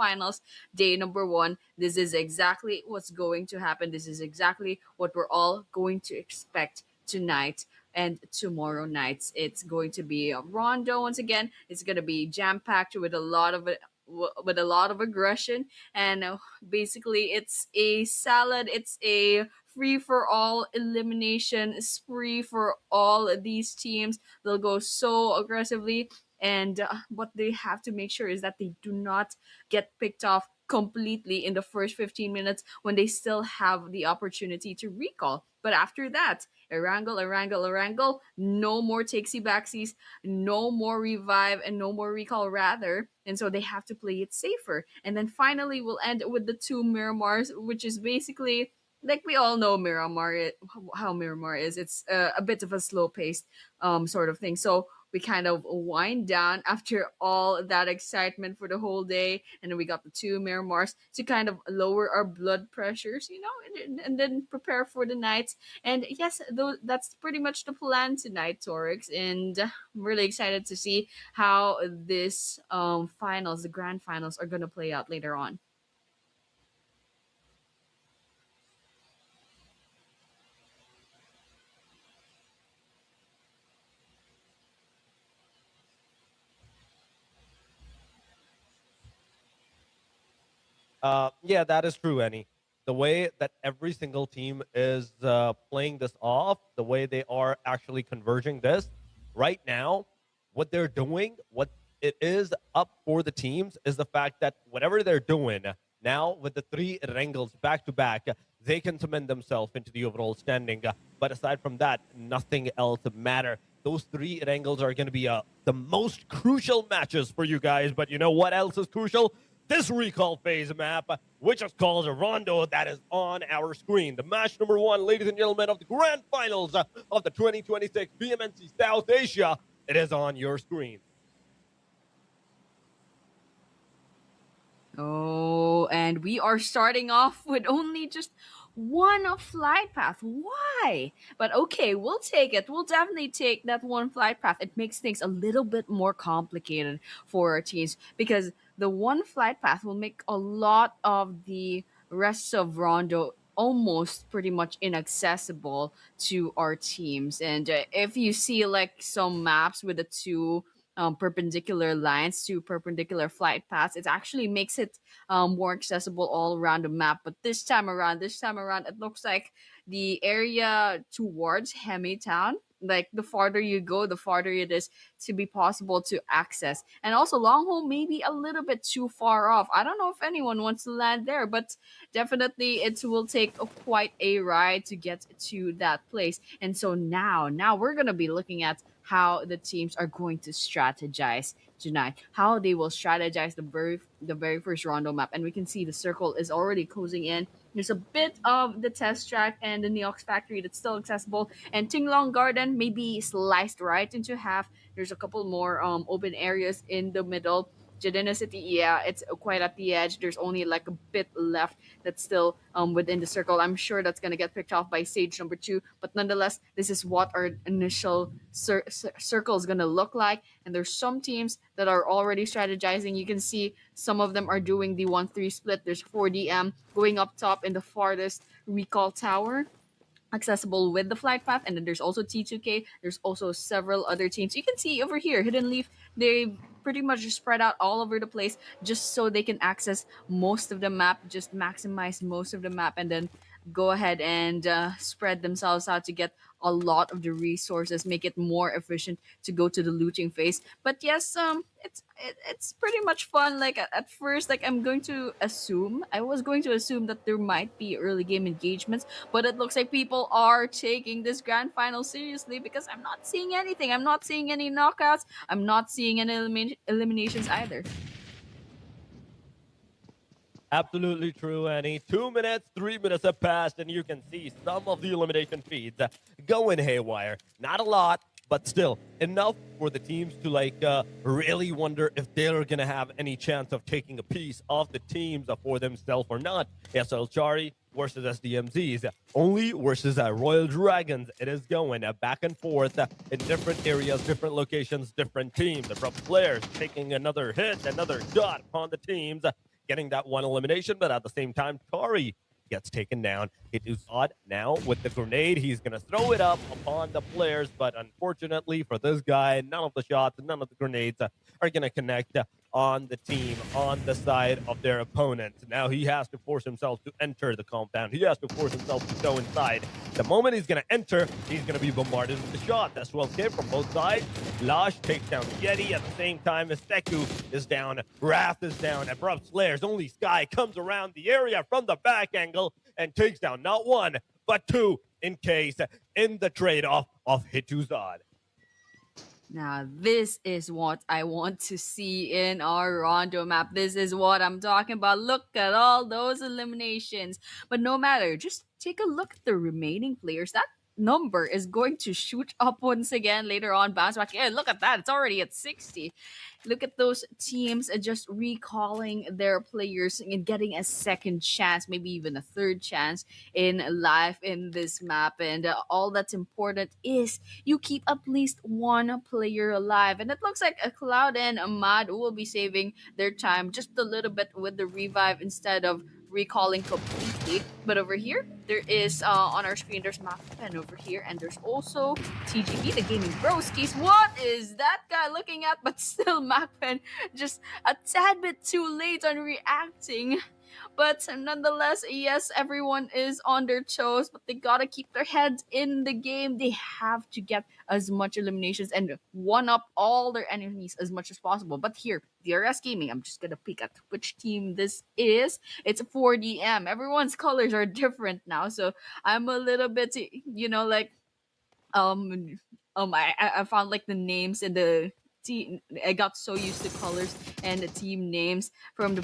finals day number one. This is exactly what's going to happen. This is exactly what we're all going to expect tonight and tomorrow nights. It's going to be a rondo once again. It's going to be jam packed with a lot of it. With a lot of aggression, and basically it's a salad, it's a free for all elimination spree for all these teams. They'll go so aggressively, and what they have to make sure is that they do not get picked off completely in the first 15 minutes when they still have the opportunity to recall. But after that, a wrangle, a wrangle, a wrangle, no more takesy backsies, no more revive, and no more recall, rather. And so they have to play it safer. And then finally, we'll end with the two Miramars, which is basically like we all know Miramar, how Miramar is. It's a bit of a slow paced sort of thing. So we kind of wind down after all that excitement for the whole day, and then we got the two Miramars to kind of lower our blood pressures, and then prepare for the night. And yes, that's pretty much the plan tonight, Torix. And I'm really excited to see how this finals, the grand finals, are gonna play out later on. Yeah, that is true, Annie. The way that every single team is playing this off, the way they are actually converging this right now, what they're doing, what it is up for the teams is the fact that whatever they're doing now with the three Rengals back to back, they can cement themselves into the overall standing. But aside from that, nothing else matter. Those three Rengals are going to be the most crucial matches for you guys. But you know what else is crucial? This recall phase map, which is called a rondo, that is on our screen. The match number one, ladies and gentlemen, of the grand finals of the 2026 PMNC South Asia. It is on your screen. Oh, and we are starting off with only just one flight path. Why? But okay, we'll take it. We'll definitely take that one flight path. It makes things a little bit more complicated for our teams because the one flight path will make a lot of the rest of Rondo almost pretty much inaccessible to our teams. And if you see like some maps with the two perpendicular lines, two perpendicular flight paths, it actually makes it more accessible all around the map. But this time around, it looks like the area towards Hemi Town, like the farther you go, the farther it is to be possible to access. And also Longholm may be a little bit too far off. I don't know if anyone wants to land there, but definitely it will take quite a ride to get to that place. And so now we're gonna be looking at how the teams are going to strategize tonight, how they will strategize the very first rondo map. And we can see the circle is already closing in. There's a bit of the test track and the Neox factory that's still accessible, and Tinglong Garden may be sliced right into half. There's a couple more open areas in the middle. Jadena City, yeah, it's quite at the edge. There's only like a bit left that's still within the circle. I'm sure that's gonna get picked off by Sage number two, but nonetheless, this is what our initial circle is gonna look like. And there's some teams that are already strategizing. You can see some of them are doing the 1-3 split. There's 4DM going up top in the farthest recall tower, accessible with the flight path. And then there's also T2K. There's also several other teams. You can see over here, Hidden Leaf, they pretty much just spread out all over the place just so they can access most of the map, just maximize most of the map, and then go ahead and spread themselves out to get a lot of the resources, make it more efficient to go to the looting phase. But yes, it's pretty much fun. Like at first, like I was going to assume that there might be early game engagements, but it looks like people are taking this grand final seriously because I'm not seeing anything. I'm not seeing any knockouts. I'm not seeing any eliminations either. Absolutely true, Annie. 2 minutes, 3 minutes have passed, and you can see some of the elimination feeds going haywire. Not a lot, but still enough for the teams to really wonder if they're gonna have any chance of taking a piece of the teams for themselves or not. SL Chari versus SDMZs, only versus Royal Dragons. It is going back and forth in different areas, different locations, different teams. The pro players taking another hit, another shot upon the teams. getting that one elimination, but at the same time, Tori gets taken down. It is odd now with the grenade. He's going to throw it up upon the players, but unfortunately for this guy, none of the shots, none of the grenades are going to connect on the team, on the side of their opponent. Now he has to force himself to enter the compound. He has to force himself to go inside. The moment he's going to enter, he's going to be bombarded with the shot. That's well hit from both sides. Lash takes down Yeti at the same time as Seku is down. Wrath is down. Abrupt Slayers. Only Sky comes around the area from the back angle and takes down not one, but two in case in the trade-off of Hituzad. Now, this is what I want to see in our Rondo map. This is what I'm talking about. Look at all those eliminations. But no matter, just take a look at the remaining players. That number is going to shoot up once again later on. Bounce back. Yeah, look at that. It's already at 60. Look at those teams just recalling their players and getting a second chance, maybe even a third chance in life in this map. And all that's important is you keep at least one player alive. And it looks like a Cloud and Ahmad will be saving their time just a little bit with the revive instead of recalling completely. But over here, there is on our screen, there's Macpen over here, and there's also TGB, the Gaming Broskies. What is that guy looking at? But still, Macpen just a tad bit too late on reacting. But nonetheless, yes, everyone is on their toes, but they gotta keep their heads in the game. They have to get as much eliminations and one up all their enemies as much as possible. But here, DRS Gaming, I'm just gonna peek at which team this is. It's 4DM. Everyone's colors are different now, so I'm a little bit, like um I found like the names and the team. I got so used to colors and the team names from the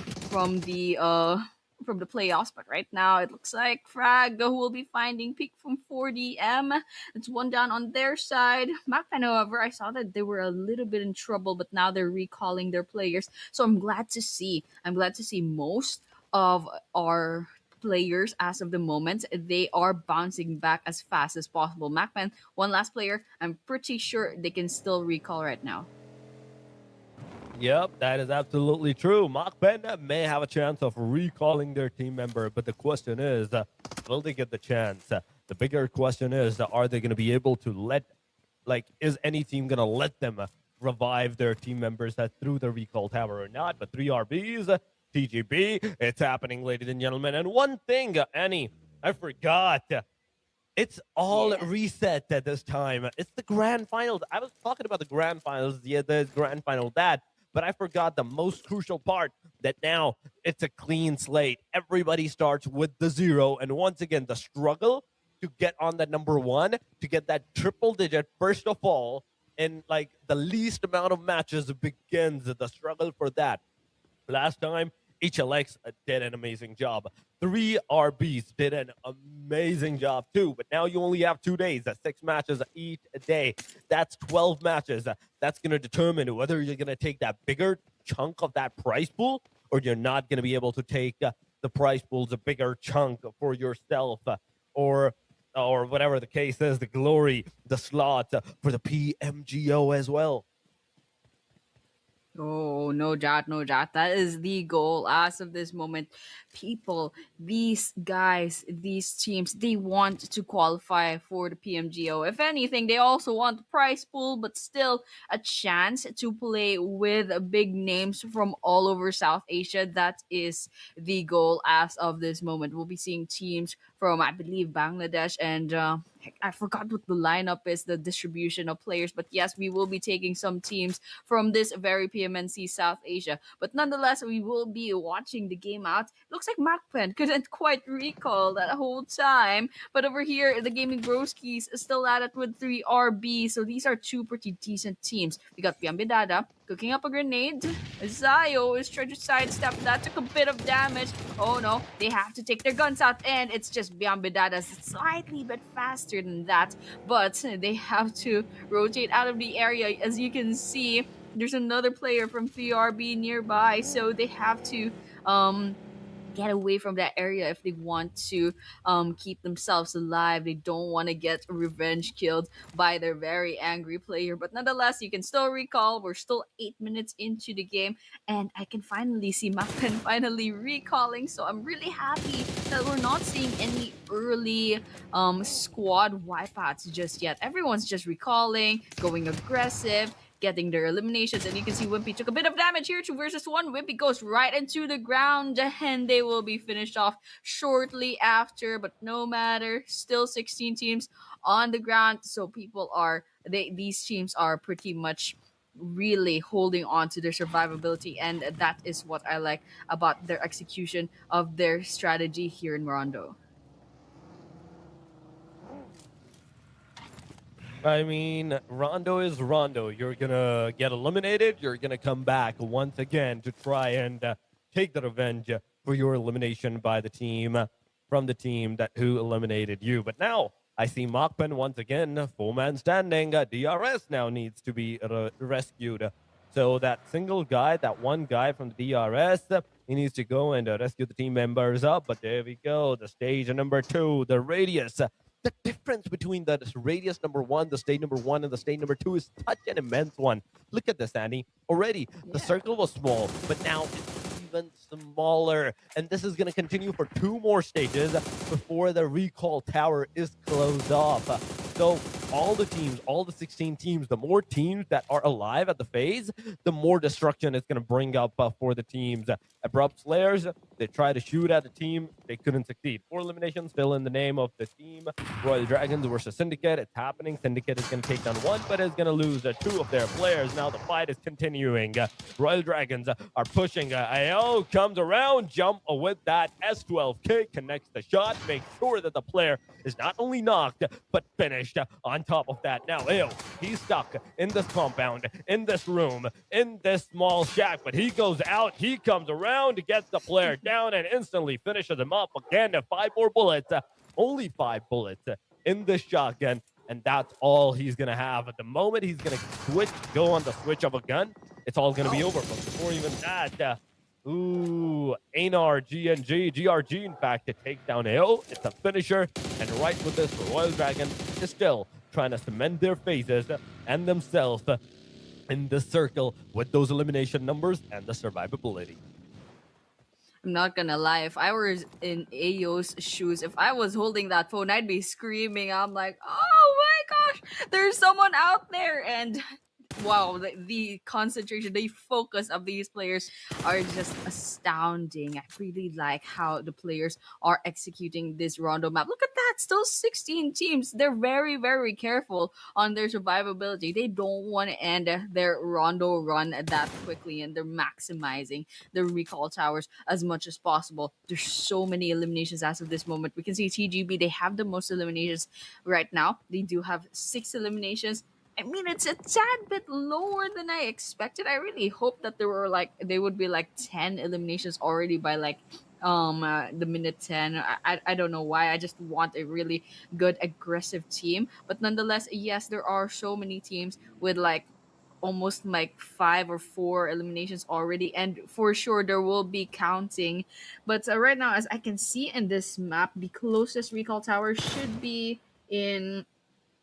playoffs, but right now it looks like Frag who will be finding peak from 4DM. It's one down on their side. Macpan, however, I saw that they were a little bit in trouble, but now they're recalling their players. So I'm glad to see. Most of our players as of the moment they are bouncing back as fast as possible. Macman, one last player, I'm pretty sure they can still recall right now. Yep, that is absolutely true. Mark Benda may have a chance of recalling their team member, but the question is, will they get the chance? The bigger question is, are they going to be able to is any team going to let them revive their team members through the recall tower or not? But 3RBs, TGB, it's happening, ladies and gentlemen. And one thing, Annie, I forgot. It's all reset at this time. It's the grand finals. I was talking about the grand finals, the grand final that, but I forgot the most crucial part that now it's a clean slate. Everybody starts with the 0. And once again, the struggle to get on that number 1, to get that triple digit first of all, in like the least amount of matches begins the struggle for that. Last time, HLX did an amazing job. 3RBs did an amazing job too, but now you only have 2 days. That's 6 matches each day. That's 12 matches. That's going to determine whether you're going to take that bigger chunk of that prize pool or you're not going to be able to take the prize pool's a bigger chunk for yourself or whatever the case is, the glory, the slot for the PMGO as well. Oh, no doubt, no doubt. That is the goal as of this moment. People, these guys, these teams, they want to qualify for the PMGO. If anything, they also want the prize pool, but still a chance to play with big names from all over South Asia. That is the goal as of this moment. We'll be seeing teams from, I believe, Bangladesh and I forgot what the lineup is, the distribution of players. But yes, we will be taking some teams from this very PMNC South Asia. But nonetheless, we will be watching the game out. Looks like Macpen couldn't quite recall that whole time. But over here, the Gaming Broskies is still at it with 3RB. So these are two pretty decent teams. We got Piambidada cooking up a grenade. Zayo is trying to sidestep that, took a bit of damage. Oh no, they have to take their guns out, and it's just Biambidada's slightly bit faster than that, but they have to rotate out of the area. As you can see, there's another player from 3RB nearby, so they have to get away from that area if they want to keep themselves alive. They don't want to get revenge killed by their very angry player. But nonetheless, you can still recall. We're still 8 minutes into the game, and I can finally see Mappen finally recalling. So I'm really happy that we're not seeing any early squad wipeouts just yet. Everyone's just recalling, going aggressive, getting their eliminations. And you can see Wimpy took a bit of damage here. 2 versus 1. Wimpy goes right into the ground, and they will be finished off shortly after. But no matter, still 16 teams on the ground. So people are these teams are pretty much really holding on to their survivability, and that is what I like about their execution of their strategy here in Rondo. I mean, Rondo is Rondo. You're gonna get eliminated. You're gonna come back once again to try and take the revenge for your elimination by the team from the team that who eliminated you. But now I see Machpen once again, full man standing. DRS now needs to be rescued. So that single guy, that one guy from the DRS, he needs to go and rescue the team members up. But there we go, the stage number 2, the radius. The difference between the radius number 1, the stage number 1, and the stage number 2 is such an immense one. Look at this, Annie. Already, the Yeah. circle was small, but now it's even smaller. And this is going to continue for 2 more stages before the recall tower is closed off. So all the teams, all the 16 teams, the more teams that are alive at the phase, the more destruction it's going to bring up for the teams. Abrupt Slayers, they try to shoot at the team, they couldn't succeed. 4 eliminations still in the name of the team. Royal Dragons versus Syndicate, it's happening. Syndicate is going to take down 1, but is going to lose 2 of their players. Now the fight is continuing. Royal Dragons are pushing. AO comes around, jump with that S12 kick, connects the shot, makes sure that the player is not only knocked, but finished. On top of that, now AO, he's stuck in this compound, in this room, in this small shack, but he goes out, he comes around, gets the player down, and instantly finishes him up again. 5 more bullets, only 5 bullets in this shotgun, and that's all he's gonna have. At the moment he's gonna go on the switch of a gun, it's all gonna be over. But before even that, Anar, GRG, in fact, to take down AO. It's a finisher, and right with this, Royal Dragon is still trying to cement their faces and themselves in the circle with those elimination numbers and the survivability. I'm not gonna lie, if I were in Ayo's shoes, if I was holding that phone, I'd be screaming. I'm like, oh my gosh, there's someone out there. And wow, the concentration, the focus of these players are just astounding. I really like how the players are executing this Rondo map. Look at that, still 16 teams. They're very, very careful on their survivability. They don't want to end their Rondo run that quickly, and they're maximizing the recall towers as much as possible. There's so many eliminations as of this moment. We can see TGB, they have the most eliminations right now. They do have 6 eliminations. I mean, it's a tad bit lower than I expected. I really hope that they would be like 10 eliminations already by like the minute 10. I don't know why. I just want a really good aggressive team. But nonetheless, yes, there are so many teams with like almost like 5 or 4 eliminations already, and for sure there will be counting. But right now, as I can see in this map, the closest recall tower should be in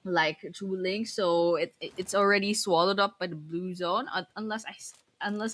like drooling, so it's already swallowed up by the blue zone, unless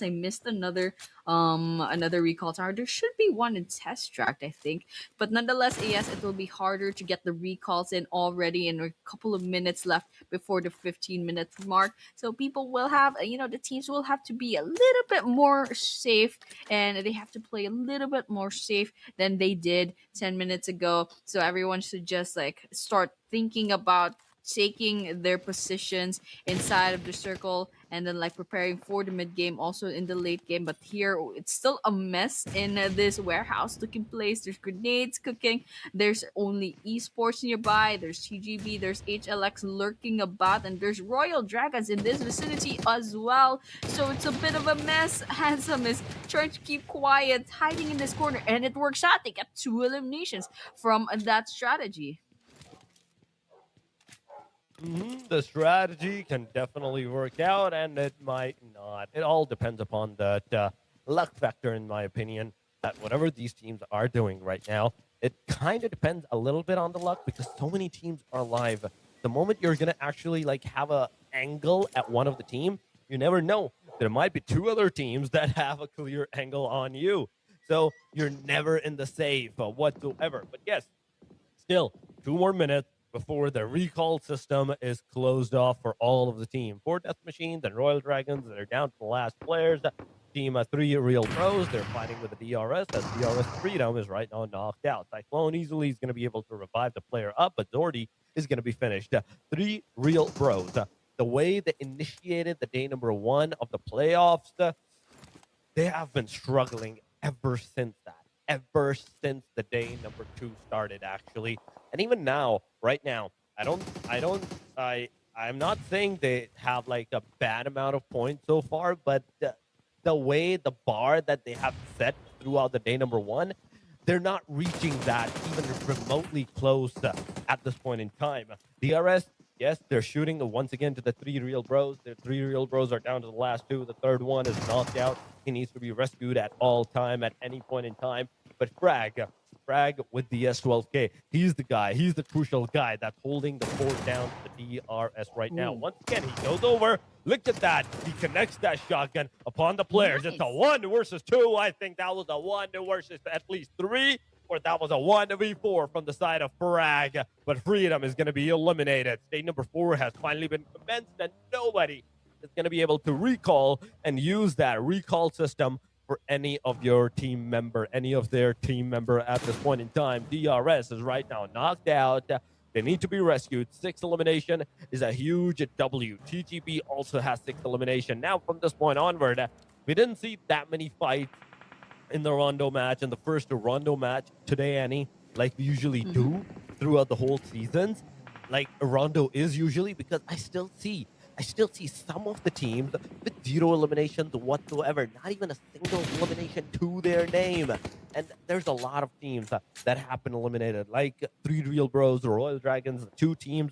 I missed another recall tower. There should be one in test track, I think. But nonetheless, yes, it will be harder to get the recalls in already, in a couple of minutes left before the 15-minute mark. So people will have, the teams will have to be a little bit more safe, and they have to play a little bit more safe than they did 10 minutes ago. So everyone should just like start thinking about taking their positions inside of the circle, and then like preparing for the mid game, also in the late game. But here it's still a mess in this warehouse taking place. There's grenades cooking, there's only esports nearby, there's TGB, there's HLX lurking about, and there's Royal Dragons in this vicinity as well. So it's a bit of a mess. Handsome is trying to keep quiet, hiding in this corner, and it works out. They get 2 eliminations from that strategy. The strategy can definitely work out, and it might not. It all depends upon that luck factor, in my opinion. that whatever these teams are doing right now, it kind of depends a little bit on the luck because so many teams are live. The moment you're gonna actually like have a angle at one of the team, you never know. There might be two other teams that have a clear angle on you. So you're never in the safe whatsoever. But yes, still 2 more minutes before the recall system is closed off for all of the team. For Death Machines and Royal Dragons, they're down to the last players. Team 3 Real Pros, they're fighting with the DRS as DRS Freedom is right now knocked out. Cyclone easily is going to be able to revive the player up, but Zordy is going to be finished. 3 Real Pros. The way they initiated the day number 1 of the playoffs, they have been struggling ever since that. Ever since the day number 2 started, actually, and even now, right now, I'm not saying they have like a bad amount of points so far, but the way the bar that they have set throughout the day number 1, they're not reaching that even remotely close at this point in time. DRS, yes, they're shooting once again to the 3 Real Bros. The 3 Real Bros are down to the last 2. The third one is knocked out. He needs to be rescued at all time, at any point in time. But Frag with the S12K, he's the guy. He's the crucial guy that's holding the fort down to the DRS right now. Ooh. Once again, he goes over. Look at that. He connects that shotgun upon the players. Nice. It's a 1 versus 2. I think that was a 1 versus at least 3. Or that was a 1v4 from the side of Frag. But Freedom is going to be eliminated. Stage number 4 has finally been commenced, and nobody is going to be able to recall and use that recall system for any of your team member, any of their team member at this point in time. DRS is right now knocked out. They need to be rescued. 6 elimination is a huge W. TGB also has 6 elimination. Now, from this point onward, we didn't see that many fights in the Rondo match, in the first Rondo match today, Annie, like we usually do throughout the whole seasons. Like Rondo is usually, because I still see some of the teams with 0 eliminations whatsoever, not even a single elimination to their name. And there's a lot of teams that have been eliminated, like 3 Real Bros, the Royal Dragons, 2 teams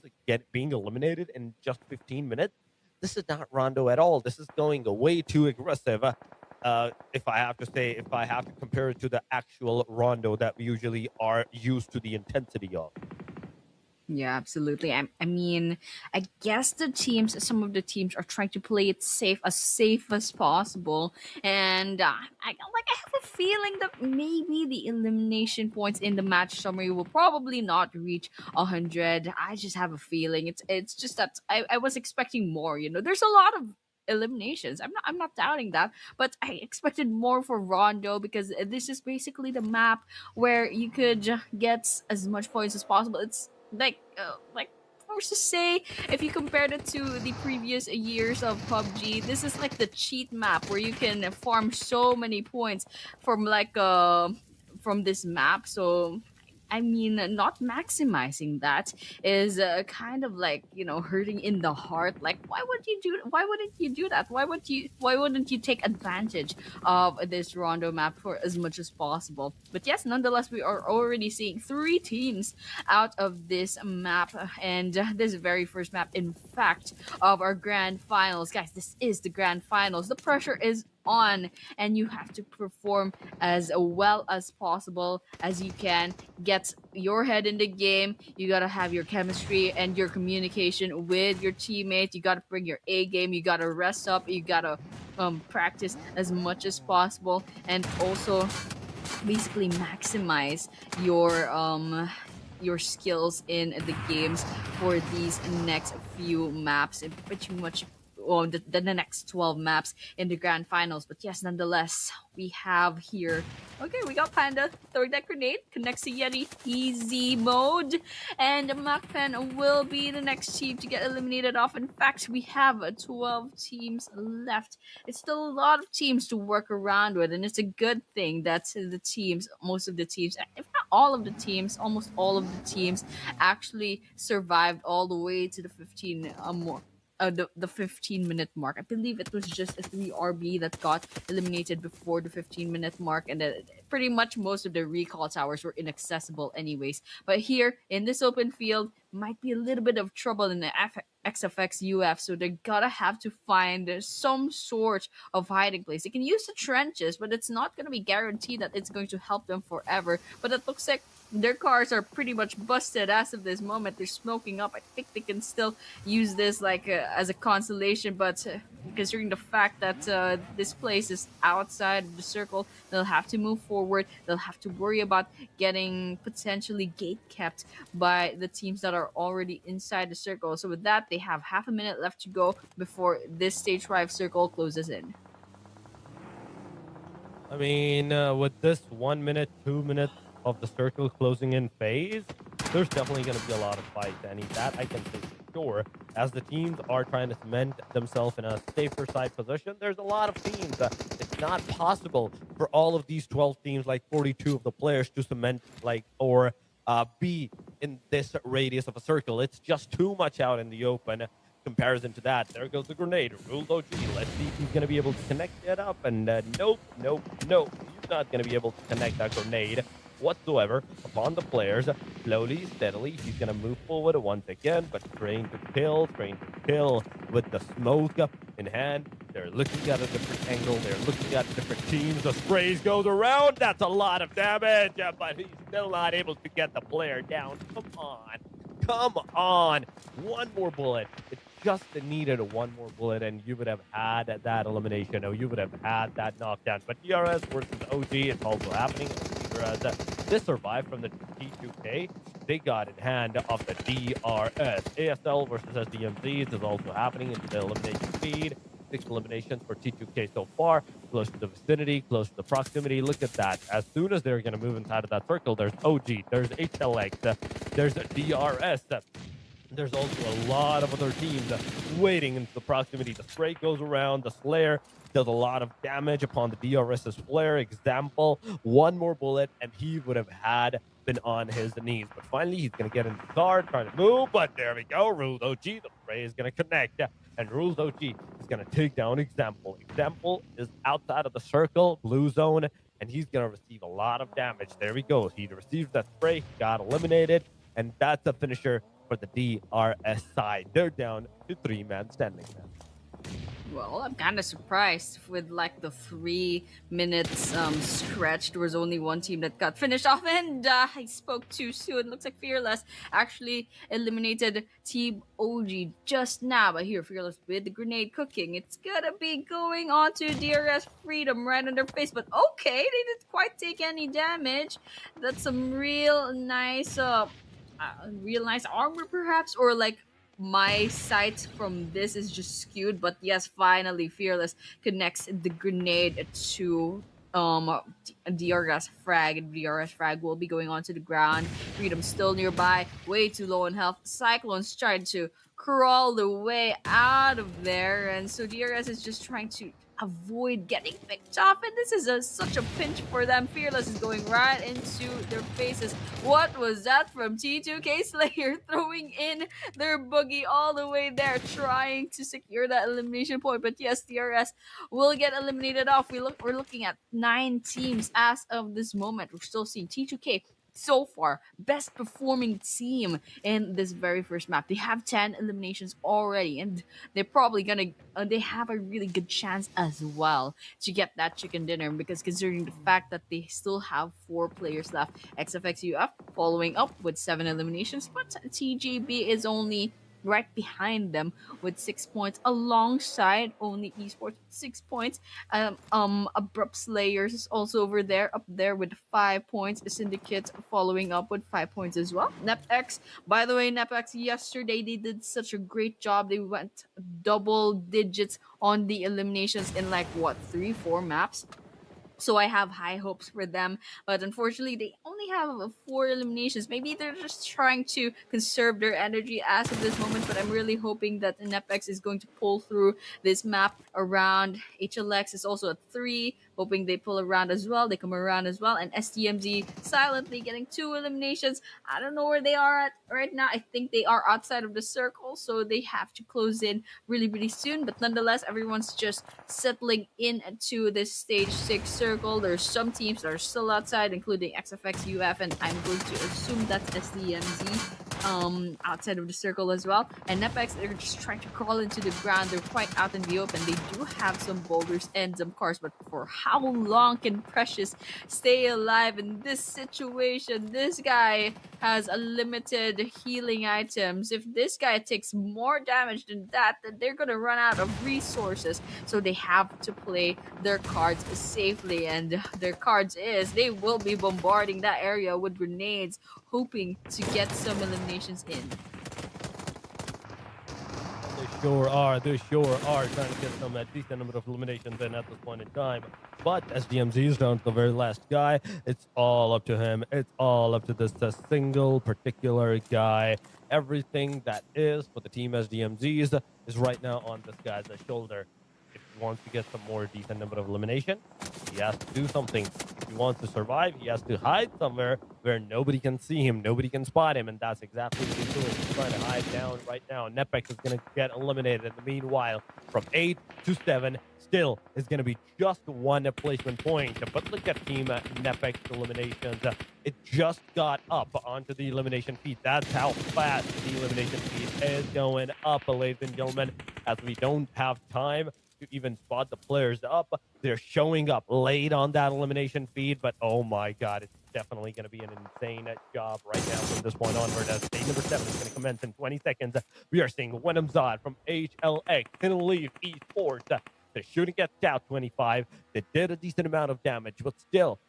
being eliminated in just 15 minutes. This is not Rondo at all. This is going way too aggressive. If I have to compare it to the actual Rondo that we usually are used to the intensity of. Yeah, absolutely. I mean, I guess some of the teams are trying to play it safe as possible, and I have a feeling that maybe the elimination points in the match summary will probably not reach 100. I just have a feeling it's just that I was expecting more. There's a lot of eliminations. I'm not doubting that, but I expected more for Rondo because this is basically the map where you could get as much points as possible. It's like what's to say, if you compared it to the previous years of PUBG, this is like the cheat map where you can farm so many points from from this map. So I mean, not maximizing that is kind of like hurting in the heart. Like, why wouldn't you do that? Why wouldn't you take advantage of this Rondo map for as much as possible? But yes, nonetheless, we are already seeing 3 teams out of this map, and this very first map, in fact, of our grand finals. Guys, this is the grand finals. The pressure is on, and you have to perform as well as possible as you can. Get your head in the game. You gotta have your chemistry and your communication with your teammates. You gotta bring your A game. You gotta rest up. You gotta practice as much as possible, and also basically maximize your skills in the games for these next few maps, and pretty much the next 12 maps in the grand finals. But yes, nonetheless, we have here, okay, we got Panda throwing that grenade, connects to Yeti, easy mode, and Macpen will be the next team to get eliminated off. In fact, we have 12 teams left. It's still a lot of teams to work around with, and it's a good thing that most of the teams, if not all of the teams, almost all of the teams actually survived all the way to the 15 the 15-minute mark. I believe it was just a 3 RB that got eliminated before the 15-minute mark, and pretty much most of the recall towers were inaccessible anyways. But here in this open field, might be a little bit of trouble in the XFX UF, so they gotta have to find some sort of hiding place. They can use the trenches, but it's not gonna be guaranteed that it's going to help them forever. But it looks like their cars are pretty much busted as of this moment. They're smoking up. I think they can still use this like as a consolation, but considering the fact that this place is outside of the circle, they'll have to move forward. They'll have to worry about getting potentially gate kept by the teams that are already inside the circle. So with that, they have half a minute left to go before this stage 5 circle closes in. I mean, with this 1 minute, 2 minutes of the circle closing in phase, there's definitely going to be a lot of fights, and that I can say for sure. As the teams are trying to cement themselves in a safer side position, there's a lot of teams. It's not possible for all of these 12 teams, like 42 of the players, to cement or be in this radius of a circle. It's just too much out in the open. Comparison to that, there goes the grenade. Ruled OG. Let's see if he's going to be able to connect it up. And nope. He's not going to be able to connect that grenade whatsoever upon the players. Slowly, steadily, he's going to move forward once again, but trying to kill with the smoke in hand. They're looking at a different angle. They're looking at different teams. The sprays goes around. That's a lot of damage, but he's still not able to get the player down. Come on. One more bullet. It just needed one more bullet, and you would have had that elimination, or you would have had that knockdown. But DRS versus OG, it's also happening. Whereas they survived from the T2K, they got in hand of the DRS. ASL versus SDMZs is also happening into the elimination feed. 6 eliminations for T2K so far, close to the vicinity, close to the proximity. Look at that. As soon as they're going to move inside of that circle, there's OG, there's HLX, there's DRS. There's also a lot of other teams waiting into the proximity. The spray goes around, the Slayer does a lot of damage upon the DRS's flare. Example, one more bullet, and he would have been on his knees. But finally, he's going to get in the car, trying to move, but there we go. Rules OG, the spray is going to connect, and Rules OG is going to take down Example. Example is outside of the circle, blue zone, and he's going to receive a lot of damage. There we go. He received that spray, he got eliminated, and that's a finisher for the DRS side. They're down to 3-man standing now. Well, I'm kind of surprised with like the 3 minutes stretch. There was only one team that got finished off, and I spoke too soon. Looks like Fearless actually eliminated Team OG just now. But here, Fearless with the grenade cooking. It's gonna be going on to DRS Freedom right on their face. But okay, they didn't quite take any damage. That's some real nice armor, perhaps, or like my sight from this is just skewed. But yes, finally Fearless connects the grenade to DRS frag, and DRS frag will be going onto the ground. Freedom still nearby, way too low in health. Cyclone's trying to crawl the way out of there, and so DRS is just trying to avoid getting picked off, and this is such a pinch for them. Fearless is going right into their faces. What was that from T2K Slayer, throwing in their boogie all the way there, trying to secure that elimination point? But yes, DRS will get eliminated off. We're looking at 9 teams as of this moment. We're still seeing T2K so far best performing team in this very first map. They have 10 eliminations already, and they're probably gonna they have a really good chance as well to get that chicken dinner, because considering the fact that they still have 4 players left. XFXUF following up with 7 eliminations, but TGB is only right behind them with 6 points, alongside only esports 6 points. Abrupt Slayers is also over there, up there with 5 points. Syndicate following up with 5 points as well. NepX, by the way, NepX yesterday they did such a great job. They went double digits on the eliminations in like what, 3-4 maps. So I have high hopes for them, but unfortunately they only have 4 eliminations. Maybe they're just trying to conserve their energy as of this moment, but I'm really hoping that NepX is going to pull through this map around. HLX is also at 3, hoping they pull around as well. They come around as well, and STMZ silently getting 2 eliminations. I don't know where they are at right now. I think they are outside of the circle, so they have to close in really, really soon. But nonetheless, everyone's just settling into this stage 6 circle. There's some teams that are still outside, including XFX UF, and I'm going to assume that's SDMZ outside of the circle as well. And Nepex, they're just trying to crawl into the ground. They're quite out in the open. They do have some boulders and some cars, but for how long can Precious stay alive in this situation? This guy has a limited healing items. If this guy takes more damage than that, then they're gonna run out of resources. So they have to play their cards safely, and their cards is they will be bombarding that area with grenades, hoping to get some eliminations in. They sure are. They sure are trying to get some decent number of eliminations in at this point in time. But as DMZ is down to the very last guy, it's all up to him. It's all up to this single particular guy. Everything that is for the team as DMZs is right now on this guy's shoulder. If he wants to get some more decent number of elimination, he has to do something. If he wants to survive, he has to hide somewhere where nobody can see him, nobody can spot him, and that's exactly what he's doing. He's trying to hide down right now. Nepex is going to get eliminated. In the meanwhile, from 8 to 7, still is going to be just one placement point. But look at Team Nepex eliminations. It just got up onto the elimination feed. That's how fast the elimination feed is going up, ladies and gentlemen, as we don't have time to even spot the players up. They're showing up late on that elimination feed, but oh my god, it's definitely going to be an insane job right now from this point onward, as stage number 7 is going to commence in 20 seconds. We are seeing Venom Zod from HLX and Leave Esports. They're shooting at Scout 25. They did a decent amount of damage, but still,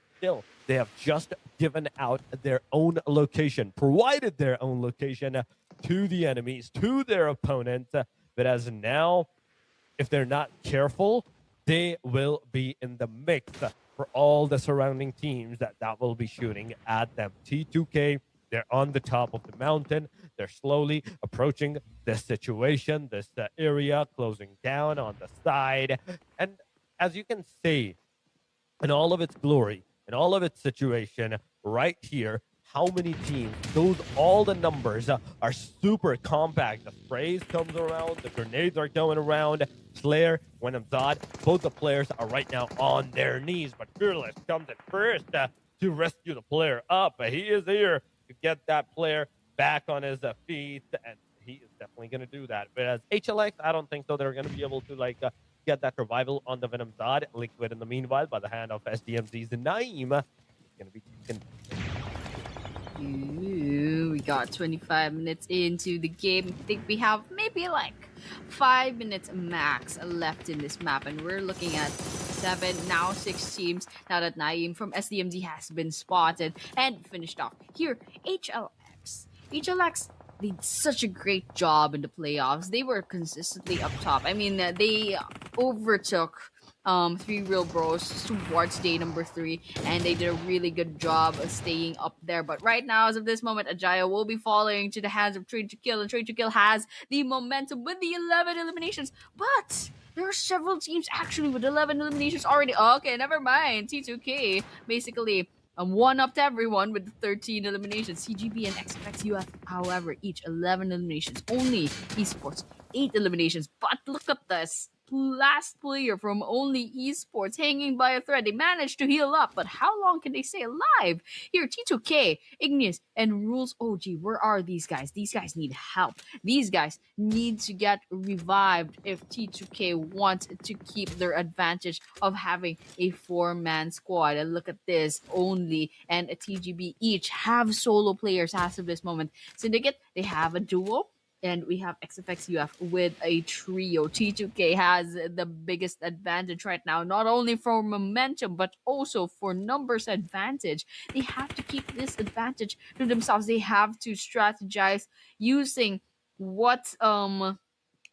they have just given out their own location, provided their own location to the enemies, to their opponents. But as now, if they're not careful, they will be in the mix for all the surrounding teams that will be shooting at them. T2K, they're on the top of the mountain. They're slowly approaching this situation, this area, closing down on the side. And as you can see, in all of its glory, in all of its situation, right here, how many teams, all the numbers are super compact. The sprays comes around, the grenades are going around. Slayer, Venom Zod, both the players are right now on their knees, but Fearless comes in first to rescue the player up. He is here to get that player back on his feet, and he is definitely going to do that. But as HLX, I don't think so. They're going to be able to get that survival on the Venom Zod. Liquid in the meanwhile, by the hand of SDMZ's Naeem, going to be taken. Ooh, we got 25 minutes into the game. I think we have maybe like 5 minutes max left in this map, and we're looking at 7, now 6 teams. Now that Naeem from SDMZ has been spotted and finished off. Here, HLX did such a great job in the playoffs. They were consistently up top. I mean, they overtook 3 Real Bros towards day number 3, and they did a really good job of staying up there. But right now, as of this moment, Ajaya will be falling to the hands of Train to Kill, and Train to Kill has the momentum with the 11 eliminations. But there are several teams actually with 11 eliminations already. Okay, never mind. T2K basically one up to everyone with 13 eliminations. CGB and XFX UF, however, each 11 eliminations. Only Esports, 8 eliminations. But look at this. Last player from Only Esports hanging by a thread. They managed to heal up, but how long can they stay alive? Here, T2K, Igneous, and Rules OG. Where are these guys? These guys need help. These guys need to get revived if T2K wants to keep their advantage of having a 4-man squad. And look at this. Only and a TGB each have solo players as of this moment. Syndicate, they have a duo. And we have XFX UF with a trio. T2K has the biggest advantage right now, not only for momentum, but also for numbers advantage. They have to keep this advantage to themselves. They have to strategize using what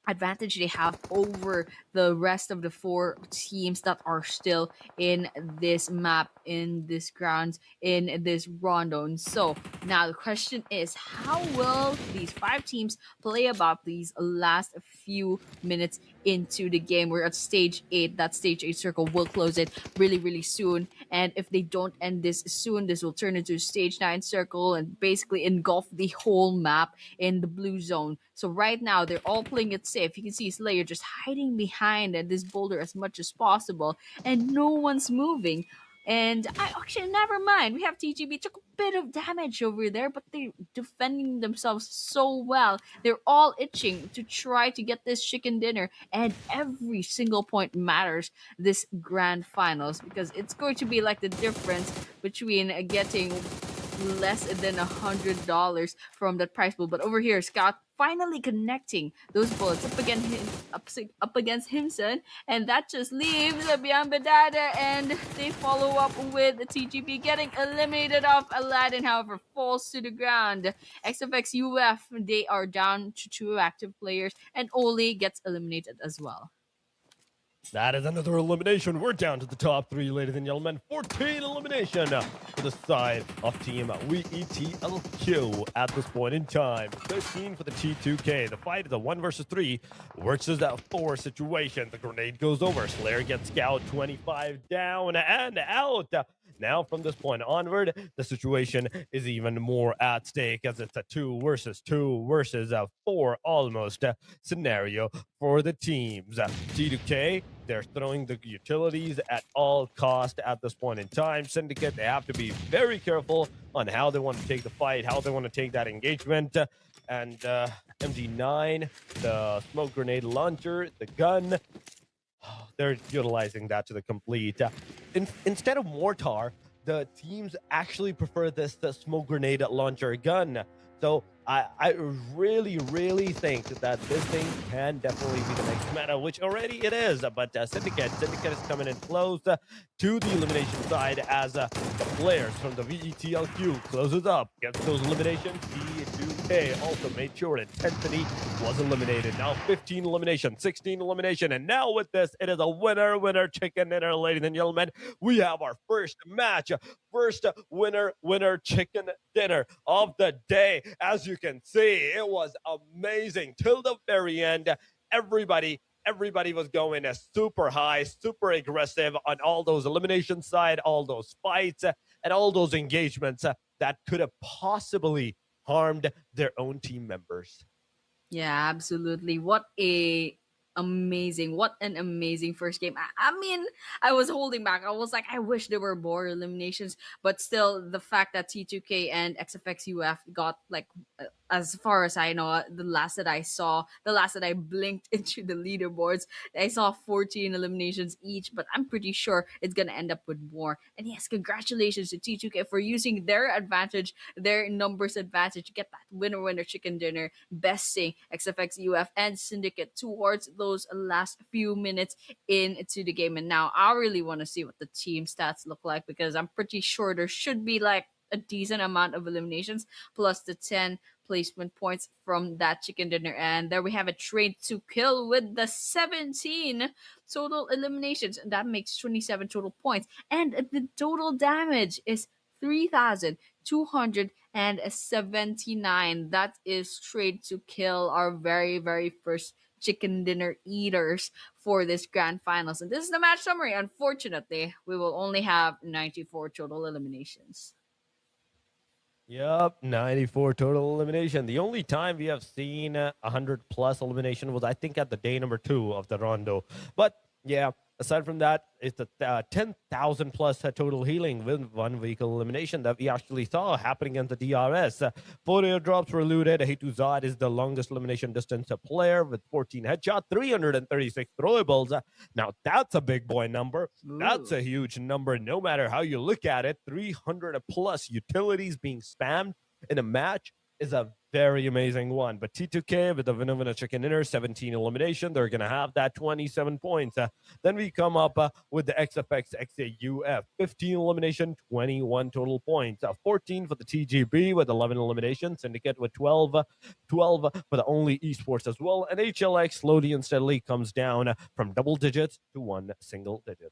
advantage they have over the rest of the 4 teams that are still in this map, in this grounds, in this rundown. So now the question is, how will these 5 teams play about these last few minutes into the game. We're at stage 8. That stage 8 circle will close it really, really soon. And if they don't end this soon, this will turn into stage 9 circle and basically engulf the whole map in the blue zone. So right now, they're all playing it safe. You can see Slayer just hiding behind this boulder as much as possible, and no one's moving. And I actually never mind. We have TGB took a bit of damage over there, but they're defending themselves so well. They're all itching to try to get this chicken dinner, and every single point matters this grand finals because it's going to be like the difference between getting less than $100 from that price pool. But over here, Scott finally connecting those bullets up against Himson, and that just leaves Biambadada, and they follow up with TGP getting eliminated off. Aladdin, however, falls to the ground. XFX UF, they are down to 2 active players, and Oli gets eliminated as well. That is another elimination. We're down to the top 3, ladies and gentlemen. 14 elimination for the side of Team WETLQ at this point in time. 13 for the T2K. The fight is a 1 versus 3 versus a 4 situation. The grenade goes over. Slayer gets Scout 25 down and out. Now, from this point onward, the situation is even more at stake as it's a 2 versus 2 versus a 4 almost scenario for the teams. T2K, they're throwing the utilities at all cost at this point in time. Syndicate, they have to be very careful on how they want to take the fight, how they want to take that engagement. And MG9, the smoke grenade launcher, the gun, they're utilizing that to the complete. Instead of mortar, the teams actually prefer this the smoke grenade launcher gun. So I really, really think that this thing can definitely be the next meta, which already it is. But Syndicate is coming in close to the elimination side as the players from the VETLQ closes up, gets those eliminations. T2K also made sure Intensity was eliminated. Now 15 elimination, 16 elimination, and now with this, it is a winner chicken dinner, ladies and gentlemen. We have our first match, first winner chicken dinner of the day. As you can see, it was amazing till the very end. Everybody was going super high, super aggressive on all those elimination side, all those fights, and all those engagements that could have possibly harmed their own team members. Yeah, absolutely. What an amazing first game. I mean, I was holding back. I was like, I wish there were more eliminations, but still, the fact that T2K and XFXUF got like, as far as I know, the last that I saw, the last that I blinked into the leaderboards, I saw 14 eliminations each, but I'm pretty sure it's gonna end up with more. And yes, congratulations to T2K for using their advantage, their numbers advantage to get that winner chicken dinner, besting XFXUF and Syndicate towards those last few minutes into the game. And now I really want to see what the team stats look like because I'm pretty sure there should be like a decent amount of eliminations plus the 10 placement points from that chicken dinner. And there we have a trade to kill with the 17 total eliminations. And that makes 27 total points. And the total damage is 3,279. That is trade to kill, our very, very first chicken dinner eaters for this grand finals. And this is the match summary. Unfortunately, we will only have 94 total eliminations. Yep, 94 total elimination. The only time we have seen 100 plus elimination was, I think, at the day number 2 of the Rondo. But yeah, aside from that, it's a 10,000 plus total healing with 1 vehicle elimination that we actually saw happening in the DRS. 4 airdrops were looted. Hituzad is the longest elimination distance player with 14 headshots, 336 throwables. Now, that's a big boy number. Ooh. That's a huge number, no matter how you look at it. 300 plus utilities being spammed in a match is a very amazing one. But T2K with the winner chicken dinner, 17 elimination, they're going to have that 27 points. Then we come up with the XFX XAUF, 15 elimination, 21 total points. 14 for the TGB with 11 elimination, Syndicate with 12, 12 for the only esports as well. And HLX slowly and steadily comes down from double digits to 1 single digit.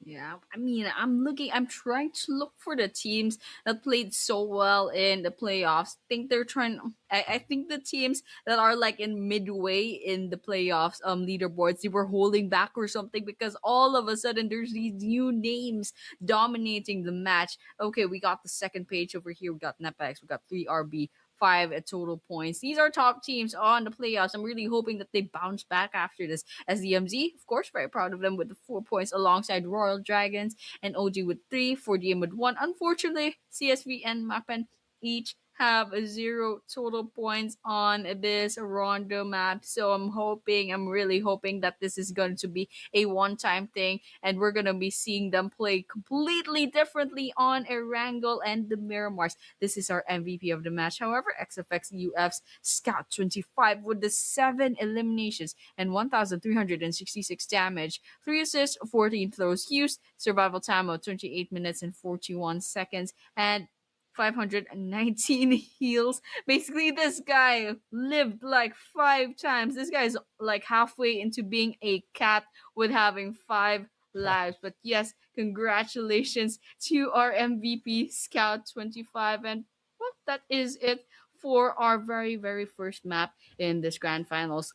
Yeah, I mean, I'm trying to look for the teams that played so well in the playoffs. Think they're trying, I think the teams that are like in midway in the playoffs, leaderboards, they were holding back or something because all of a sudden there's these new names dominating the match. Okay, we got the second page over here. We got Nepex, we got 3RB, five at total points. These are top teams on the playoffs. I'm really hoping that they bounce back after this. As the MZ, of course, very proud of them with the 4 points alongside Royal Dragons and OG with three, 4DM with one. Unfortunately, CSV and Mappen each have a zero total points on this rondo map. So I'm really hoping that this is going to be a one time thing and we're going to be seeing them play completely differently on Erangel and the Miramars. This is our MVP of the match. However, XFX UF's Scout 25 with the 7 eliminations and 1,366 damage, 3 assists, 14 throws used, survival time of 28 minutes and 41 seconds, and 519 heals. Basically, this guy lived like 5 times. This guy is like halfway into being a cat with having 5 lives. But yes, congratulations to our MVP Scout 25. And well, that is it for our very first map in this grand finals.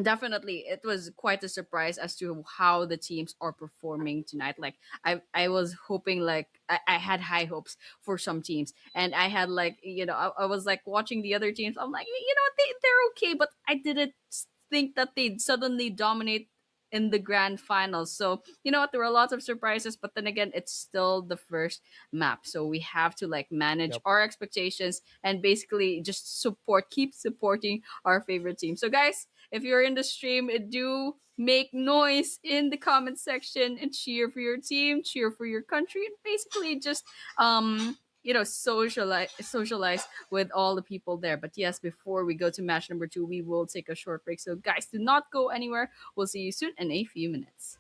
Definitely, it was quite a surprise as to how the teams are performing tonight. Like I was hoping, like I had high hopes for some teams, and I had like I was like watching the other teams. I'm like, they're okay, but I didn't think that they'd suddenly dominate in the grand finals. So you know what, there were lots of surprises, but then again, it's still the first map, so we have to like manage Yep. our expectations and basically just keep supporting our favorite team. So guys, if you're in the stream, do make noise in the comment section and cheer for your team, cheer for your country, and basically just socialize with all the people there. But yes, before we go to match number 2, we will take a short break. So guys, do not go anywhere. We'll see you soon in a few minutes.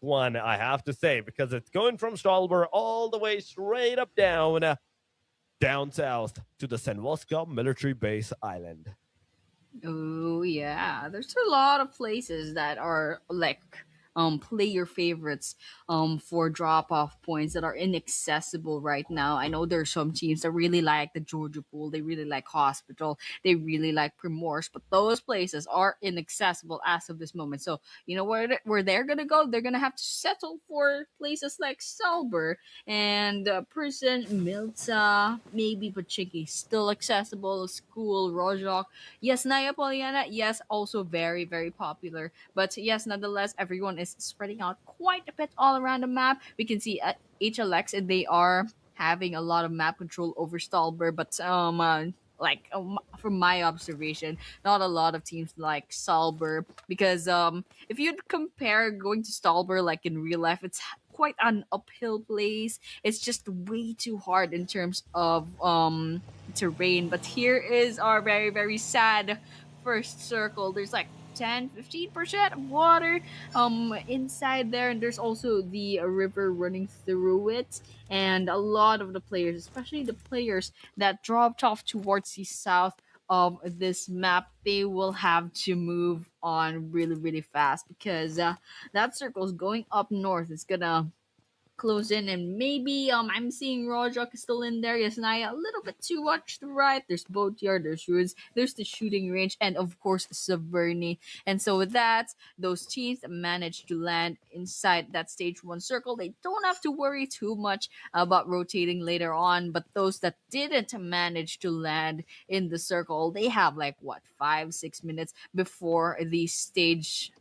one, I have to say, because it's going from Stolber all the way straight up down south to the Senwoska military base island. Oh yeah, there's a lot of places that are like player favorites for drop off points that are inaccessible right now. I know there's some teams that really like the Georgia Pool, they really like Hospital, they really like Primorse, but those places are inaccessible as of this moment. So you know where they're gonna go? They're gonna have to settle for places like Salber and Prison, Milta, maybe Pachiki still accessible. School, Rojok. Yes, Naya Poliana, yes, also very, very popular. But yes, nonetheless, everyone is spreading out quite a bit all around the map. We can see at HLX they are having a lot of map control over Stalber, but from my observation, not a lot of teams like Stalber because if you'd compare going to Stalber like in real life, it's quite an uphill place. It's just way too hard in terms of terrain. But here is our very, very sad first circle. There's like 10-15% of water inside there, and there's also the river running through it. And a lot of the players, especially the players that dropped off towards the south of this map, they will have to move on really, really fast because that circle is going up north. It's gonna close in, and maybe I'm seeing Rojak is still in there. Yes, Naya a little bit too much to the right. There's Boatyard, there's Ruins, there's the shooting range, and of course Saverni. And so with that, those teams that managed to land inside that stage one circle, they don't have to worry too much about rotating later on. But those that didn't manage to land in the circle, they have like what 5-6 minutes before the stage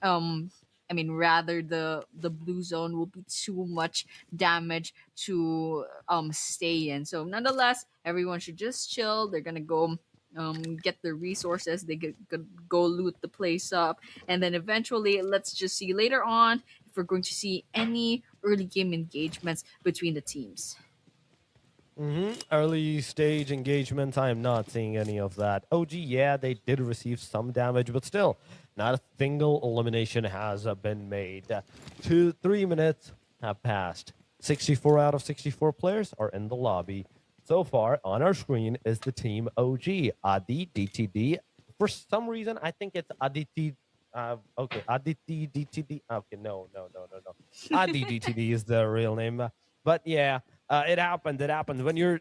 rather the blue zone will be too much damage to stay in. So nonetheless, everyone should just chill. They're gonna go get their resources. They could go loot the place up, and then eventually, let's just see later on if we're going to see any early game engagements between the teams. Early stage engagements, I am not seeing any of that. OG, yeah, they did receive some damage, but still, not a single elimination has been made. 3 minutes have passed. 64 out of 64 players are in the lobby. So far, on our screen is the team OG, Adi DTD. For some reason, I think it's Aditi. Okay, Aditi DTD. Okay, no. Adi DTD is the real name. But yeah, it happened. It happened. When you're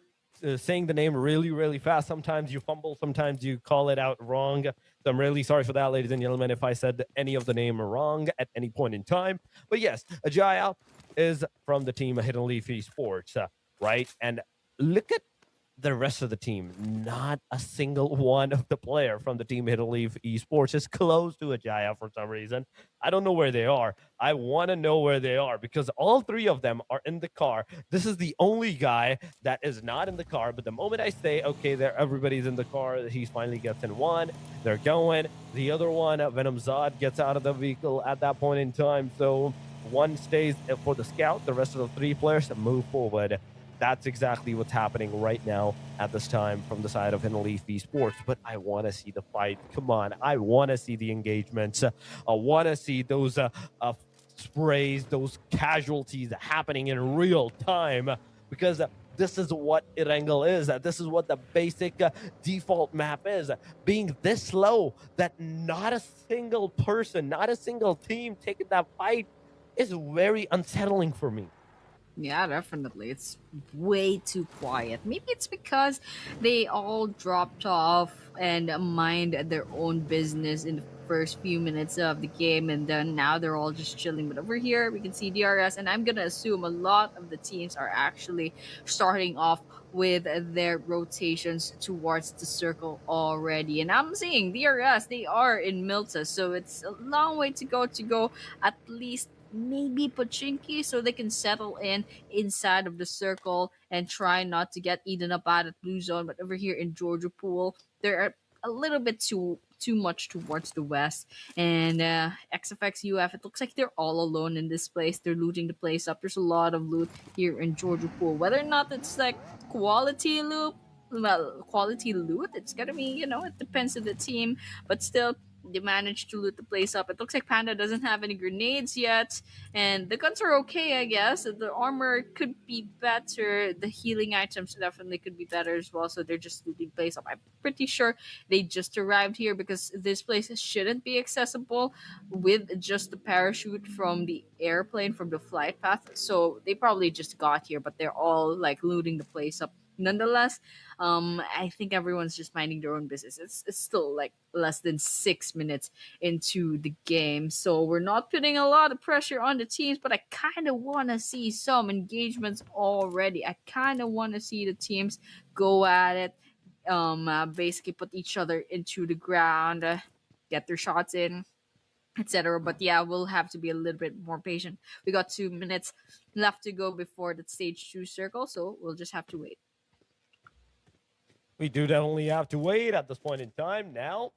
saying the name really, really fast, sometimes you fumble, sometimes you call it out wrong. So I'm really sorry for that, ladies and gentlemen, if I said any of the name wrong at any point in time. But yes, Ajaya is from the team Hidden Leaf Esports, right? And look at the rest of the team. Not a single one of the player from the team Hidden Leaf Esports is close to Ajaya for some reason. I don't know where they are. I want to know where they are because all three of them are in the car. This is the only guy that is not in the car. But the moment I say, okay, there, everybody's in the car, he finally gets in one. They're going. The other one, Venom Zod, gets out of the vehicle at that point in time. So one stays for the scout. The rest of the three players move forward. That's exactly what's happening right now at this time from the side of Hidden Leaf Esports. But I want to see the fight. Come on. I want to see the engagements. I want to see those sprays, those casualties happening in real time because this is what Irangel is. This is what the basic default map is. Being this slow that not a single person, not a single team taking that fight is very unsettling for me. Yeah, definitely. It's way too quiet. Maybe it's because they all dropped off and mind their own business in the first few minutes of the game, and then now they're all just chilling. But over here, we can see DRS, and I'm gonna assume a lot of the teams are actually starting off with their rotations towards the circle already. And I'm seeing DRS, they are in Milta, so it's a long way to go at least maybe Pochinki so they can settle in inside of the circle and try not to get eaten up out of blue zone. But over here in Georgia Pool, they're a little bit too much towards the west. And XFX UF, it looks like they're all alone in this place. They're looting the place up. There's a lot of loot here in Georgia Pool. Whether or not it's like quality loot, well, quality loot, it's gonna be, it depends on the team. But still, They managed to loot the place up. It looks like Panda doesn't have any grenades yet, and the guns are okay, I guess. The armor could be better. The healing items definitely could be better as well. So they're just looting the place up. I'm pretty sure they just arrived here because this place shouldn't be accessible with just the parachute from the airplane from the flight path. So they probably just got here, but they're all like looting the place up. Nonetheless, I think everyone's just minding their own business. It's still like less than 6 minutes into the game, so we're not putting a lot of pressure on the teams. But I kind of want to see some engagements already. I kind of want to see the teams go at it, basically put each other into the ground, get their shots in, etc. But yeah, we'll have to be a little bit more patient. We got 2 minutes left to go before the stage 2 circle, so we'll just have to wait. We do definitely have to wait at this point in time now,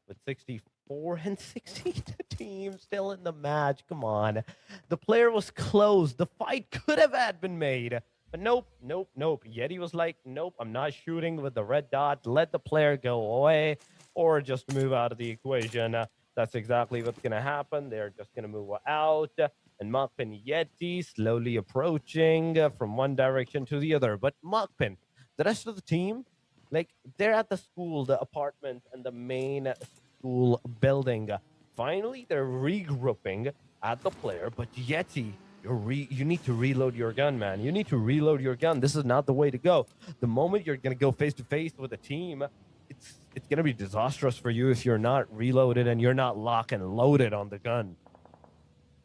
with 64 and 16 teams still in the match. Come on. The player was close. The fight could have had been made. But nope, nope, nope. Yeti was like, nope, I'm not shooting with the red dot. Let the player go away or just move out of the equation. That's exactly what's going to happen. They're just going to move out. And Mukpin Yeti slowly approaching from one direction to the other. But Mukpin, the rest of the team, like they're at the school, the apartment, and the main school building. Finally, they're regrouping at the player, but Yeti, you need to reload your gun, man. You need to reload your gun. This is not the way to go. The moment you're gonna go face to face with a team, it's gonna be disastrous for you if you're not reloaded and you're not locked and loaded on the gun.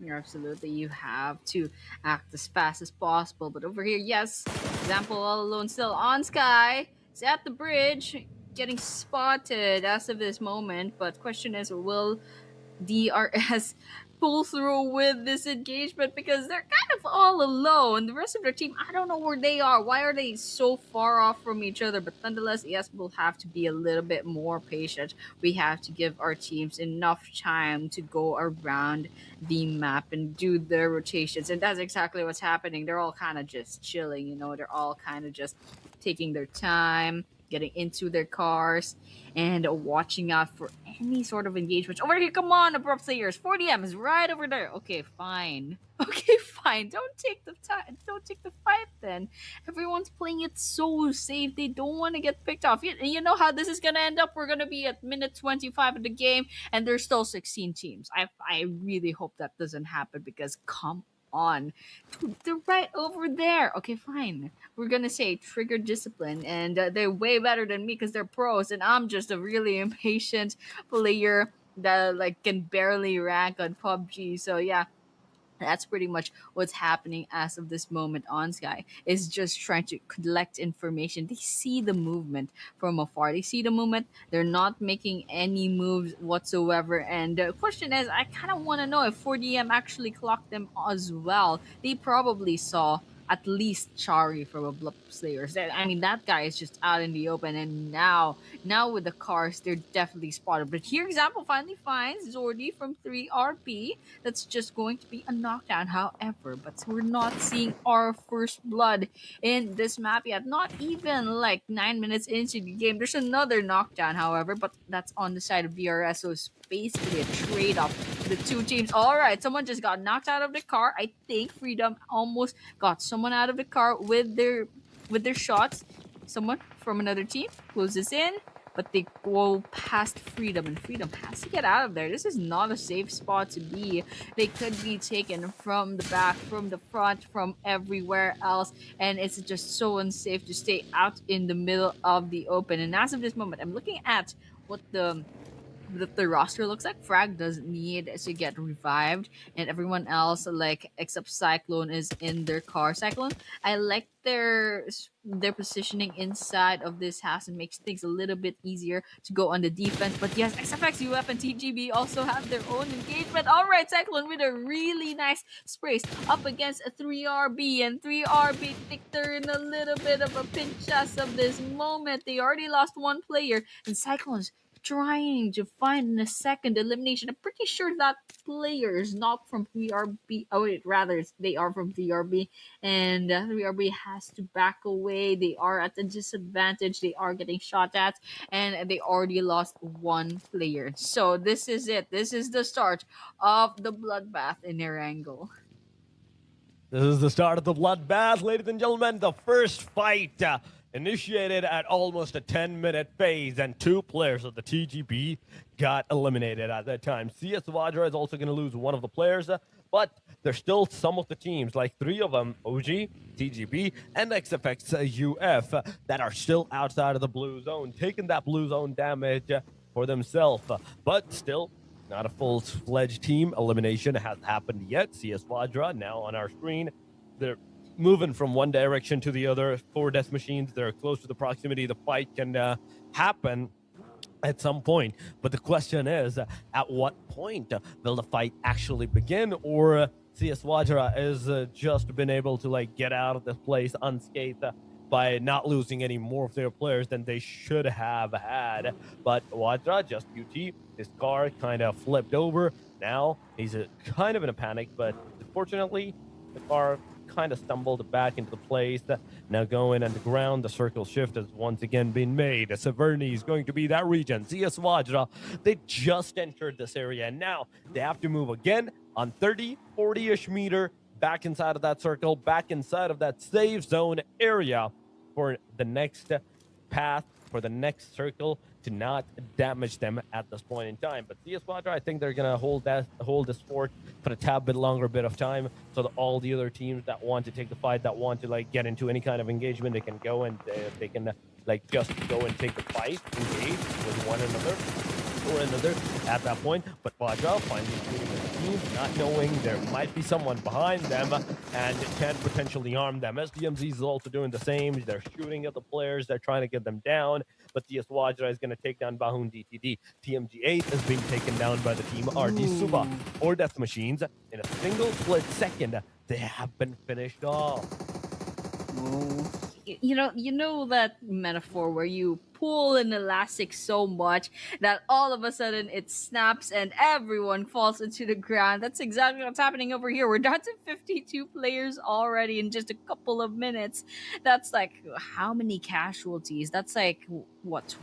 Absolutely, you have to act as fast as possible. But over here, yes, example all alone still on Sky. It's at the bridge, getting spotted as of this moment. But question is, will DRS pull through with this engagement? Because they're kind of all alone. The rest of their team, I don't know where they are. Why are they so far off from each other? But nonetheless, yes, we'll have to be a little bit more patient. We have to give our teams enough time to go around the map and do their rotations. And that's exactly what's happening. They're all kind of just chilling, they're all kind of just taking their time, getting into their cars, and watching out for any sort of engagement. Over here, come on, abrupt players. 40M is right over there. Okay, fine. Okay, fine. Don't take the time. Don't take the fight then. Everyone's playing it so safe. They don't want to get picked off. You know how this is gonna end up? We're gonna be at minute 25 of the game, and there's still 16 teams. I really hope that doesn't happen because come on. Dude, they're right over there. Okay, fine. We're gonna say trigger discipline, and they're way better than me because they're pros, and I'm just a really impatient player that like can barely rank on PUBG. So yeah, that's pretty much what's happening as of this moment on Sky is just trying to collect information. They see the movement from afar. They see the movement. They're not making any moves whatsoever. And the question is, I kind of want to know if 4DM actually clocked them as well. They probably saw at least Chari from a Bluff Slayers. I mean, that guy is just out in the open, and now with the cars, they're definitely spotted. But here, example finally finds Zordi from 3RP. That's just going to be a knockdown, however. But we're not seeing our first blood in this map yet. Not even like 9 minutes into the game. There's another knockdown, however, but that's on the side of BRS, so it's basically a trade off for the two teams. All right, someone just got knocked out of the car. I think Freedom almost got someone out of the car with their shots. Someone from another team closes in, but they go past Freedom, and Freedom has to get out of there. This is not a safe spot to be. They could be taken from the back, from the front, from everywhere else, and it's just so unsafe to stay out in the middle of the open. And as of this moment, I'm looking at what the roster looks like. Frag doesn't need to get revived, and everyone else, like except Cyclone, is in their car. Cyclone, I like their positioning inside of this house and makes things a little bit easier to go on the defense. But yes, XFX, UF, and TGB also have their own engagement. All right, Cyclone with a really nice sprays up against a 3RB, and 3RB think they're in a little bit of a pinch as of this moment. They already lost one player, and Cyclone's trying to find a second elimination. I'm pretty sure that player is not from 3RB. Oh wait, rather they are from 3RB, and 3RB has to back away. They are at a disadvantage. They are getting shot at, and they already lost one player. So this is it. This is the start of the bloodbath in Erangel. This is the start of the bloodbath, ladies and gentlemen. The first fight initiated at almost a 10-minute phase, and two players of the TGB got eliminated at that time. CS Vajra is also going to lose one of the players, but there's still some of the teams, like three of them, OG, TGB, and XFX UF, that are still outside of the blue zone, taking that blue zone damage for themselves. But still, not a full-fledged team elimination has happened yet. CS Vajra now on our screen. They're moving from one direction to the other. 4 death machines. They're close to the proximity. The fight can happen at some point. But the question is, at what point will the fight actually begin? Or CS Vajra has just been able to like get out of this place unscathed by not losing any more of their players than they should have had. But Vajra, just QT, his car kind of flipped over. Now he's kind of in a panic, but unfortunately, the car kind of stumbled back into the place. Now going underground, the circle shift has once again been made. Severny is going to be that region. CS Vajra, they just entered this area, and now they have to move again on 30, 40-ish meter back inside of that circle, back inside of that safe zone area for the next path, for the next circle to not damage them at this point in time. But CS Vajra, I think they're gonna hold this fort for a tad bit longer bit of time, so that all the other teams that want to take the fight, that want to like get into any kind of engagement, they can go and they can like just go and take the fight, engage with one another or another at that point. But Vajra finally shooting at the team, not knowing there might be someone behind them and can potentially harm them. SDMZ is also doing the same. They're shooting at the players. They're trying to get them down. But TS Vajra is going to take down Bahun DTD. TMG8 is being taken down by the team RD Suba or Death Machines. In a single split second, they have been finished off. Oh. You know that metaphor where you pull an elastic so much that all of a sudden it snaps and everyone falls into the ground. That's exactly what's happening over here. We're down to 52 players already in just a couple of minutes. That's like how many casualties? That's like what?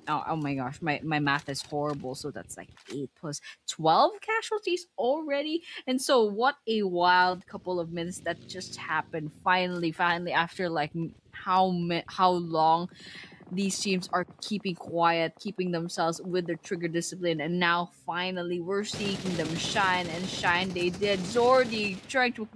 Oh my gosh, my math is horrible. So that's like 8 plus 12 casualties already. And so what a wild couple of minutes that just happened. Finally, after like how long these teams are keeping quiet, keeping themselves with their trigger discipline, and now finally we're seeing them shine and shine. They did. Zordi trying to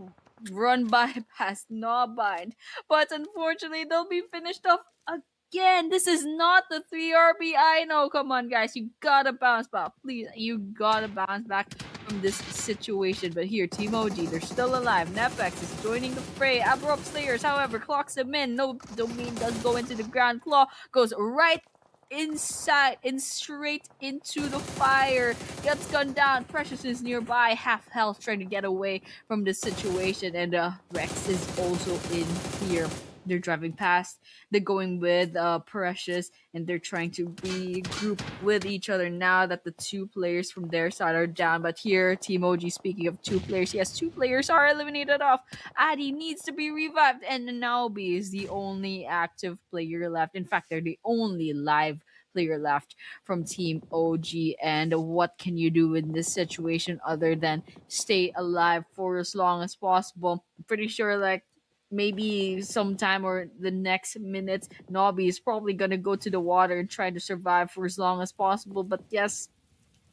run by past Gnawbind, but unfortunately they'll be finished off again. This is not the 3RB. I know. Come on, guys. You gotta bounce back. Please, you gotta bounce back from this situation. But here, Team OG, they're still alive. Nepex is joining the fray. Abrupt Slayers, however, clocks him in. No domain does go into the ground. Claw goes right inside and straight into the fire. Gets gunned down. Precious is nearby, half health, trying to get away from this situation. And Rex is also in here. They're driving past. They're going with Precious, and they're trying to regroup with each other now that the 2 players from their side are down. But here, Team OG, speaking of 2 players, yes, 2 players are eliminated off. Addy needs to be revived, and Naobi is the only active player left. In fact, they're the only live player left from Team OG. And what can you do in this situation other than stay alive for as long as possible? I'm pretty sure, like, maybe sometime or the next minutes, Nobby is probably gonna go to the water and try to survive for as long as possible. But yes,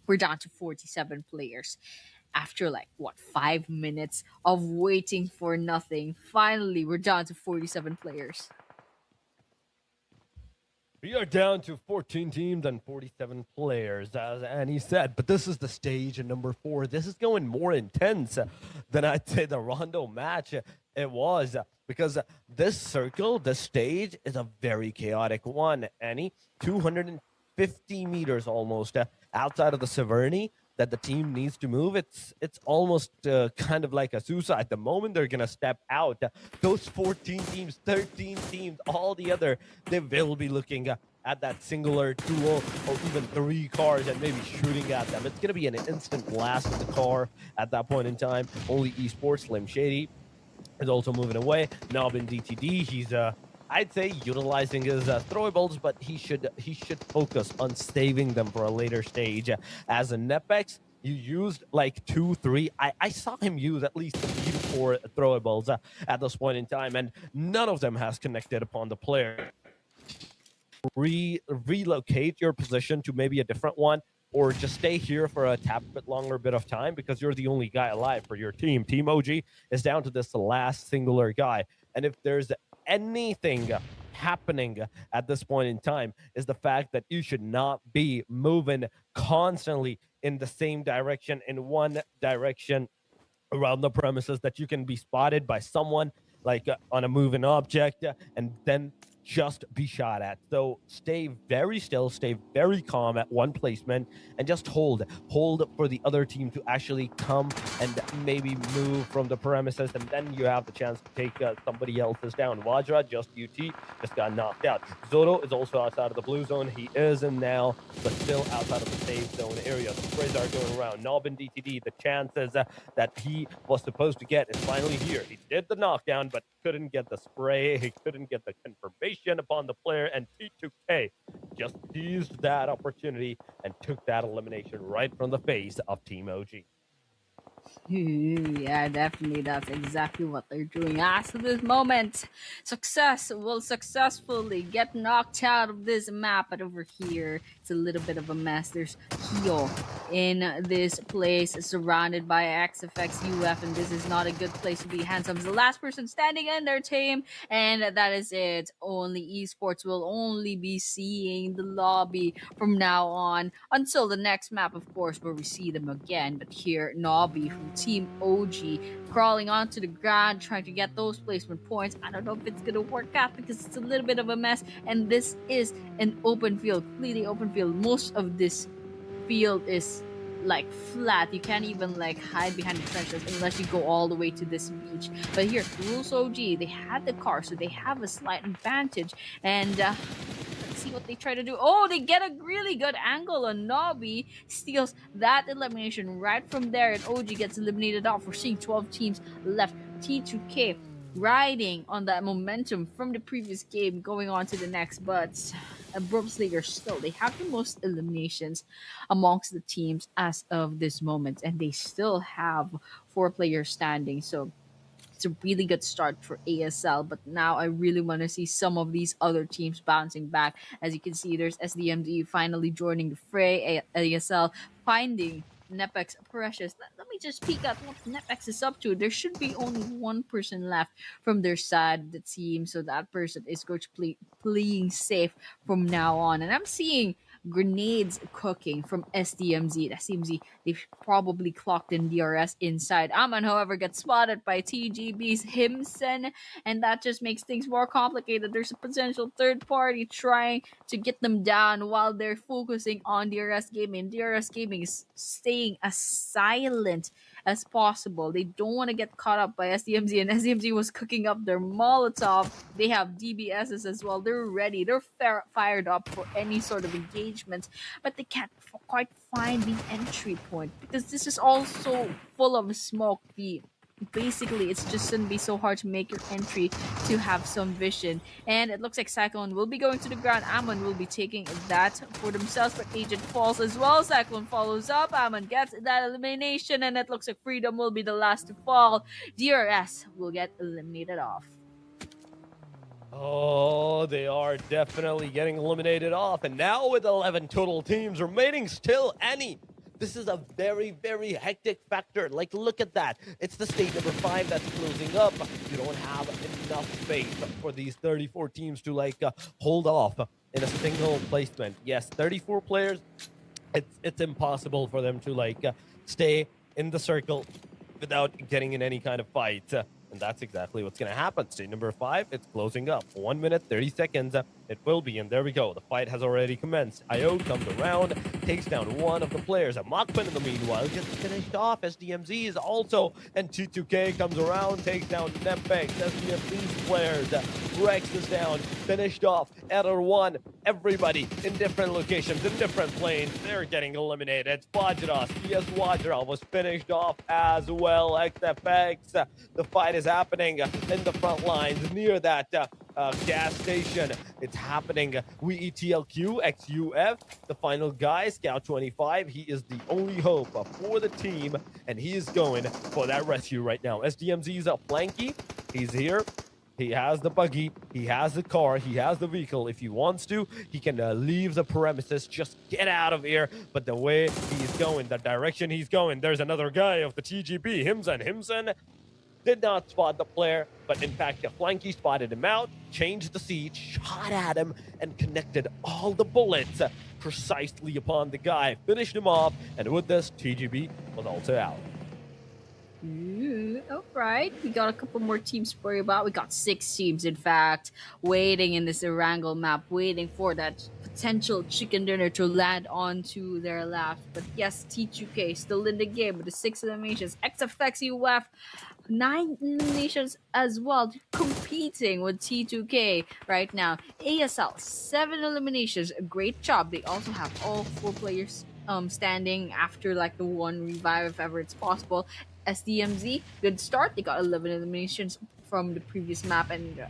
we're down to 47 players. After like what 5 minutes of waiting for nothing, finally we're down to 47 players. We are down to 14 teams and 47 players, as Annie said. But this is the stage number 4. This is going more intense than I'd say the Rondo match it was. Because this circle, this stage, is a very chaotic one, Annie. 250 meters almost outside of the Severny that the team needs to move. It's almost kind of like a suicide. The moment they're going to step out, those 14 teams, 13 teams, all the other, they will be looking at that singular duel or even 3 cars and maybe shooting at them. It's going to be an instant blast of the car at that point in time. Only Esports, Slim Shady, is also moving away. Nob in DTD, he's I'd say utilizing his throwables, but he should focus on saving them for a later stage. As a Nepex, you used like 2, 3. I saw him use at least 3 to 4 throwables at this point in time, and none of them has connected upon the player. Relocate your position to maybe a different one, or just stay here for a tad bit longer bit of time because you're the only guy alive for your team. Team OG is down to this last singular guy, and if there's anything happening at this point in time is the fact that you should not be moving constantly in the same direction, in one direction around the premises, that you can be spotted by someone like on a moving object and then just be shot at. So stay very still, stay very calm at one placement, and just hold for the other team to actually come and maybe move from the premises, and then you have the chance to take somebody else's down. Vajra, just UT, just got knocked out. Zoro is also outside of the blue zone. He is in now, but still outside of the safe zone area. The sprays are going around. Nob and DTD, the chances that he was supposed to get is finally here. He did the knockdown, but couldn't get the spray. He couldn't get the confirmation upon the player, and T2K just seized that opportunity and took that elimination right from the face of Team OG. Yeah, definitely. That's exactly what they're doing. As of this moment, success will successfully get knocked out of this map. But over here, it's a little bit of a mess. There's Kyo in this place, surrounded by XFX UF, and this is not a good place to be. Handsome's the last person standing in their team, and that is it. Only esports will only be seeing the lobby from now on until the next map, of course, where we see them again. But here, Nobby from Team OG crawling onto the ground, trying to get those placement points. I don't know if it's gonna work out because it's a little bit of a mess, and this is an open field, completely open field. Most of this field is like flat. You can't even like hide behind the trenches unless you go all the way to this beach. But here, Rules OG, they had the car, so they have a slight advantage. And let's see what they try to do. Oh, they get a really good angle on Nobby. Steals that elimination right from there, and OG gets eliminated off. We're seeing 12 teams left. T2K riding on that momentum from the previous game, going on to the next, but Brookslinger still, they have the most eliminations amongst the teams as of this moment, and they still have 4 players standing. So it's a really good start for ASL, but now I really want to see some of these other teams bouncing back. As you can see, there's SDMD finally joining the fray. ASL finding Nepex Precious. Let me just peek at what Nepex is up to. There should be only one person left from their side of the team, so that person is going to play playing safe from now on. And I'm seeing grenades cooking from SDMZ. SDMZ, they've probably clocked in DRS inside. Aman, however, gets spotted by TGB's Himsen, and that just makes things more complicated. There's a potential third party trying to get them down while they're focusing on DRS Gaming. DRS Gaming is staying as silent as possible. They don't want to get caught up by SDMZ, and SDMZ was cooking up their Molotov. They have DBSs as well. They're ready. They're fired up for any sort of engagement, but they can't quite find the entry point because this is also full of smoke. Basically, it's just gonna be so hard to make your entry to have some vision. And it looks like Cyclone will be going to the ground. Amon will be taking that for themselves, but Agent falls as well. Cyclone follows up. Amon gets that elimination, and it looks like Freedom will be the last to fall. DRS will get eliminated off. Oh, they are definitely getting eliminated off. And now with 11 total teams remaining still, Annie, this is a very, very hectic factor. Like, look at that. It's the state number 5 that's closing up. You don't have enough space for these 34 teams to, like, hold off in a single placement. Yes, 34 players, it's impossible for them to, like, stay in the circle without getting in any kind of fight. And that's exactly what's going to happen. State number 5, it's closing up. 1 minute, 30 seconds It will be, and there we go. The fight has already commenced. IO comes around, takes down one of the players. A Machman in the meanwhile gets finished off. SDMZ is also, and T2K comes around, takes down Nempex. SDMZ's players. Rex is down, finished off. Error 1. Everybody in different locations, in different planes, they're getting eliminated. Vajra, CS Vajra was finished off as well. XFX, the fight is happening in the front lines near that gas station. It's happening. We ETLQ XUF, the final guy, Scout 25. He is the only hope for the team, and he is going for that rescue right now. SDMZ's up flanky. He's here. He has the buggy, he has the car, he has the vehicle. If he wants to, he can leave the premises, just get out of here. But the way he's going, the direction he's going, there's another guy of the TGB, Himson did not spot the player, but in fact, Flanky spotted him out, changed the seat, shot at him, and connected all the bullets precisely upon the guy, finished him off, and with this, TGB was also out. All right, we got a couple more teams to worry about. We got 6 teams, in fact, waiting in this Erangel map, waiting for that potential chicken dinner to land onto their laps. But yes, T2K still in the game with the 6 eliminations. XFX UF 9 eliminations as well, competing with T2K right now. ASL 7 eliminations. A great job. They also have all 4 players standing after like the 1 revive if ever it's possible. SDMZ, good start. They got 11 eliminations from the previous map, and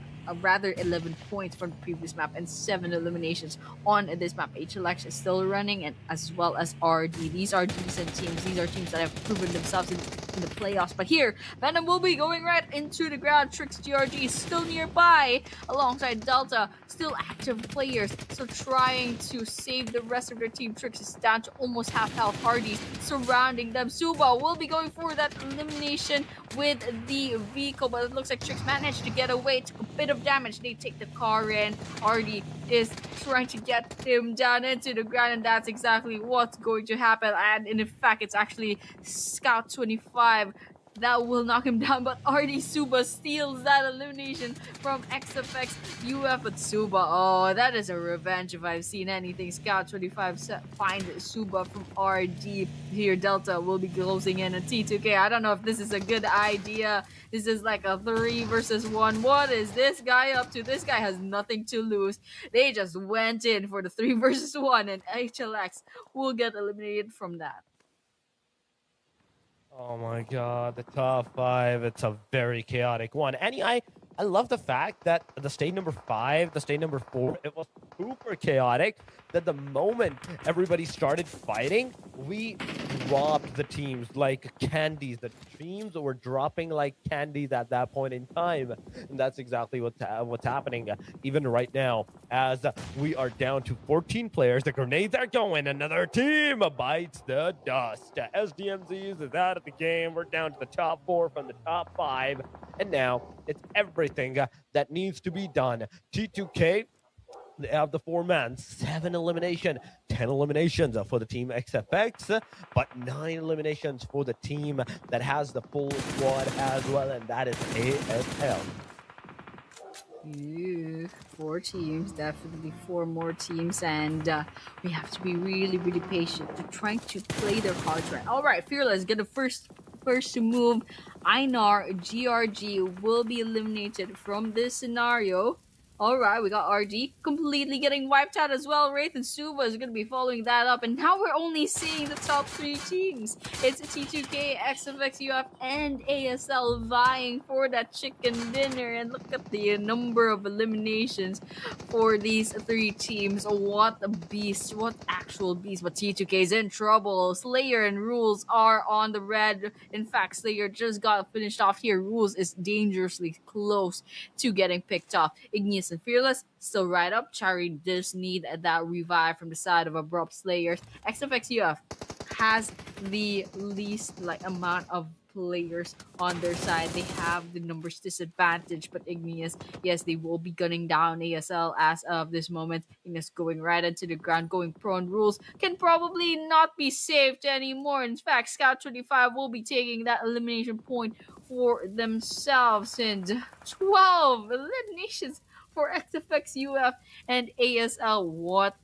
rather 11 points from the previous map, and 7 eliminations on this map. HLX is still running, and as well as RD. These are decent teams. These are teams that have proven themselves in the playoffs. But here, Venom will be going right into the ground. Trix GRG is still nearby, alongside Delta, still active players, still trying to save the rest of their team. Trix is down to almost half health. Hardy's surrounding them. Suba will be going for that elimination with the vehicle, but it looks like Trix managed to get away, took a bit of damage. They take the car in. Hardy is trying to get him down into the ground, and that's exactly what's going to happen. And in fact, it's actually Scout 25 that will knock him down, but RD Suba steals that elimination from XFX UF. But Suba, oh, that is a revenge if I've seen anything. Scout 25 finds Suba from RD. Here, Delta will be closing in on T2K. I don't know if this is a good idea. This is like a 3 versus 1. What is this guy up to? This guy has nothing to lose. They just went in for the 3 versus 1, and HLX will get eliminated from that. Oh my god, the top 5, it's a very chaotic one. And I love the fact that the state number 5, the state number 4, it was super chaotic. That the moment everybody started fighting, we dropped the teams like candies. The teams were dropping like candies at that point in time. And that's exactly what's happening even right now. As we are down to 14 players, the grenades are going. Another team bites the dust. SDMZs is out of the game. We're down to the top 4 from the top 5. And now it's everything that needs to be done. T2K, they have the 4-man, 7 elimination, 10 eliminations for the team XFX, but 9 eliminations for the team that has the full squad as well, and that is ASL. 4 teams, definitely 4 more teams, and we have to be really, really patient to trying to play their cards right. All right, Fearless, get the first to move. Einar GRG will be eliminated from this scenario. All right, we got RD completely getting wiped out as well. Wraith and Suba is going to be following that up. And now we're only seeing the top 3 teams. It's T2K, XFX UF, and ASL vying for that chicken dinner. And look at the number of eliminations for these 3 teams. What a beast. What actual beast. But T2K is in trouble. Slayer and Rules are on the red. In fact, Slayer just got finished off here. Rules is dangerously close to getting picked off. Igneous and Fearless still right up. Chari does need that revive from the side of Abrupt Slayers. XFX UF has the least amount of players on their side. They have the numbers disadvantage, but Igneous, yes, they will be gunning down ASL as of this moment. Igneous going right into the ground, going prone. Rules can probably not be saved anymore. In fact, Scout 25 will be taking that elimination point for themselves, and 12 eliminations for XFX UF and ASL. What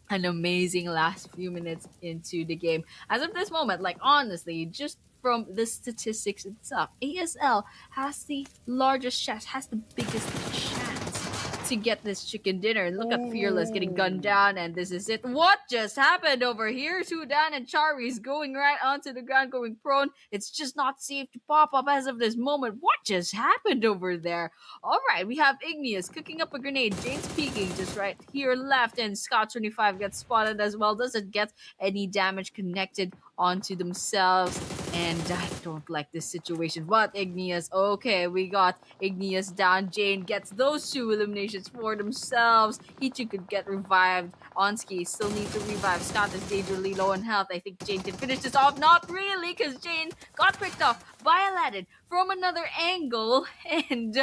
an amazing last few minutes into the game. As of this moment, like honestly, just from the statistics itself, ASL has the largest chance, has the biggest chance to get this chicken dinner. And look at Fearless getting gunned Ooh. down, and this is it. What just happened over here? Sudan and Chari's going right onto the ground, going prone. It's just not safe to pop up as of this moment. What just happened over there? All right, we have Igneous cooking up a grenade. James peeking just right here left, and Scott 25 gets spotted as well. Doesn't get any damage connected onto themselves. And I don't like this situation. But Igneous, okay, we got Igneous down. Jane gets those two eliminations for themselves. Ichi could get revived. Onski still needs to revive. Scott is dangerously low on health. I think Jane can finish this off. Not really, because Jane got picked off by Aladdin from another angle. And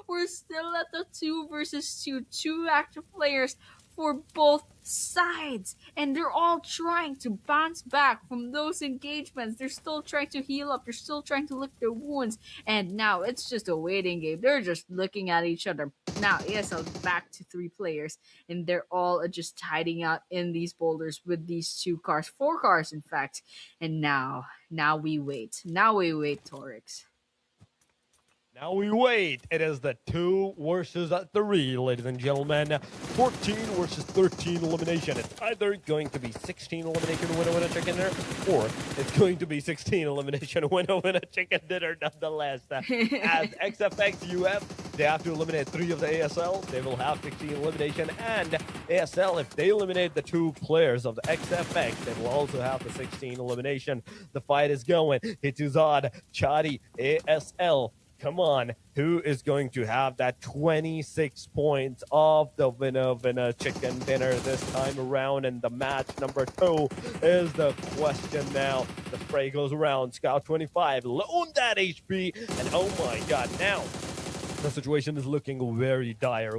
we're still at the 2 versus 2. Two active players for both sides, and they're all trying to bounce back from those engagements. They're still trying to heal up, they're still trying to lick their wounds, and now it's just a waiting game. They're just looking at each other. Now ESL back to 3 players, and they're all just hiding out in these boulders with these 2 cars, 4 cars in fact. And now we wait, Torix. Now we wait. It is the 2 versus 3, ladies and gentlemen. 14 versus 13 elimination. It's either going to be 16 elimination winner chicken dinner, or it's going to be 16 elimination winner chicken dinner nonetheless. As XFX UF, they have to eliminate 3 of the ASL. They will have 16 elimination. And ASL, if they eliminate the 2 players of the XFX, they will also have the 16 elimination. The fight is going. Hituzad, Chadi, ASL. Come on, who is going to have that 26 points of the winner chicken dinner this time around? And the match number 2 is the question now. The spray goes around. Scout 25 loan that HP, and oh my god, now the situation is looking very dire,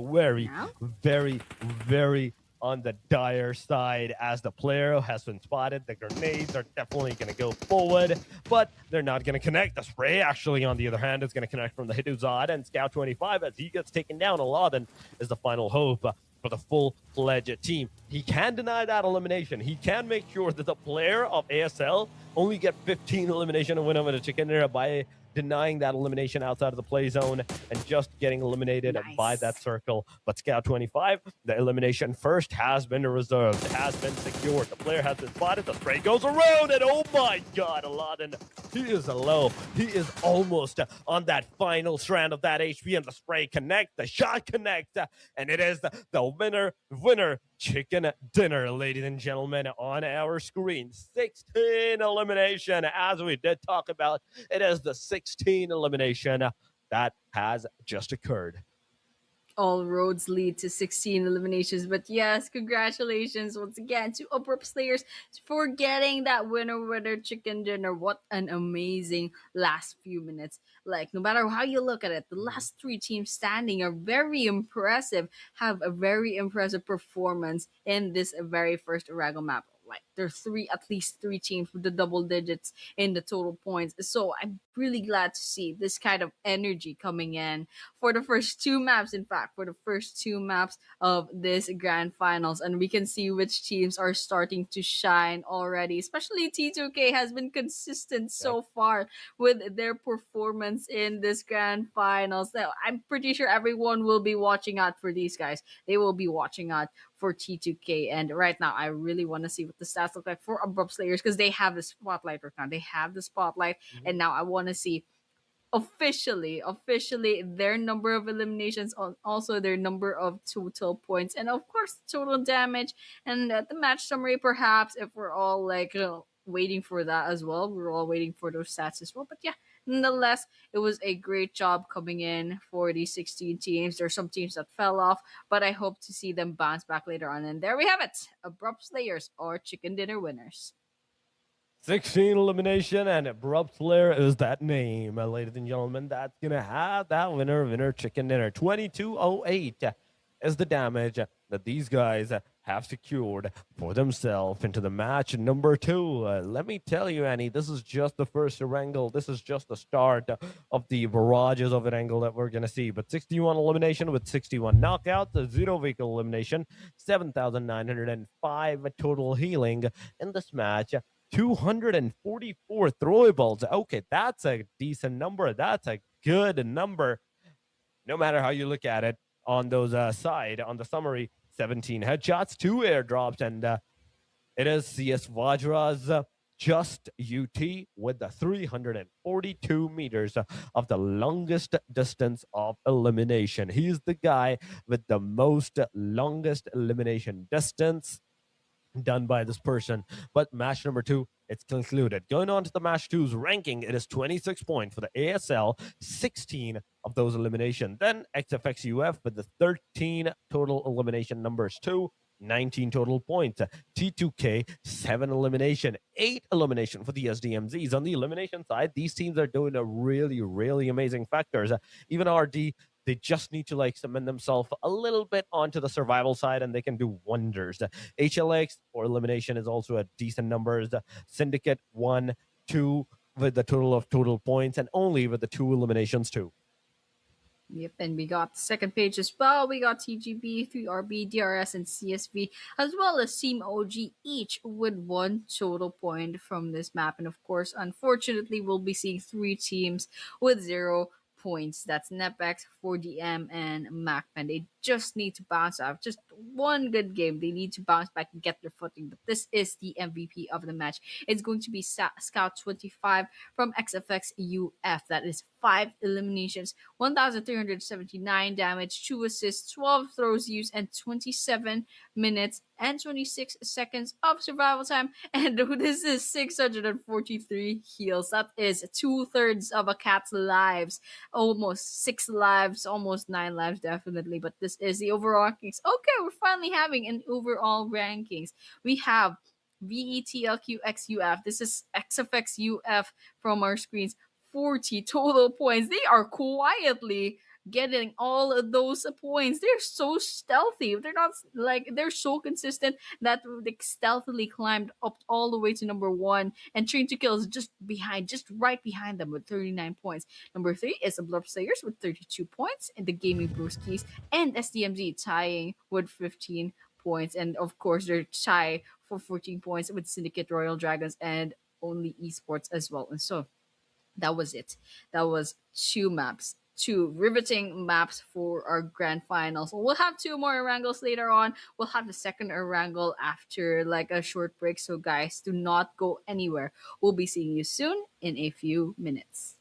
very on the dire side, as the player has been spotted. The grenades are definitely going to go forward, but they're not going to connect. The spray, actually, on the other hand, is going to connect from the Hiduzad, and Scout 25, as he gets taken down, Aladdin is the final hope for the full-fledged team. He can deny that elimination. He can make sure that the player of ASL only get 15 elimination and win over the chicken dinner by denying that elimination outside of the play zone and just getting eliminated by that circle. But Scout 25, the elimination first has been reserved, has been secured. The player has been spotted. The spray goes around, and oh my god, Aladdin, he is low. He is almost on that final strand of that HP, and the spray connect, the shot connect, and it is the winner chicken dinner, ladies and gentlemen, on our screen. 16 elimination, as we did talk about. It is the 16 elimination that has just occurred. All roads lead to 16 eliminations. But yes, congratulations once again to Abrupt Slayers for getting that winner chicken dinner. What an amazing last few minutes. Like, no matter how you look at it, the last 3 teams standing are very impressive, have a very impressive performance in this very first Arago map. Like, there's at least 3 teams with the double digits in the total points. So I'm really glad to see this kind of energy coming in for the first 2 maps. In fact, for the first 2 maps of this grand finals, and we can see which teams are starting to shine already. Especially T2K has been consistent so far with their performance in this grand finals. Now, I'm pretty sure everyone will be watching out for these guys. They will be watching out for T2K. And right now, I really want to see what the stats look like for Abrupt Slayers, because they have the spotlight right now. They have the spotlight, and now I want to see officially their number of eliminations, also their number of total points, and of course total damage, and the match summary, perhaps, if we're all like waiting for that as well. We're all waiting for those stats as well. But yeah, nonetheless, it was a great job coming in for these 16 teams. There's some teams that fell off, but I hope to see them bounce back later on. And there we have it. Abrupt Slayers or chicken dinner winners. 16 elimination, and Abrupt Slayer is that name, ladies and gentlemen. That's going to have that winner chicken dinner. 2208 is the damage that these guys have secured for themselves into the match number 2. Let me tell you, Annie, this is just the first Erangel. This is just the start of the barrages of Erangel that we're going to see. But 61 elimination with 61 knockouts, a 0 vehicle elimination, 7,905 total healing in this match. 244 throwables. Okay, that's a decent number. That's a good number, no matter how you look at it. On those side, on the summary, 17 headshots, 2 airdrops, and it is CS Vajra's Just UT with the 342 meters of the longest distance of elimination. He's the guy with the most longest elimination distance done by this person. But match number 2, it's concluded. Going on to the match 2's ranking, it is 26 points for the ASL, 16 of those elimination. Then XFX UF with the 13 total elimination numbers 2. 19 total points. T2K, 7 elimination, 8 elimination for the SDMZs. On the elimination side, these teams are doing a really, really amazing factors. Even RD, they just need to like cement themselves a little bit onto the survival side and they can do wonders. HLX for elimination is also a decent numbers. Syndicate 1, 2 with the total of total points and only with the 2 eliminations too. Yep, and we got the second page as well. We got TGB, 3RB, DRS, and CSV, as well as Team OG, each with 1 total point from this map. And of course, unfortunately, we'll be seeing 3 teams with 0 points. That's Netbex, 4DM, and MacPen. They just need to bounce off just one good game. They need to bounce back and get their footing. But this is the MVP of the match. It's going to be Scout 25 from XFX UF. That is 5 eliminations, 1,379 damage, 2 assists, 12 throws used, and 27 minutes and 26 seconds of survival time. And this is 643 heals. That is 2/3 of a cat's lives. Almost 6 lives, almost 9 lives, definitely. But this is the overall rankings. Okay, we're finally having an overall rankings. We have VETLQXUF. This is XFXUF from our screens. 40 total points. They are quietly getting all of those points. They're so stealthy. They're not like they're so consistent that they stealthily climbed up all the way to number 1. And Train to Kill is just behind, just right behind them with 39 points. Number 3 is the Blurb Slayers with 32 points, and the Gaming Brewskis and SDMZ tying with 15 points. And of course, they're tie for 14 points with Syndicate, Royal Dragons, and Only Esports as well. And so that was it. That was 2 maps, 2 riveting maps for our grand finals. We'll have 2 more Erangels later on. We'll have the second Erangel after like a short break. So guys, do not go anywhere. We'll be seeing you soon in a few minutes.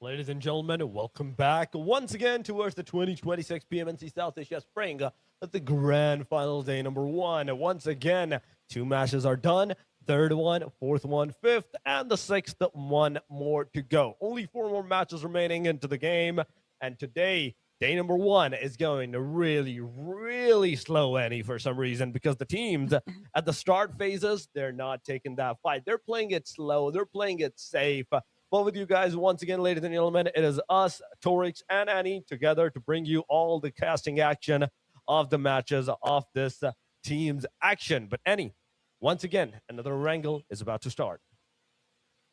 Ladies and gentlemen, welcome back once again towards the 2026 PMNC South Asia Spring at the grand final day number one. Once again, two matches are done. Third one, fourth one, fifth, and the sixth one more to go. Only four more matches remaining into the game. And today, day number one is going really, really slow, Annie, for some reason, because the teams at the start phases, they're not taking that fight. They're playing it slow. They're playing it safe. Well, with you guys once again, ladies and gentlemen, it is us, Torix, and Annie together to bring you all the casting action of the matches of this team's action. But Annie, once again, another wrangle is about to start.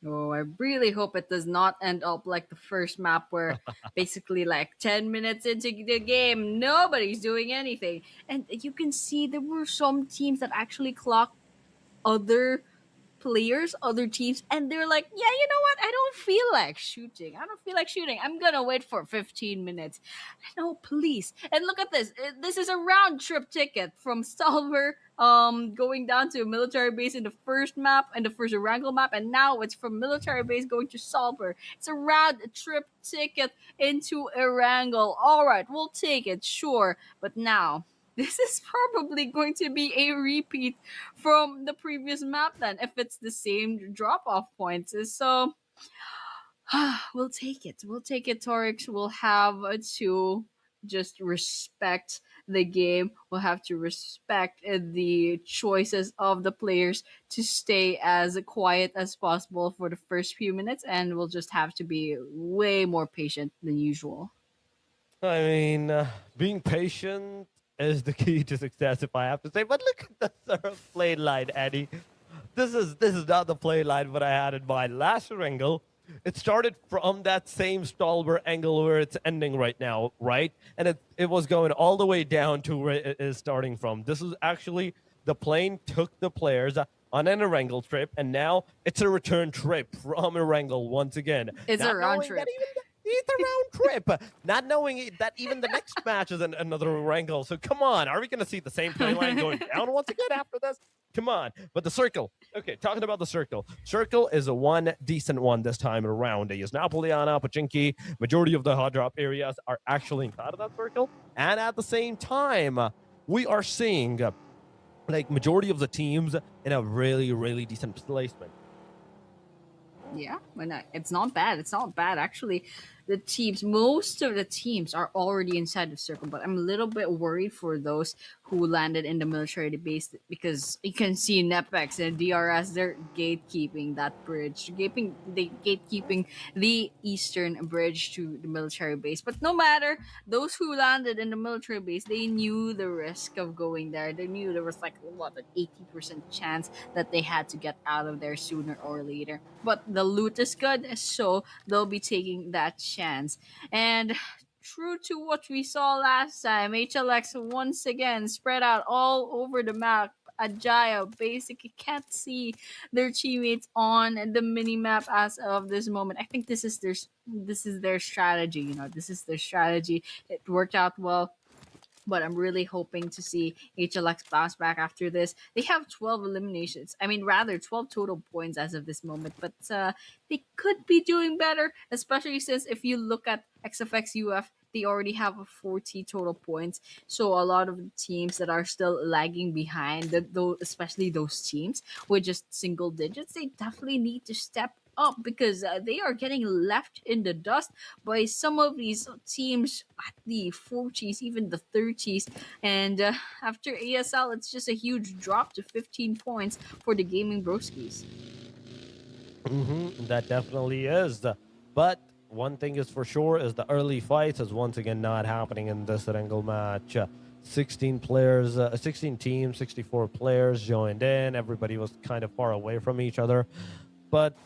Oh, I really hope it does not end up like the first map where basically like 10 minutes into the game, nobody's doing anything. And you can see there were some teams that actually clocked other players, other teams, and they're like, yeah, you know what? I don't feel like shooting. I don't feel like shooting. I'm gonna wait for 15 minutes. No, please. And look at this. This is a round trip ticket from Stalver going down to a military base in the first map and the first Wrangle map, and now it's from military base going to Salver. It's a round trip ticket into Erangel. All right, we'll take it, sure. But now this is probably going to be a repeat from the previous map then if it's the same drop off points. So we'll take it. We'll take it, Torix. We'll have to just respect the game. We'll have to respect the choices of the players to stay as quiet as possible for the first few minutes, and we'll just have to be way more patient than usual. I mean, being patient is the key to success, if I have to say. But look at the sort of play line, Eddie. This is not the play line what I had in mind last wrangle. It started from that same Stalber angle where it's ending right now, right? And it was going all the way down to where it is starting from. This is actually the plane took the players on an Erangel trip, and now it's a return trip from Erangel once again. It's a Not round knowing that trip. even it's a round trip, not knowing that even the next match is another Erangel. So come on, are we going to see the same play line going down once again after this? Come on. But the circle. Okay, talking about the circle. Circle is a one decent one this time around. They use Napoleana, Pachinki. Majority of the hot drop areas are actually inside of that circle. And at the same time, we are seeing like majority of the teams in a really, really decent placement. Yeah, it's not bad. It's not bad actually. Most of the teams are already inside the circle, but I'm a little bit worried for those who landed in the military base because you can see Nepex and DRS. They're gatekeeping that bridge, gatekeeping the eastern bridge to the military base. But no matter, those who landed in the military base, they knew the risk of going there. They knew there was like what an 80% chance that they had to get out of there sooner or later. But the loot is good, so they'll be taking that chance. And true to what we saw last time, HLX once again spread out all over the map. Ajaya basically can't see their teammates on the mini map as of this moment. I think this is their strategy. This is their strategy. It worked out well, but I'm really hoping to see HLX bounce back after this. They have 12 eliminations. I mean, rather 12 total points as of this moment, but they could be doing better, especially since if you look at XFX UF, they already have a 40 total points. So a lot of the teams that are still lagging behind, especially those teams with just single digits, they definitely need to step up because they are getting left in the dust by some of these teams at the 40s, even the 30s. And after ASL, it's just a huge drop to 15 points for the Gaming Broskis. That definitely is. But one thing is for sure is the early fights is once again not happening in this Erangel match. 16 players, 16 teams, 64 players joined in. Everybody was kind of far away from each other. But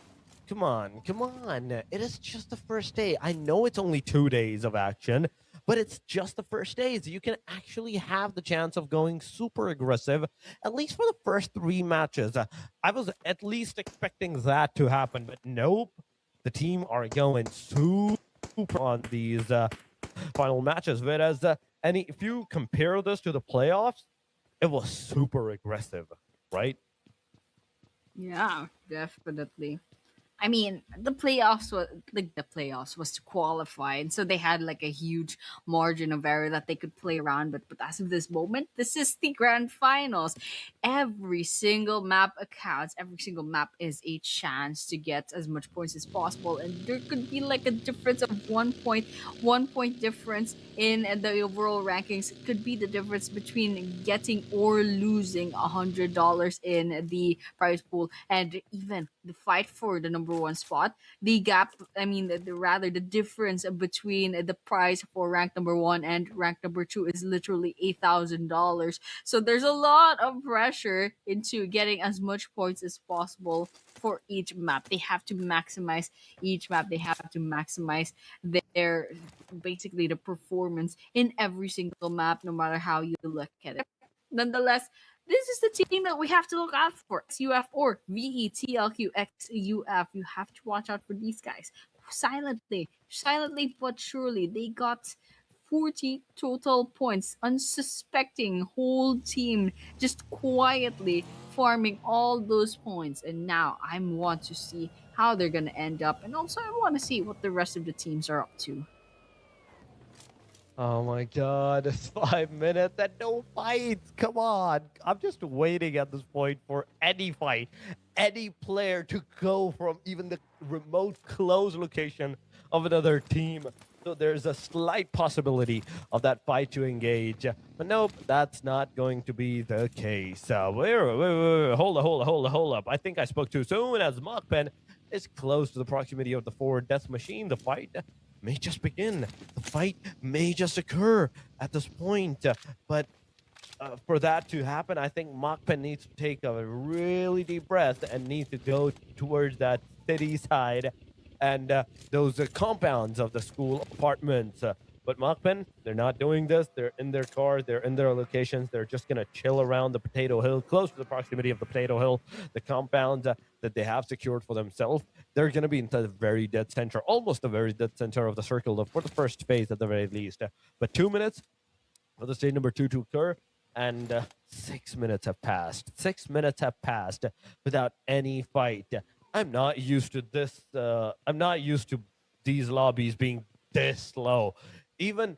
come on, come on. It is just the first day. I know it's only 2 days of action, but it's just the first days. You can actually have the chance of going super aggressive, at least for the first three matches. I was at least expecting that to happen, but nope. The team are going super on these final matches. Whereas, if you compare this to the playoffs, it was super aggressive, right? Yeah, definitely. I mean, the playoffs was to qualify, and so they had like a huge margin of error that they could play around. But as of this moment, this is the grand finals. Every single map accounts. Every single map is a chance to get as much points as possible, and there could be like a difference of 1 point, 1 point difference in the overall rankings. It could be the difference between getting or losing $100 in the prize pool, and even the fight for the number one spot. The gap, I mean, rather the difference between the prize for rank number one and rank number two is literally $8,000. So there's a lot of pressure into getting as much points as possible for each map. They have to maximize each map. They have to maximize their basically the performance in every single map, no matter how you look at it. Nonetheless, this is the team that we have to look out for. XUF or VETLQXUF. You have to watch out for these guys. Silently but surely, they got 40 total points. Unsuspecting whole team just quietly farming all those points. And now I want to see how they're going to end up. And also, I want to see what the rest of the teams are up to. Oh my god, it's 5 minutes and no fights. Come on. I'm just waiting at this point for any fight, any player to go from even the remote close location of another team. So there's a slight possibility of that fight to engage. But nope, that's not going to be the case. Wait, hold up. I think I spoke too soon as Machpen is close to the proximity of the forward death machine. The fight may just begin. The fight may just occur at this point. But for that to happen, I think Machpen needs to take a really deep breath and needs to go towards that city side and those compounds of the school apartments. But Machpen, they're not doing this. They're in their car. They're in their locations. They're just going to chill around the Potato Hill, close to the proximity of the Potato Hill, the compounds that they have secured for themselves. They're going to be in the very dead center, almost the very dead center of the circle for the first phase at the very least. But 2 minutes for the stage number 2 to occur, and 6 minutes have passed. 6 minutes have passed without any fight. I'm not used to this. I'm not used to these lobbies being this slow. Even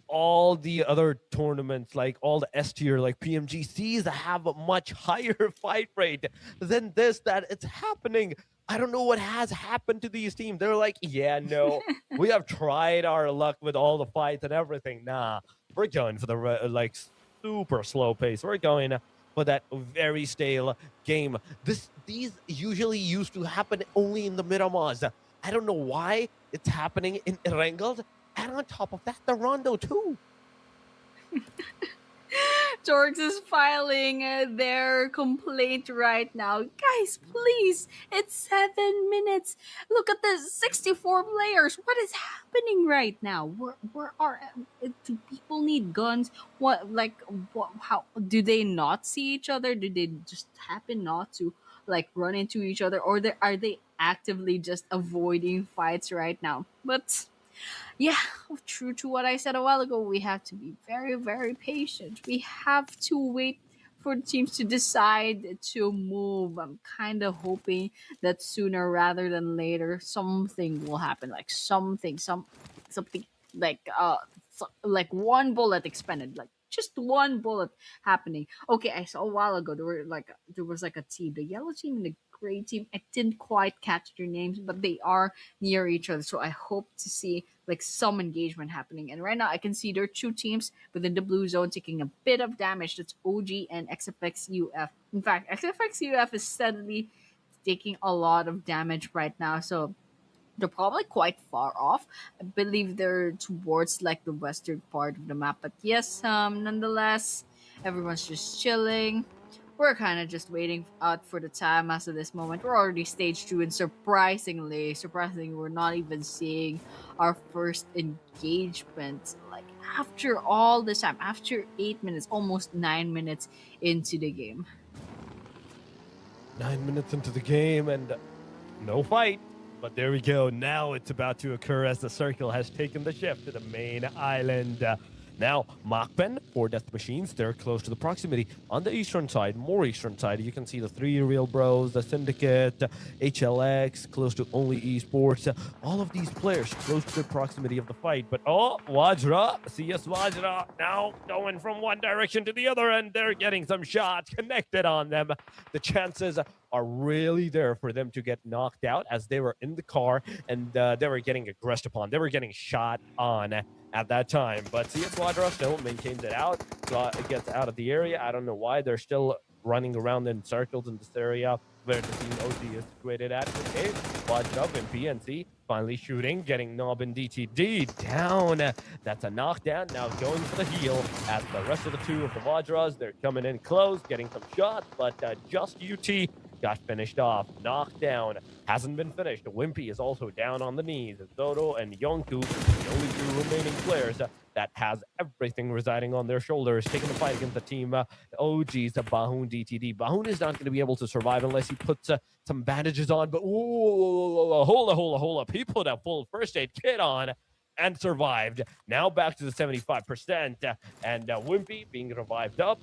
all the other tournaments, like all the S tier, like PMGCs, have a much higher fight rate than this. That it's happening. I don't know what has happened to these teams. They're like, yeah, no, we have tried our luck with all the fights and everything. Nah, we're going for the like super slow pace. We're going for that very stale game. These usually used to happen only in the Miramars. I don't know why it's happening in Erangel. And on top of that, the Rondo too. Torx is filing their complaint right now. Guys, please, it's 7 minutes. Look at the 64 players. What is happening right now? Where are do people need guns? How do they not see each other? Do they just happen not to like run into each other, or are they actively just avoiding fights right now? But yeah, true to what I said a while ago, we have to be very, very patient. We have to wait for the teams to decide to move. I'm kind of hoping that sooner rather than later something will happen, like something like like one bullet expended, like just one bullet happening. Okay, I saw a while ago there was like a team, the yellow team and the gray team. I didn't quite catch their names, but they are near each other. So I hope to see like some engagement happening. And right now I can see there are two teams within the blue zone taking a bit of damage. That's OG and XFXUF. In fact, XFXUF is steadily taking a lot of damage right now. So they're probably quite far off. I believe they're towards like the western part of the map. But yes, nonetheless, everyone's just chilling. We're kind of just waiting out for the time as of this moment. We're already stage 2, and surprisingly, we're not even seeing our first engagement. Like after all this time, after 8 minutes, almost 9 minutes into the game. 9 minutes into the game and no fight. But there we go. Now it's about to occur as the circle has taken the shift to the main island. Now, Machpen for Death Machines, they're close to the proximity. On the eastern side, more eastern side, you can see the three Real Bros, the Syndicate, HLX, close to Only Esports. All of these players close to the proximity of the fight. But oh, Wajra, CS Wajra, now going from one direction to the other, and they're getting some shots connected on them. The chances are really there for them to get knocked out as they were in the car and they were getting aggressed upon. They were getting shot on at that time. But CS Wadra still maintains it out, it gets out of the area. I don't know why they're still running around in circles in this area where the team OG is situated at. Okay, watch up in PNC, finally shooting, getting Nob and DTD down. That's a knockdown. Now going for the heal as the rest of the two of the Vajras, they're coming in close, getting some shots, but just UT got finished off, knocked down, hasn't been finished. Wimpy is also down on the knees. Zodo and Yonku, the only two remaining players that has everything residing on their shoulders, taking the fight against the team OGs, Bahoon DTD. Bahoon is not going to be able to survive unless he puts some bandages on, but hold up. He put a full first aid kit on and survived. Now back to the 75%, and Wimpy being revived up.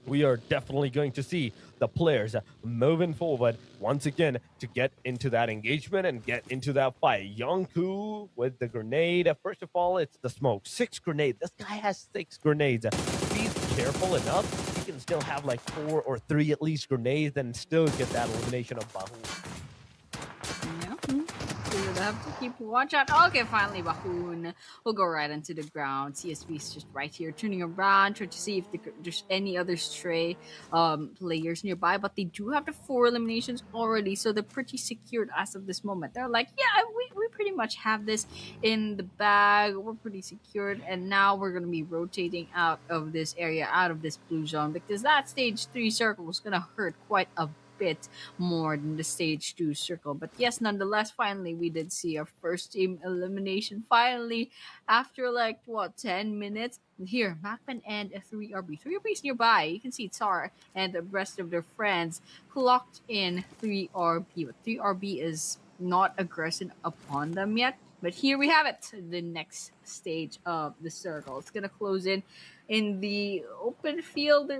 We are definitely going to see the players moving forward once again to get into that engagement and get into that fight. Yonku with the grenade. First of all, it's the smoke. 6 grenades. This guy has 6 grenades. If he's careful enough, he can still have like 4 or 3 at least grenades and still get that elimination of Bahu. Yeah. So you'll have to keep watch out. Okay, finally, Bahoon will go right into the ground. CSV is just right here, turning around, trying to see if there's any other stray players nearby. But they do have the 4 eliminations already, so they're pretty secured as of this moment. They're like, yeah, we pretty much have this in the bag. We're pretty secured, and now we're gonna be rotating out of this area, out of this blue zone, because that stage 3 circle is gonna hurt quite a bit more than the stage 2 circle. But yes, nonetheless, finally we did see our first team elimination. Finally, after like what 10 minutes. Here, Macman and a 3RB. 3RB is nearby. You can see Tar and the rest of their friends clocked in 3RB. But 3RB is not aggressive upon them yet. But here we have it, the next stage of the circle. It's gonna close in the open field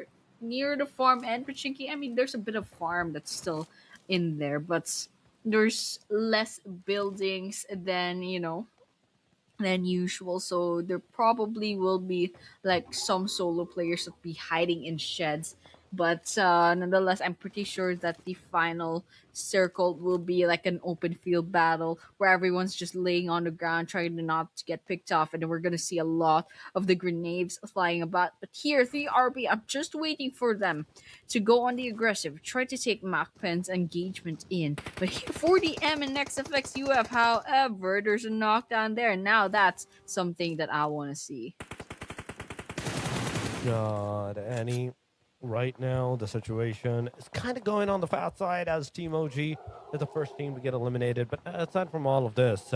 near the farm and Pachinki. I mean, there's a bit of farm that's still in there, but there's less buildings than than usual. So there probably will be like some solo players that be hiding in sheds. But nonetheless, I'm pretty sure that the final circle will be like an open field battle where everyone's just laying on the ground trying to not to get picked off, and then we're gonna see a lot of the grenades flying about. But here, 3RB, I'm just waiting for them to go on the aggressive, try to take Macpen's engagement in. But here, 40M and next effects UF, however, there's a knockdown there. Now that's something that I want to see. God, Annie. Right now, the situation is kind of going on the fat side as Team OG is the first team to get eliminated. But aside from all of this,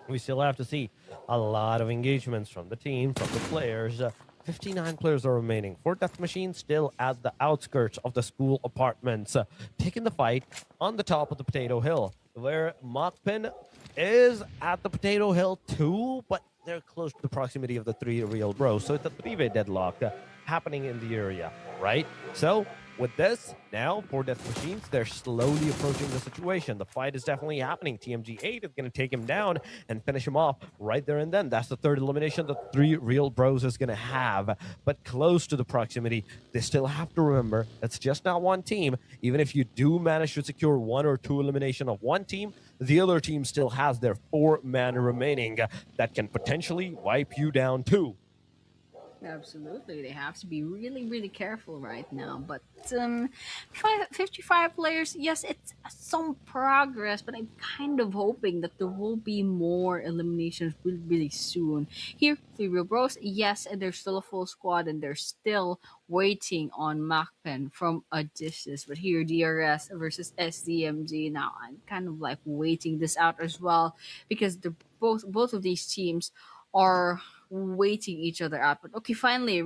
we still have to see a lot of engagements from the team, from the players. 59 players are remaining. For Death Machine still at the outskirts of the school apartments, taking the fight on the top of the Potato Hill, where Mockpin is at the Potato Hill too, but they're close to the proximity of the 3 Real Bros. So it's a 3-way deadlock happening in the area, right? So with this, now for Death Machines, they're slowly approaching the situation. The fight is definitely happening. TMG8 is going to take him down and finish him off right there and then. That's the 3rd elimination the 3 Real Bros is going to have. But close to the proximity, they still have to remember it's just not one team. Even if you do manage to secure 1 or 2 elimination of one team, the other team still has their 4 man remaining that can potentially wipe you down too. Absolutely, they have to be really, really careful right now. But 55 players, yes, it's some progress, but I'm kind of hoping that there will be more eliminations really, really soon. Here, 3 Real Bros, yes, and there's still a full squad, and they're still waiting on Macpen from a distance. But here, DRS versus SDMG. Now, I'm kind of like waiting this out as well because the both of these teams are waiting each other out. But okay, finally,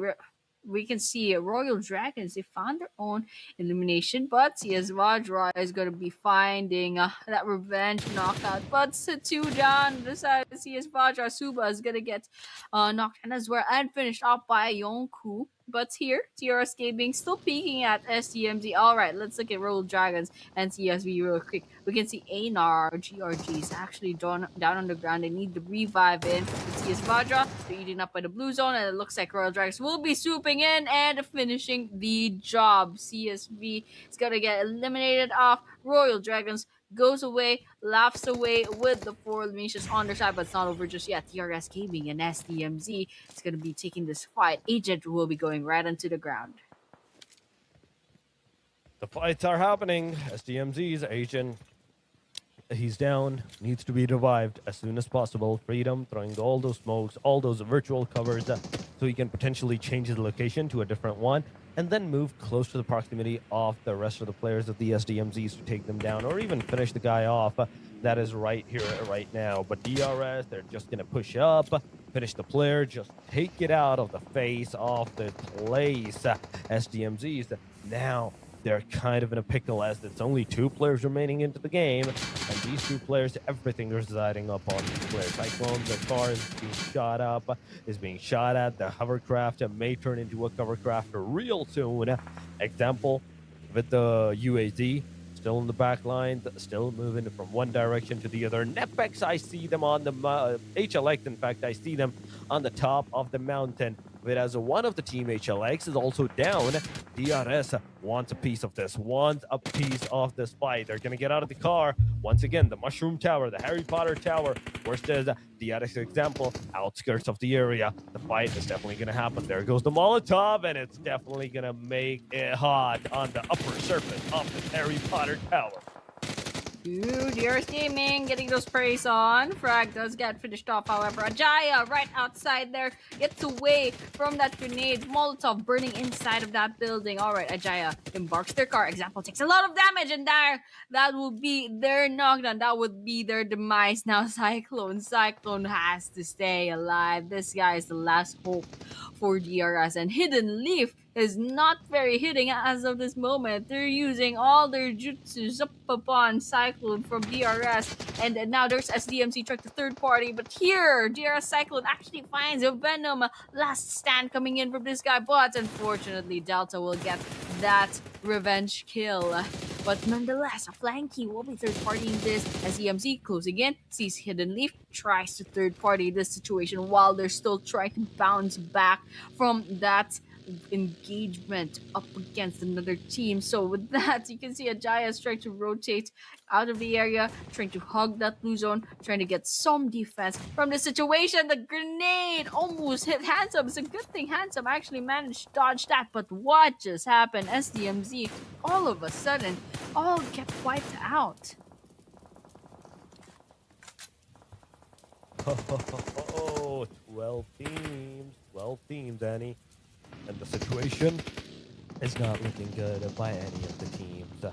we can see Royal Dragons. They found their own elimination, but CS Vajra is going to be finding that revenge knockout. But two down. The side of CS Vajra, Suba is going to get knocked down as well and finished off by Yonku. But here, TRS Gaming still peeking at STMZ. All right, let's look at Royal Dragons and CSV real quick. We can see Anar GRG is actually down on the ground. They need to revive in. With CS Vajra, they're eaten up by the blue zone, and it looks like Royal Dragons will be swooping in and finishing the job. CSV is gonna get eliminated off. Royal Dragons goes away, laughs away with the 4 eliminations on their side, but it's not over just yet. TRS Gaming and SDMZ is going to be taking this fight. Agent will be going right onto the ground. The fights are happening. SDMZ's agent, he's down, needs to be revived as soon as possible. Freedom throwing all those smokes, all those virtual covers, so he can potentially change his location to a different one and then move close to the proximity of the rest of the players of the SDMZs to take them down or even finish the guy off. That is right here, right now. But DRS, they're just going to push up, finish the player, just take it out of the face of the place. SDMZs now, they're kind of in a pickle as it's only 2 players remaining into the game. And these 2 players, everything residing up on these players. Cyclone, the car is being shot up, is being shot at. The hovercraft may turn into a covercraft real soon. Example, with the UAZ, still in the back line, still moving from one direction to the other. Nepex, I see them on the HLX, in fact, I see them on the top of the mountain. Whereas one of the team HLX is also down. DRS wants a piece of this, fight. They're going to get out of the car. Once again, the Mushroom Tower, the Harry Potter Tower. Worst is DRX example, outskirts of the area. The fight is definitely going to happen. There goes the Molotov, and it's definitely going to make it hot on the upper surface of the Harry Potter Tower. DRS Gaming getting those sprays on. Frag does get finished off, however. Ajaya right outside there gets away from that grenade. Molotov burning inside of that building. Alright, Ajaya embarks their car. Example takes a lot of damage, and that will be their knockdown. That would be their demise. Now Cyclone has to stay alive. This guy is the last hope for DRS, and Hidden Leaf is not very hitting as of this moment. They're using all their jutsus up upon Cyclone from DRS, and now there's SDMC trying to third party, but here DRS Cyclone actually finds a Venom last stand coming in from this guy, but unfortunately Delta will get that revenge kill. But nonetheless, a flanky will be third partying this as EMZ closing in, sees Hidden Leaf, tries to third party this situation while they're still trying to bounce back from that engagement up against another team. So with that, you can see Ajaya is trying to rotate out of the area, trying to hug that blue zone, trying to get some defense from the situation. The grenade almost hit Handsome. It's a good thing Handsome actually managed to dodge that, but what just happened? SDMZ all of a sudden all get wiped out. Oh, 12 teams, Annie. And the situation is not looking good by any of the teams.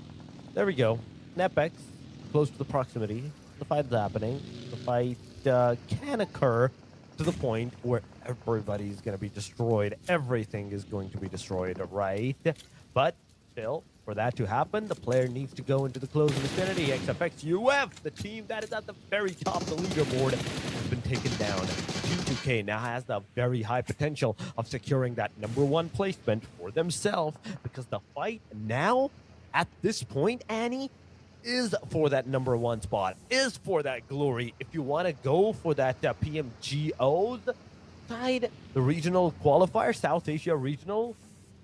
There we go. Nepex, close to the proximity. The fight is happening. The fight can occur to the point where everybody's going to be destroyed. Everything is going to be destroyed, right? But still, for that to happen, the player needs to go into the close vicinity. XFX UF, the team that is at the very top of the leaderboard, has been taken down. G2K now has the very high potential of securing that #1 placement for themselves, because the fight now, at this point, Annie, is for that #1 spot, is for that glory. If you want to go for that PMGO's side, the regional qualifier, South Asia regional,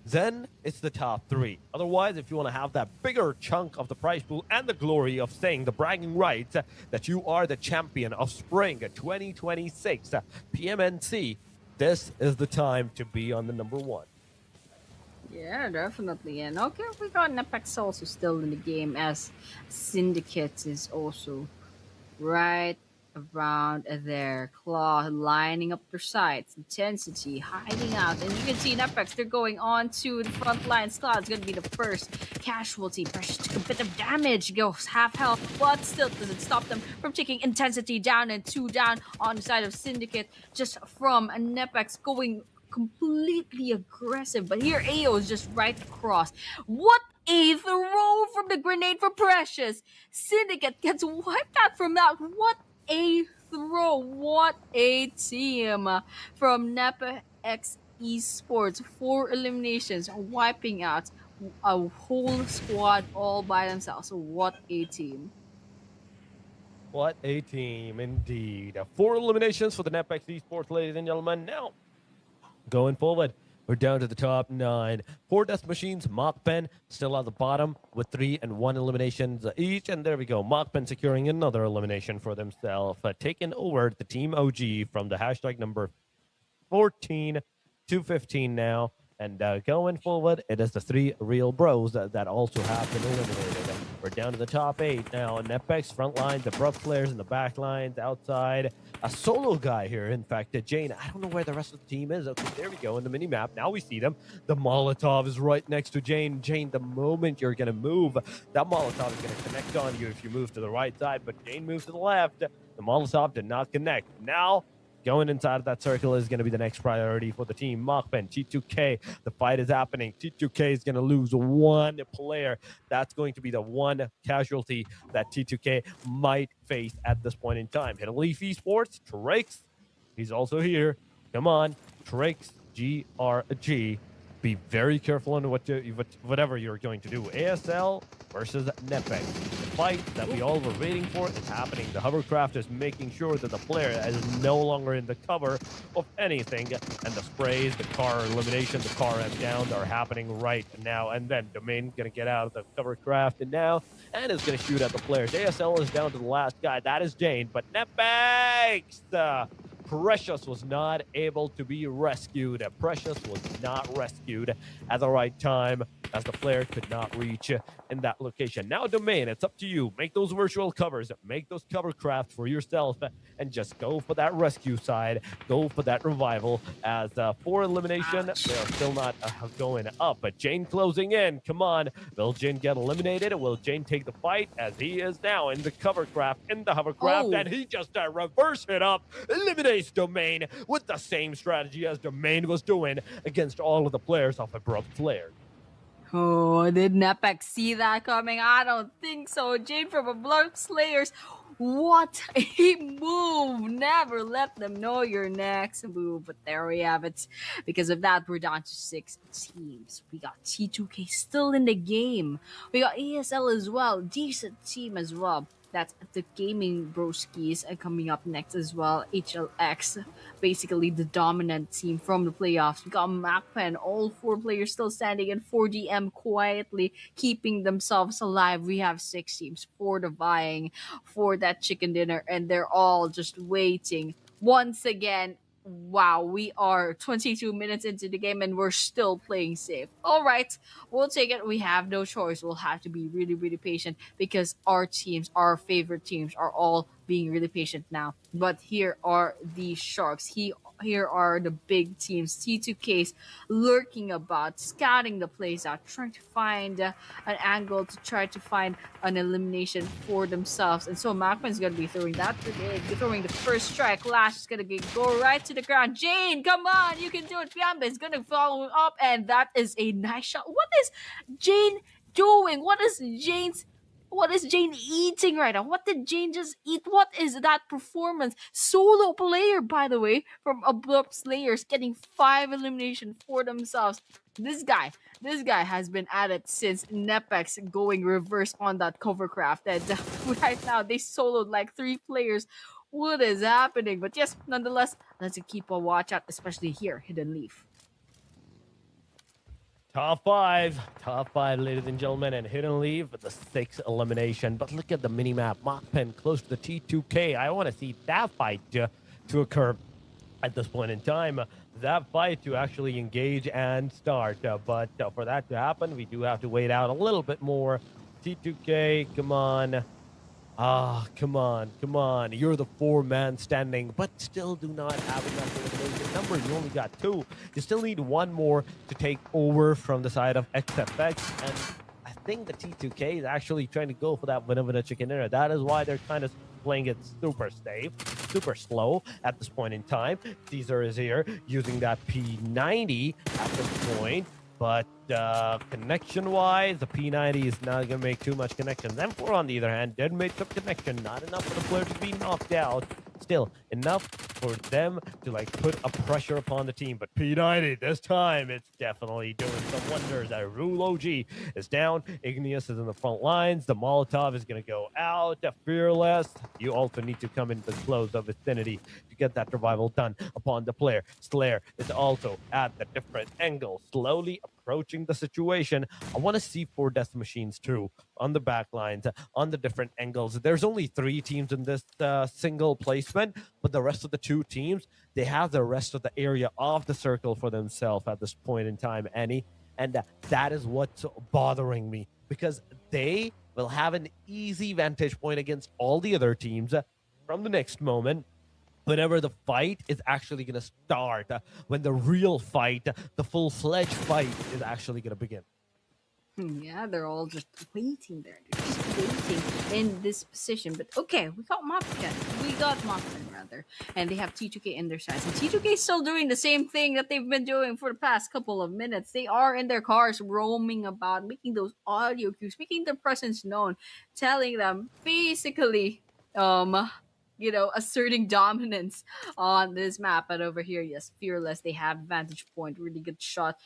then it's the top 3. Otherwise, if you want to have that bigger chunk of the prize pool and the glory of saying the bragging rights that you are the champion of spring 2026 PMNC, this is the time to be on the #1. Yeah, definitely. And okay, we got Nepex also still in the game, as Syndicate is also right around there. Claw lining up their sights, intensity, hiding out. And you can see Nepex, they're going on to the front lines. Cloud's going to be the first casualty. Precious took a bit of damage, goes half health, but still doesn't stop them from taking intensity down and 2 down on the side of Syndicate, just from Nepex going completely aggressive. But here, AO is just right across. What a throw from the grenade for Precious. Syndicate gets wiped out from that. What a throw. What a team from Napa X Esports. 4 eliminations, wiping out a whole squad all by themselves. What a team. What a team, indeed. 4 eliminations for the Netpex Esports, ladies and gentlemen. Now, going forward, we're down to the top 9. 4 Death Machines, Mockpen still at the bottom with 3 and 1 eliminations each. And there we go. Mockpen securing another elimination for themselves, taking over the Team OG from the hashtag number 14 to 15 now. And going forward, it is the 3 real bros that also have been eliminated. We're down to the top 8 now. Netpex front line, the Abrupt players in the back lines, outside. A solo guy here, in fact, Jane. I don't know where the rest of the team is. Okay, there we go in the mini map. Now we see them. The Molotov is right next to Jane. Jane, the moment you're going to move, that Molotov is going to connect on you if you move to the right side. But Jane moves to the left. The Molotov did not connect. Now, going inside of that circle is going to be the next priority for the team. Mockben, T2K, the fight is happening. T2K is going to lose 1 player. That's going to be the 1 casualty that T2K might face at this point in time. Hidden Leaf Esports, Trix, he's also here. Come on, Trix, GRG. Be very careful on whatever you're going to do. ASL versus Netpex. The fight that we all were waiting for is happening. The hovercraft is making sure that the player is no longer in the cover of anything. And the sprays, the car elimination, the car M down are happening right now. And then Domain going to get out of the hovercraft and now and is going to shoot at the players. ASL is down to the last guy. That is Jane. But Netpex! Precious was not able to be rescued. Precious was not rescued at the right time as the player could not reach in that location. Now, Domain, it's up to you. Make those virtual covers. Make those cover crafts for yourself and just go for that rescue side. Go for that revival as for elimination, they are still not going up. But Jane closing in. Come on. Will Jane get eliminated? Will Jane take the fight as he is now in the cover craft, in the hovercraft, and he just reverse hit up, eliminates Domain with the same strategy as Domain was doing against all of the players off Abrupt Flare. Oh, did Nepex see that coming? I don't think so. Jane from Abrupt Slayers. What a move! Never let them know your next move. But there we have it. Because of that, we're down to 6 teams. We got T2K still in the game. We got ASL as well. Decent team as well. That's the Gaming Broskis coming up next as well. HLX, basically the dominant team from the playoffs. We got MacPen, all 4 players still standing, and 4DM quietly keeping themselves alive. We have 6 teams, 4 vying for that chicken dinner, and they're all just waiting. Once again, wow, we are 22 minutes into the game and we're still playing safe. All right, we'll take it. We have no choice. We'll have to be really, really patient because our teams, our favorite teams, are all being really patient now. But here are the Sharks. Here are the big teams. T2Ks lurking about, scouting the plays out, trying to find an angle to try to find an elimination for themselves. And so Macman's going to be throwing that grenade, throwing the first strike. Lash is going to go right to the ground. Jane, come on, you can do it. Fiamba is going to follow up, and that is a nice shot. What is Jane doing? What is Jane eating right now? What did Jane just eat? What is that performance? Solo player, by the way, from Abrupt Slayers, getting 5 eliminations for themselves. This guy has been at it since Nepex going reverse on that covercraft. And right now, they soloed like 3 players. What is happening? But yes, nonetheless, let's keep a watch out, especially here, Hidden Leaf. Top five, ladies and gentlemen, and Hidden Leaf with the 6th elimination. But look at the mini-map. Mockpen close to the T2K. I want to see that fight to occur at this point in time. That fight to actually engage and start. But for that to happen, we do have to wait out a little bit more. T2K, come on. Come on. You're the 4-man standing, but still do not have enough elimination number. You only got 2. You still need 1 more to take over from the side of XFX. And I think the T2K is actually trying to go for that winner chicken dinner. That is why they're kind of playing it super safe, super slow at this point in time. Caesar is here using that P90 at this point. But connection-wise, the P90 is not going to make too much connection. M4, on the other hand, did make some connection. Not enough for the player to be knocked out. Still, enough for them to like put a pressure upon the team. But P90, this time, it's definitely doing some wonders. That Rule OG is down. Igneous is in the front lines. The Molotov is going to go out. Fearless, you also need to come into close of vicinity to get that revival done upon the player. Slayer is also at the different angle, slowly approaching the situation. I want to see 4 death machines too on the back lines, on the different angles. There's only 3 teams in this single placement, but the rest of the 2 teams, they have the rest of the area of the circle for themselves at this point in time, Annie. And that is what's bothering me, because they will have an easy vantage point against all the other teams from the next moment whenever the fight is actually going to start, when the real fight, the full-fledged fight is actually going to begin. Yeah, they're all just waiting there. They're just waiting in this position. But okay, we got Mopkin. We got Mopkin, rather. And they have T2K in their sides. And T2K is still doing the same thing that they've been doing for the past couple of minutes. They are in their cars roaming about, making those audio cues, making their presence known, telling them basically, asserting dominance on this map. But over here, yes, Fearless, they have vantage point, really good shot,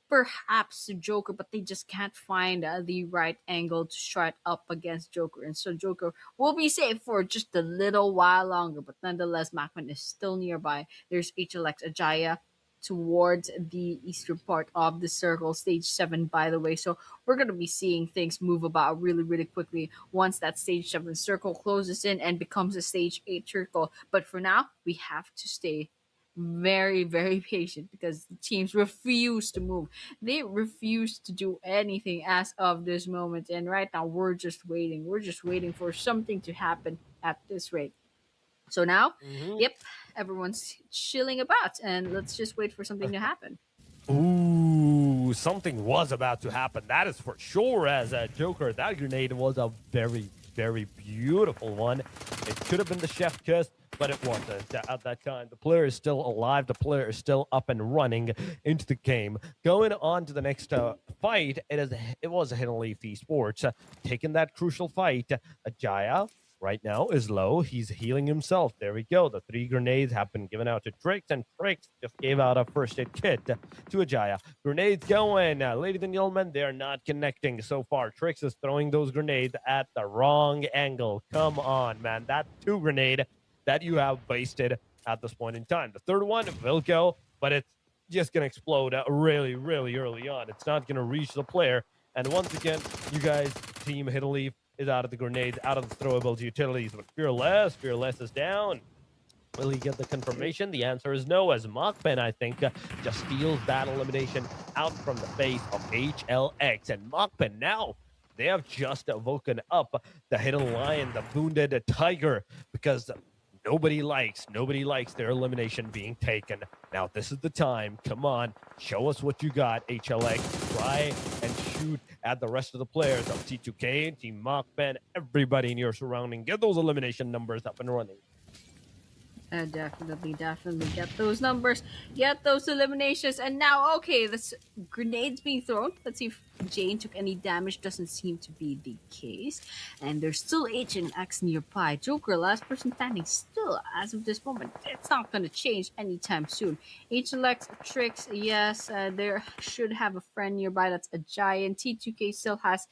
perhaps Joker, but they just can't find the right angle to strike up against Joker. And so Joker will be safe for just a little while longer, but nonetheless, Macman is still nearby. There's HLX Ajaya towards the eastern part of the circle, stage 7, by the way. So we're going to be seeing things move about really, really quickly once that stage 7 circle closes in and becomes a stage 8 circle. But for now, we have to stay very, very patient because the teams refuse to move. They refuse to do anything as of this moment. And right now, we're just waiting. We're just waiting for something to happen at this rate. So now, Mm-hmm. yep, everyone's chilling about, and let's just wait for something to happen. Ooh, something was about to happen. That is for sure. As a Joker, that grenade was a very, very beautiful one. It could have been the chef kiss, but it wasn't at that time. The player is still alive. The player is still up and running into the game. Going on to the next fight, it was a Hidden Leaf Esports taking that crucial fight. Ajaya right now is low. He's healing himself. There we go. The 3 grenades have been given out to Trix, and Trix just gave out a first aid kit to Ajaya. Grenades going. Ladies and gentlemen, they're not connecting so far. Trix is throwing those grenades at the wrong angle. Come on, man. That 2 grenade that you have wasted at this point in time. The 3rd one will go, but it's just going to explode really, really early on. It's not going to reach the player. And once again, you guys, Team Hidden Leaf is out of the grenades, out of the throwables utilities. But Fearless is down. Will he get the confirmation? The answer is no, as Machpen, I think, just steals that elimination out from the face of HLX. And Machpen now, they have just woken up the Hidden Lion, the wounded Tiger, because nobody likes their elimination being taken. Now, this is the time. Come on, show us what you got, HLX. Try and shoot at the rest of the players of T2K, Team Machpen, everybody in your surrounding. Get those elimination numbers up and running. Definitely get those numbers, get those eliminations, and now, okay, this grenade's being thrown. Let's see if Jane took any damage. Doesn't seem to be the case, and there's still H and X nearby. Joker, last person standing, still as of this moment. It's not going to change anytime soon. HLX Tricks, yes, there should have a friend nearby. That's a giant. T2K still has,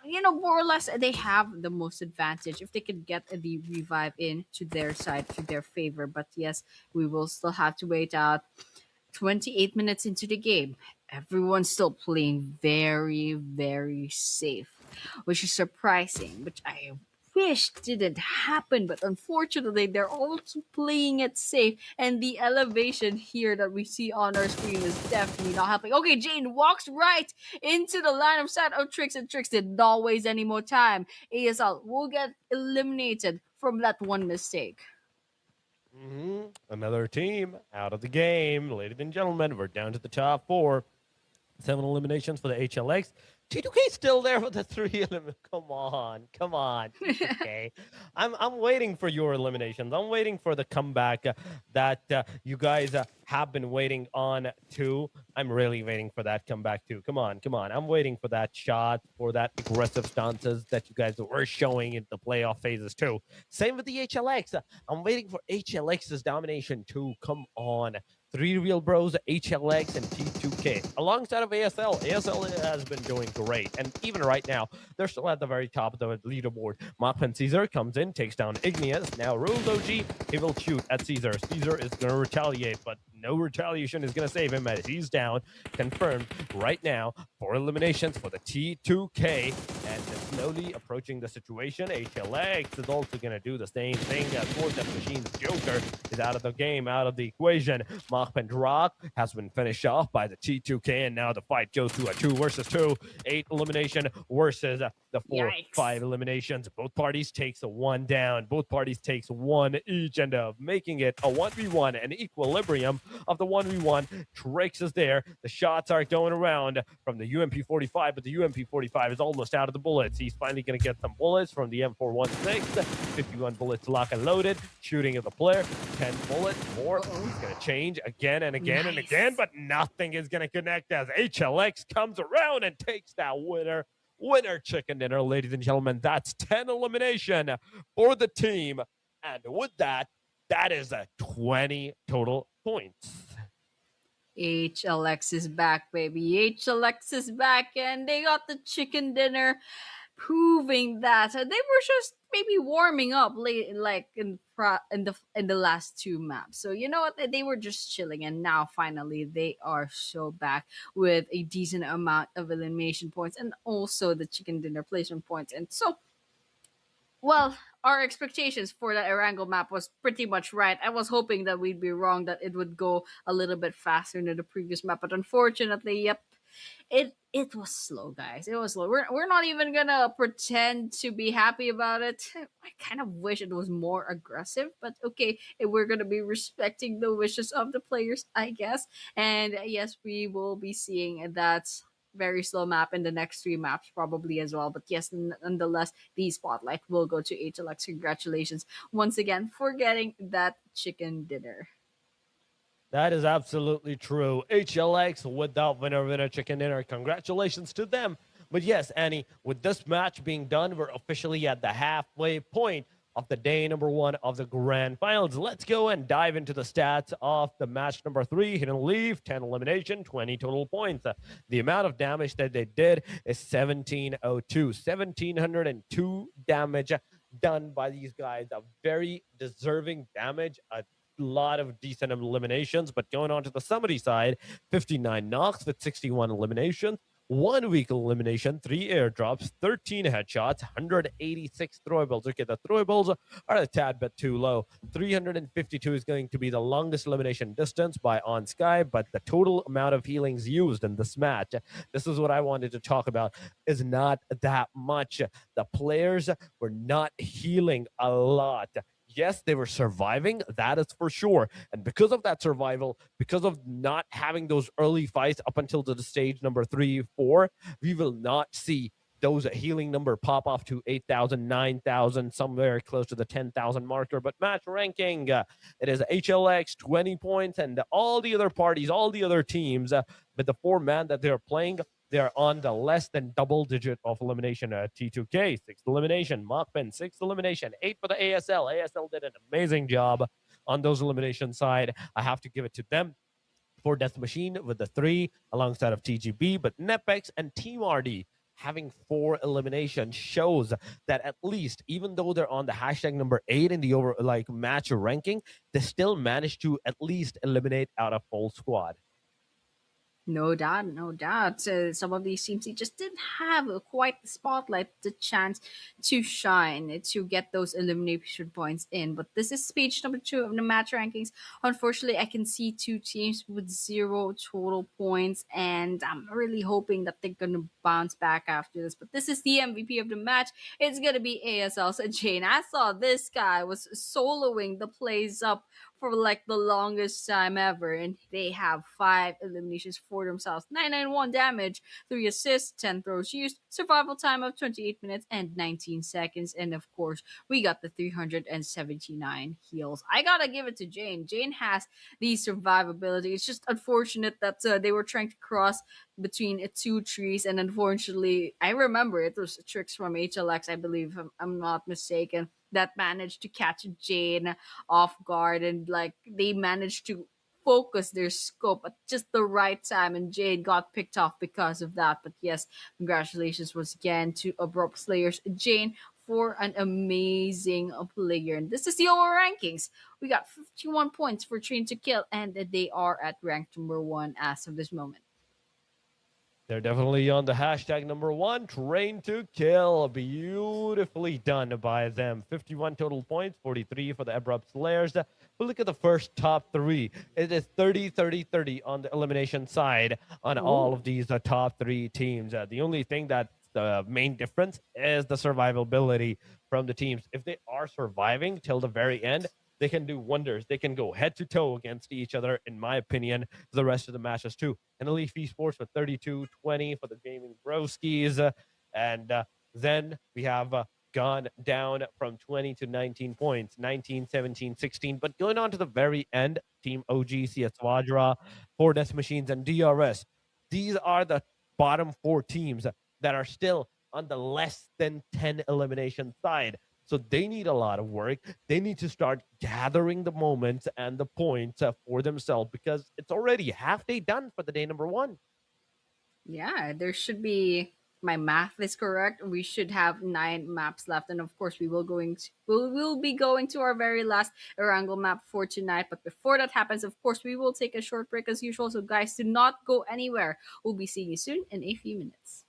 more or less, they have the most advantage if they could get the revive in to their side, to their favor. But yes, we will still have to wait out 28 minutes into the game. Everyone's still playing very, very safe, which is surprising, which I wish didn't happen, but unfortunately they're also playing it safe, and the elevation here that we see on our screen is definitely not helping. Okay, Jane walks right into the line of sight of Trix, and Trix did not waste any more time. ASL will get eliminated from that one mistake. Another team out of the game. Ladies and gentlemen, we're down to the top 4. 7 eliminations for the HLX. T2K still there with the three element. Come on, T2K. I'm waiting for your eliminations. I'm waiting for the comeback that you guys have been waiting on too. I'm really waiting for that comeback too. Come on. I'm waiting for that shot, for that aggressive stances that you guys were showing in the playoff phases too. Same with the HLX. I'm waiting for HLX's domination too. Come on. Three Real Bros, HLX, and T2K. Alongside of ASL, ASL has been doing great. And even right now, they're still at the very top of the leaderboard. Machman Caesar comes in, takes down Igneous. Now Rules OG, he will shoot at Caesar. Caesar is going to retaliate, but no retaliation is going to save him as he's down. Confirmed right now. 4 eliminations for the T2K. And slowly approaching the situation. HLX is also going to do the same thing. Sword Death Machine's Joker is out of the game, out of the equation. Machman Rock has been finished off by the T2K, and now the fight goes to a 2 versus 2. 8 elimination versus the 4, Yikes. 5 eliminations. Both parties takes a 1 down. Both parties takes 1 each, and making it a 1v1, an equilibrium of the 1v1. Trix is there. The shots are going around from the UMP45, but the UMP45 is almost out of the bullets. He's finally going to get some bullets from the M416. 51 bullets lock and loaded. Shooting at the player. 10 bullets more. He's going to change again and again and again, but nothing is going to connect as HLX comes around and takes that winner. Winner chicken dinner, ladies and gentlemen. That's 10 elimination for the team. And with that, that is a 20 total points. HLX is back, baby. HLX is back, and they got the chicken dinner, proving that they were just maybe warming up late, like in the last 2 maps. So you know what? They were just chilling, and now finally they are so back with a decent amount of elimination points and also the chicken dinner placement points. And so, well, our expectations for the Erangel map was pretty much right. I was hoping that we'd be wrong, that it would go a little bit faster than the previous map, but unfortunately, yep, it was slow, guys. It was slow. We're not even gonna pretend to be happy about it. I kind of wish it was more aggressive, but okay, we're gonna be respecting the wishes of the players, I guess. And yes, we will be seeing that very slow map in the next 3 maps probably as well. But yes, nonetheless, the spotlight will go to HLX. Congratulations once again for getting that chicken dinner. That is absolutely true. HLX without winner chicken dinner. Congratulations to them. But yes, Annie, with this match being done, we're officially at the halfway point of the day number 1 of the grand finals. Let's go and dive into the stats of the match number 3. Hidden Leaf, 10 elimination, 20 total points. The amount of damage that they did is 1702. 1702 damage done by these guys. A very deserving damage, a lot of decent eliminations. But going on to the somebody side, 59 knocks with 61 eliminations, 1 weak elimination, 3 airdrops, 13 headshots, 186 throwables. Okay, the throwables are a tad bit too low. 352 is going to be the longest elimination distance by On Sky, but the total amount of healings used in this match, this is what I wanted to talk about, is not that much. The players were not healing a lot. Yes, they were surviving, that is for sure. And because of that survival, because of not having those early fights up until the stage number 3, 4, we will not see those healing number pop off to 8,000, 9,000, somewhere close to the 10,000 marker. But match ranking, it is HLX 20 points, and all the other parties, all the other teams, with the 4-man that they're playing, they're on the less than double digit of elimination. T2K, 6th elimination. Machman, 6th elimination. 8 for the ASL. ASL did an amazing job on those elimination side. I have to give it to them. For Death Machine with the 3 alongside of TGB, but Nepex and Team RD having 4 eliminations shows that at least, even though they're on the hashtag number 8 in the over match ranking, they still managed to at least eliminate out a full squad. No doubt, no doubt. Some of these teams, they just didn't have quite the spotlight, the chance to shine, to get those elimination points in. But this is page number 2 of the match rankings. Unfortunately, I can see 2 teams with 0 total points, and I'm really hoping that they're gonna bounce back after this. But this is the MVP of the match. It's gonna be ASL. So Jane, I saw this guy was soloing the plays up for like the longest time ever, and they have 5 eliminations for themselves. 991 damage, 3 assists, 10 throws used, survival time of 28 minutes and 19 seconds, and of course, we got the 379 heals. I gotta give it to Jane. Jane has the survivability. It's just unfortunate that they were trying to cross between two trees, and unfortunately, I remember it was tricks from HLX, I believe, if I'm not mistaken, that managed to catch Jane off guard, and like they managed to focus their scope at just the right time, and Jade got picked off because of that. But yes, congratulations once again to Abrupt Slayers Jane for an amazing player. And this is the overall rankings. We got 51 points for Train to Kill, and they are at rank number 1 as of this moment. They're definitely on the hashtag number 1, Train to Kill. Beautifully done by them. 51 total points, 43 for the Abrupt Slayers. But look at the first top 3. It is 30, 30, 30 on the elimination side on all of these top 3 teams. The only thing that's the main difference is the survivability from the teams. If they are surviving till the very end, they can do wonders. They can go head to toe against each other, in my opinion, for the rest of the matches too. And Elite Esports with 32-20 for the Gaming Broskies. And then we have gone down from 20 to 19 points, 19, 17, 16. But going on to the very end, Team OG, CS Vajra, 4 Death Machines, and DRS. These are the bottom 4 teams that are still on the less than 10 elimination side. So they need a lot of work. They need to start gathering the moments and the points for themselves, because it's already half day done for the day number 1. Yeah, there should be, my math is correct. We should have 9 maps left, and of course, we'll be going to our very last Erangel map for tonight. But before that happens, of course, we will take a short break as usual. So guys, do not go anywhere. We'll be seeing you soon in a few minutes.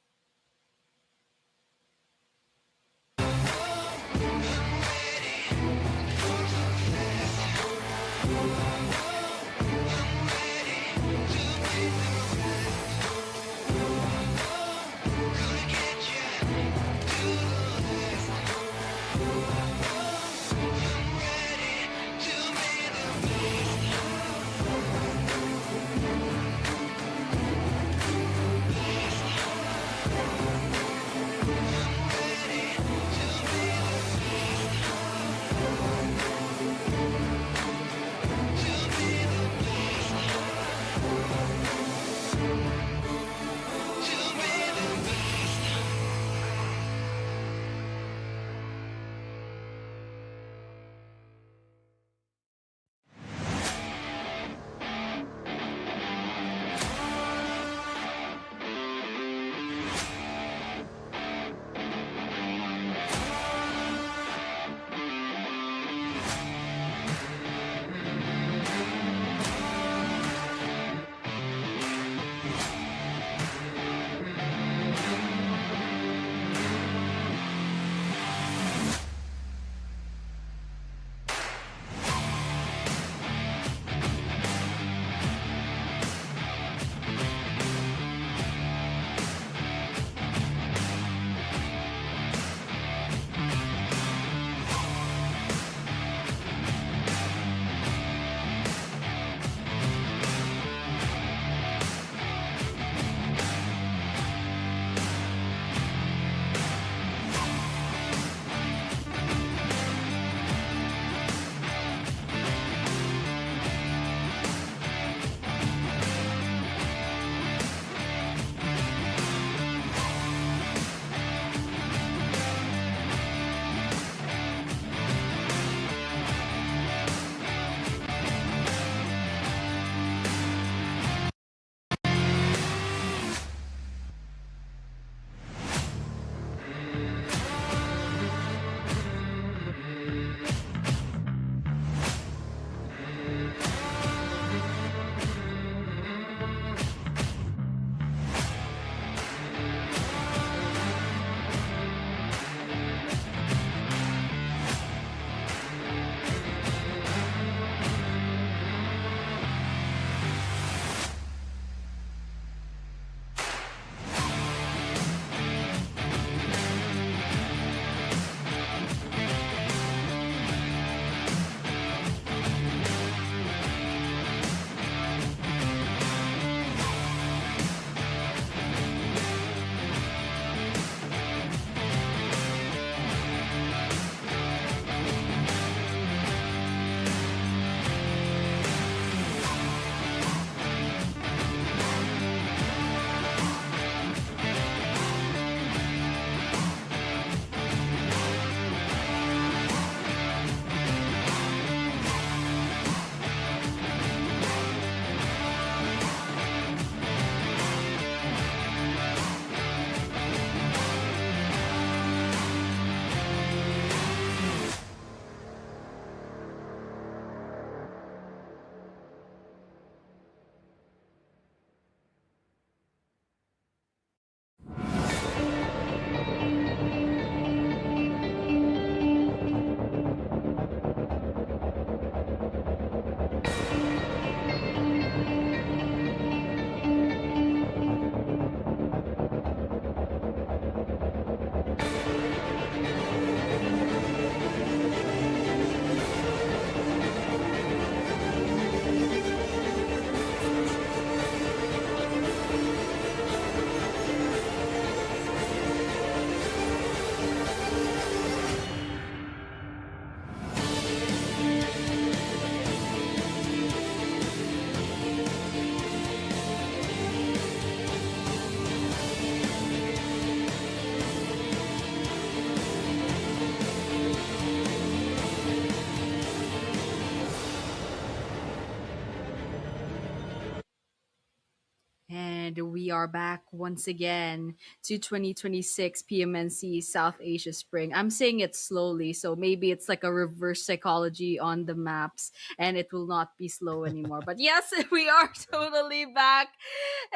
And we are back once again to 2026 PMNC South Asia Spring. I'm saying it slowly, so maybe it's like a reverse psychology on the maps and it will not be slow anymore. But yes, we are totally back.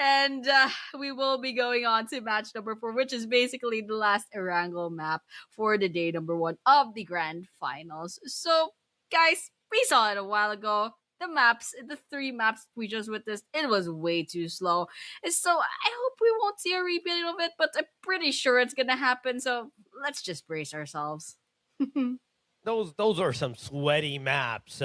And we will be going on to match number 4, which is basically the last Erangel map for the day number 1 of the grand finals. So, guys, we saw it a while ago. The maps, the 3 maps we just witnessed, it was way too slow. So I hope we won't see a repeat of it, but I'm pretty sure it's gonna happen. So let's just brace ourselves. Those are some sweaty maps.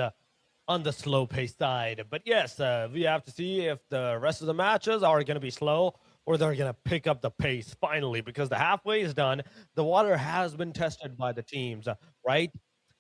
On the slow pace side. But yes, we have to see if the rest of the matches are going to be slow or they're going to pick up the pace finally because the halfway is done. The water has been tested by the teams, right?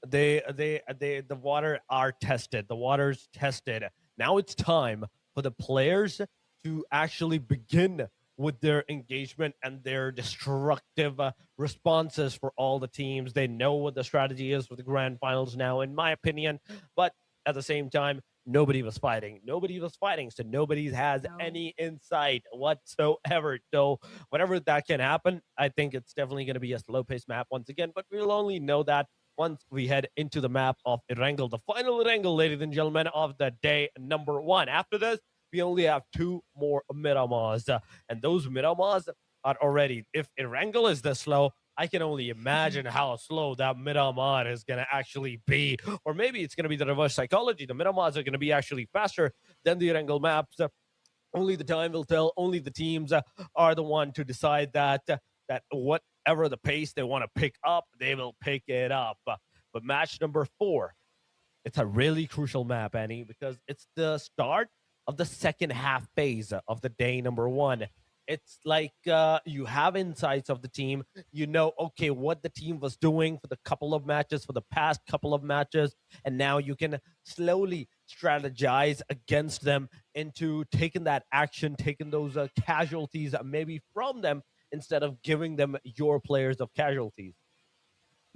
The water are tested. The water's tested. Now it's time for the players to actually begin with their engagement and their destructive responses for all the teams. They know what the strategy is for the grand finals now, in my opinion. But at the same time, nobody was fighting. Nobody was fighting. So nobody has No. any insight whatsoever. So whenever that can happen, I think it's definitely going to be a slow paced map once again. But we'll only know that once we head into the map of Erangel, the final Erangel, ladies and gentlemen, of the day number 1. After this, we only have 2 more Miramars. And those Miramars are already, if Erangel is this slow, I can only imagine how slow that Miramar is going to actually be. Or maybe it's going to be the reverse psychology. The Miramars are going to be actually faster than the Erangel maps. Only the time will tell. Only the teams are the one to decide that whatever the pace they want to pick up, they will pick it up. But match number 4, it's a really crucial map, Annie, because it's the start of the second half phase of the day number 1. It's like you have insights of the team. You know, okay, what the team was doing for the couple of matches, for the past couple of matches, and now you can slowly strategize against them into taking that action, taking those casualties maybe from them instead of giving them your players of casualties.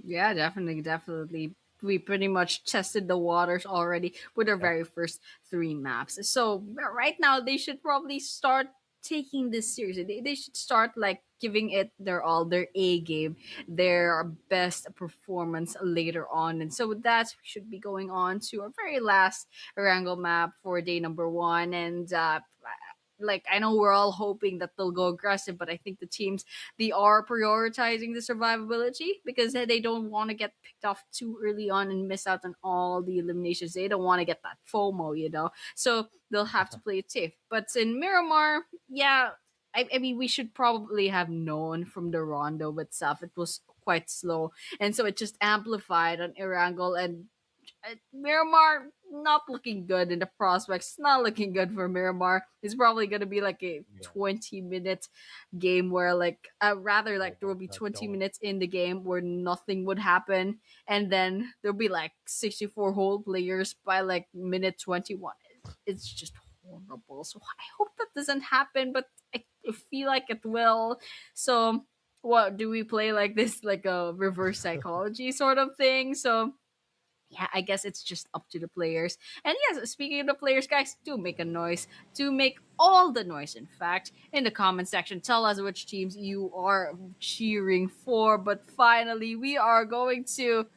Yeah, definitely, definitely. We pretty much tested the waters already with our Yep. very first 3 maps. So right now they should probably start taking this seriously. They should start like giving it their all, their A game, their best performance later on. And so with that, we should be going on to our very last Wrangle map for day number 1. And like I know we're all hoping that they'll go aggressive, but I think the teams they are prioritizing the survivability because they don't want to get picked off too early on and miss out on all the eliminations. They don't want to get that FOMO, you know. So they'll have to play it safe. But in Miramar, yeah, I mean we should probably have known from the rondo itself. It was quite slow, and so it just amplified on Erangel and Miramar not looking good in the prospects. Not looking good for Miramar. It's probably going to be like a Yeah. 20-minute game where like rather Oh like there my will be God, 20 don't. minutes in the game where nothing would happen and then there'll be like 64 whole players by like minute 21. It's just horrible. So I hope that doesn't happen, but I feel like it will. So what do we play like this like a reverse psychology sort of thing? So yeah, I guess it's just up to the players. And yes, speaking of the players, guys, do make a noise. Do make all the noise, in fact, in the comment section. Tell us which teams you are cheering for. But finally, we are going to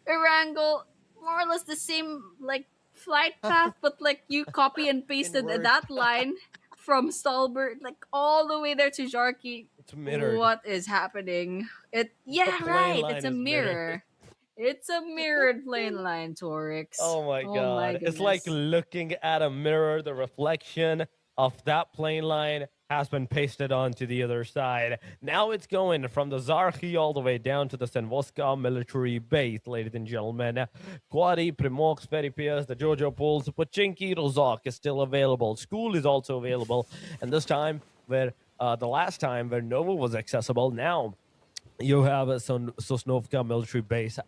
wrangle more or less the same like flight path, but like you copy and In pasted words, that line from Stalbert, like all the way there to Jarky. it's mirrored. What is happening? It The yeah, plane right. It's line a is mirrored. mirror. It's a mirrored plane line, Torix. Oh my Oh my god. It's like goodness. looking at a mirror. The reflection of that plane line has been pasted onto the other side. Now it's going from the Zarki all the way down to the Senvoska military base, ladies and gentlemen. Quadi, Primox, Feripias, the Jojo Pools, Pachinki, Rozok is still available. School is also available. And this time, where the last time where Nova was accessible, now you have a Sosnovka military base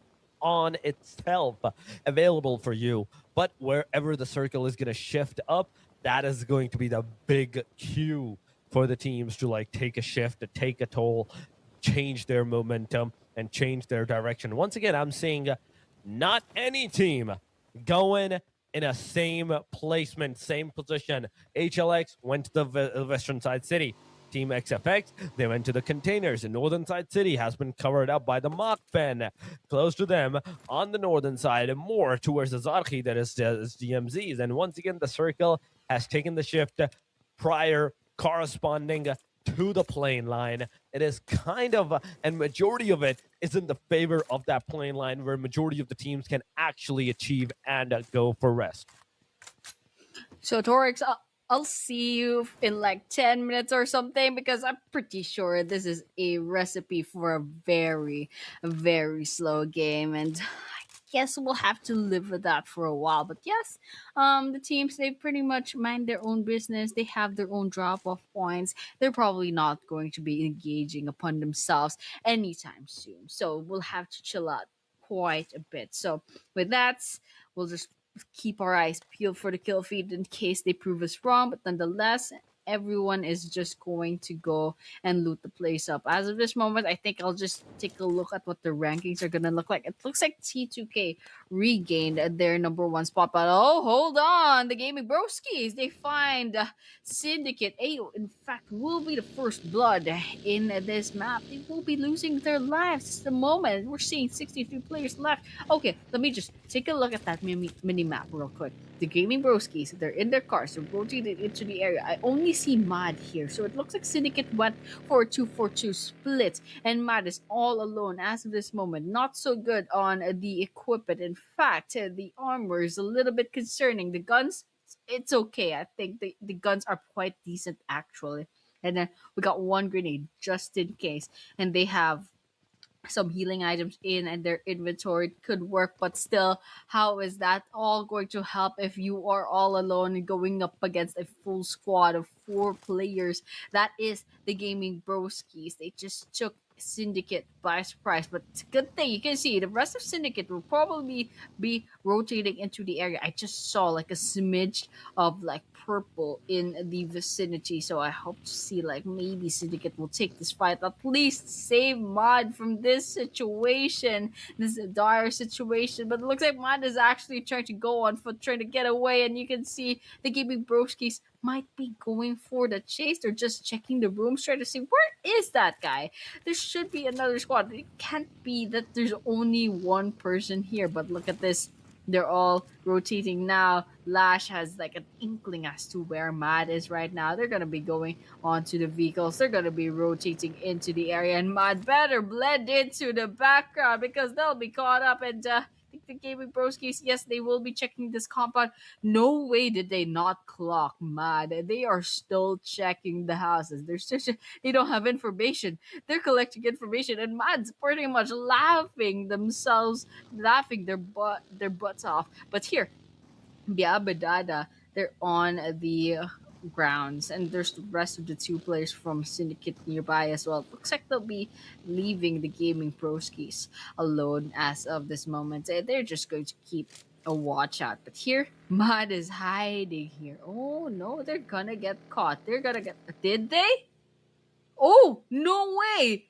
on itself available for you. But wherever the circle is going to shift up, that is going to be the big cue for the teams to like take a shift, to take a toll, change their momentum, and change their direction. Once again, I'm seeing not any team going in a same placement, same position. HLX went to the western side city. Team XFX, they went to the containers. The northern side city has been covered up by the mock pen. Close to them on the northern side, and more towards the Zarki, that is DMZs. And once again, the circle has taken the shift prior corresponding to the plane line. It is kind of, and majority of it is in the favor of that plane line, where majority of the teams can actually achieve and go for rest. So Torix, I'll see you in like 10 minutes or something, because I'm pretty sure this is a recipe for a very, very slow game, and I guess we'll have to live with that for a while. But yes, the teams, they pretty much mind their own business. They have their own drop off points. They're probably not going to be engaging upon themselves anytime soon. So we'll have to chill out quite a bit. So with that, we'll just keep our eyes peeled for the kill feed in case they prove us wrong. But nonetheless, everyone is just going to go and loot the place up. As of this moment, I think I'll just take a look at what the rankings are gonna look like. It looks like T2K regained their number one spot, but oh, hold on, the Gaming Broskis, they find Syndicate. Ayo, in fact, will be the first blood in this map. They will be losing their lives at the moment. We're seeing 63 players left. Okay, let me just take a look at that mini map real quick. The Gaming Broskis, they're in their cars, they're rotated into the area. I only see Mad here, so it looks like Syndicate went for a 2-4-2 split, and Mad is all alone as of this moment. Not so good on the equipment. In fact, the armor is a little bit concerning. The guns, it's okay. I think the guns are quite decent, actually. And then we got one grenade just in case, and they have some healing items in and their inventory. It could work, but still, how is that all going to help if you are all alone and going up against a full squad of 4 players? That is the Gaming Broskis. They just took Syndicate by surprise, but it's a good thing you can see the rest of Syndicate will probably be rotating into the area. I just saw like a smidge of like purple in the vicinity, so I hope to see like maybe Syndicate will take this fight, at least save Mod from this situation, this dire situation. But it looks like Mod is actually trying to go on foot, trying to get away, and you can see the Gaming Broskis might be going for the chase. They're just checking the rooms, trying to see where is that guy. There should be another squad. It can't be that there's only one person here. But look at this. They're all rotating now. Lash has like an inkling as to where Mad is right now. They're gonna be going onto the vehicles. They're gonna be rotating into the area, and Mad better blend into the background because they'll be caught up. And I think the Gaming Broskis, yes, they will be checking this compound. No way did they not clock Mad. They are still checking the houses. They don't have information. They're collecting information, and Mad's pretty much laughing their butts off. But here, Biabadada, they're on the grounds, and there's the rest of the 2 players from Syndicate nearby as well. Looks like they'll be leaving the Gaming Broskis alone as of this moment. They're just going to keep a watch out. But here, Mud is hiding here. Oh no, they're gonna get caught. They're gonna get. Did they? Oh, no way!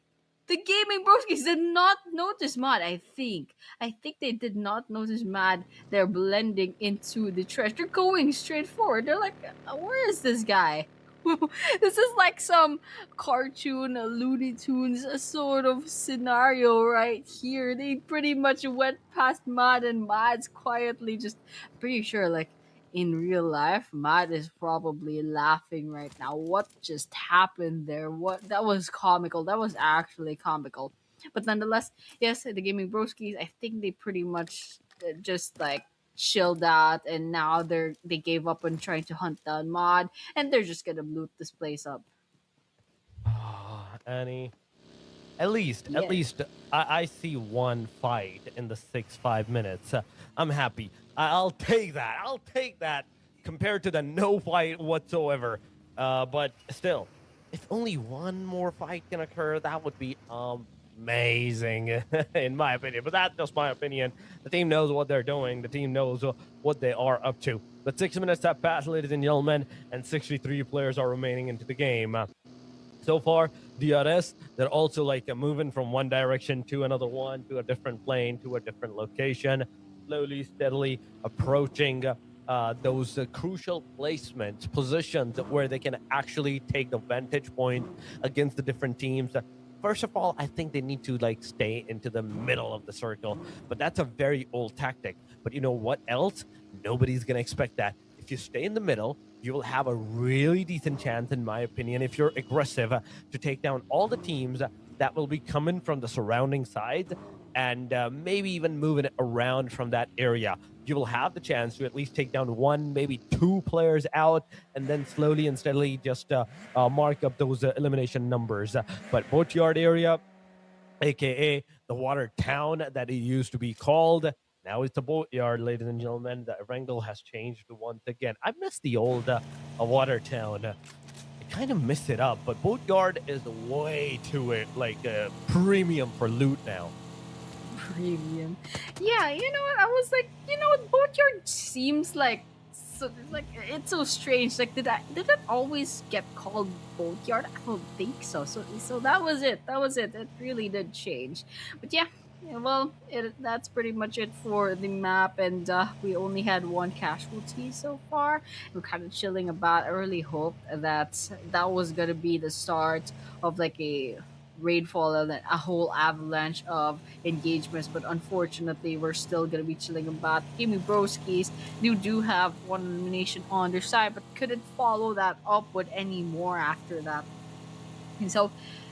The Gaming Broskis did not notice Mad, I think. I think they did not notice Mad. They're blending into the trash. They're going straight forward. They're like, where is this guy? This is like some cartoon, Looney Tunes sort of scenario right here. They pretty much went past Mad, and Mad's quietly just pretty sure, like, in real life, Matt is probably laughing right now. What just happened there? What, that was comical. That was actually comical. But nonetheless, yes, the Gaming Broskis, I think they pretty much just like chilled out, and now they gave up on trying to hunt down Mod, and they're just gonna loot this place up. Annie, at least, Yeah. I see one fight in the 5 minutes. I'm happy. I'll take that. I'll take that compared to the no fight whatsoever. But still, if only one more fight can occur, that would be amazing, in my opinion. But that's just my opinion. The team knows what they're doing. The team knows what they are up to. But 6 minutes have passed, ladies and gentlemen, and 63 players are remaining into the game. So far, DRS, they're also like moving from one direction to another one, to a different plane, to a different location, slowly, steadily approaching those crucial placements, positions where they can actually take the vantage point against the different teams. First of all, I think they need to like stay into the middle of the circle, but that's a very old tactic. But you know what else? Nobody's gonna expect that. If you stay in the middle, you will have a really decent chance, in my opinion, if you're aggressive, to take down all the teams that will be coming from the surrounding sides and maybe even moving it around from that area. You will have the chance to at least take down one, maybe two players out, and then slowly and steadily just mark up those elimination numbers. But Boatyard area, aka the water town that it used to be called. Now it's a boatyard, ladies and gentlemen. The wrangle has changed once again. I miss the old water town. I kind of miss it up, but boatyard is way too like premium for loot now. Premium. Yeah, you know what? I was like, you know what? Boatyard seems like so like it's so strange. Like, did that always get called Boatyard? I don't think so. So that was it. That was it. It really did change. But yeah. Yeah, well, that's pretty much it for the map, and we only had one casualty so far. We're kind of chilling about. I really hoped that that was gonna be the start of like a rainfall and then a whole avalanche of engagements, but unfortunately we're still gonna be chilling about. Gimme Broskis, you do have one elimination on their side, but couldn't follow that up with any more after that. And so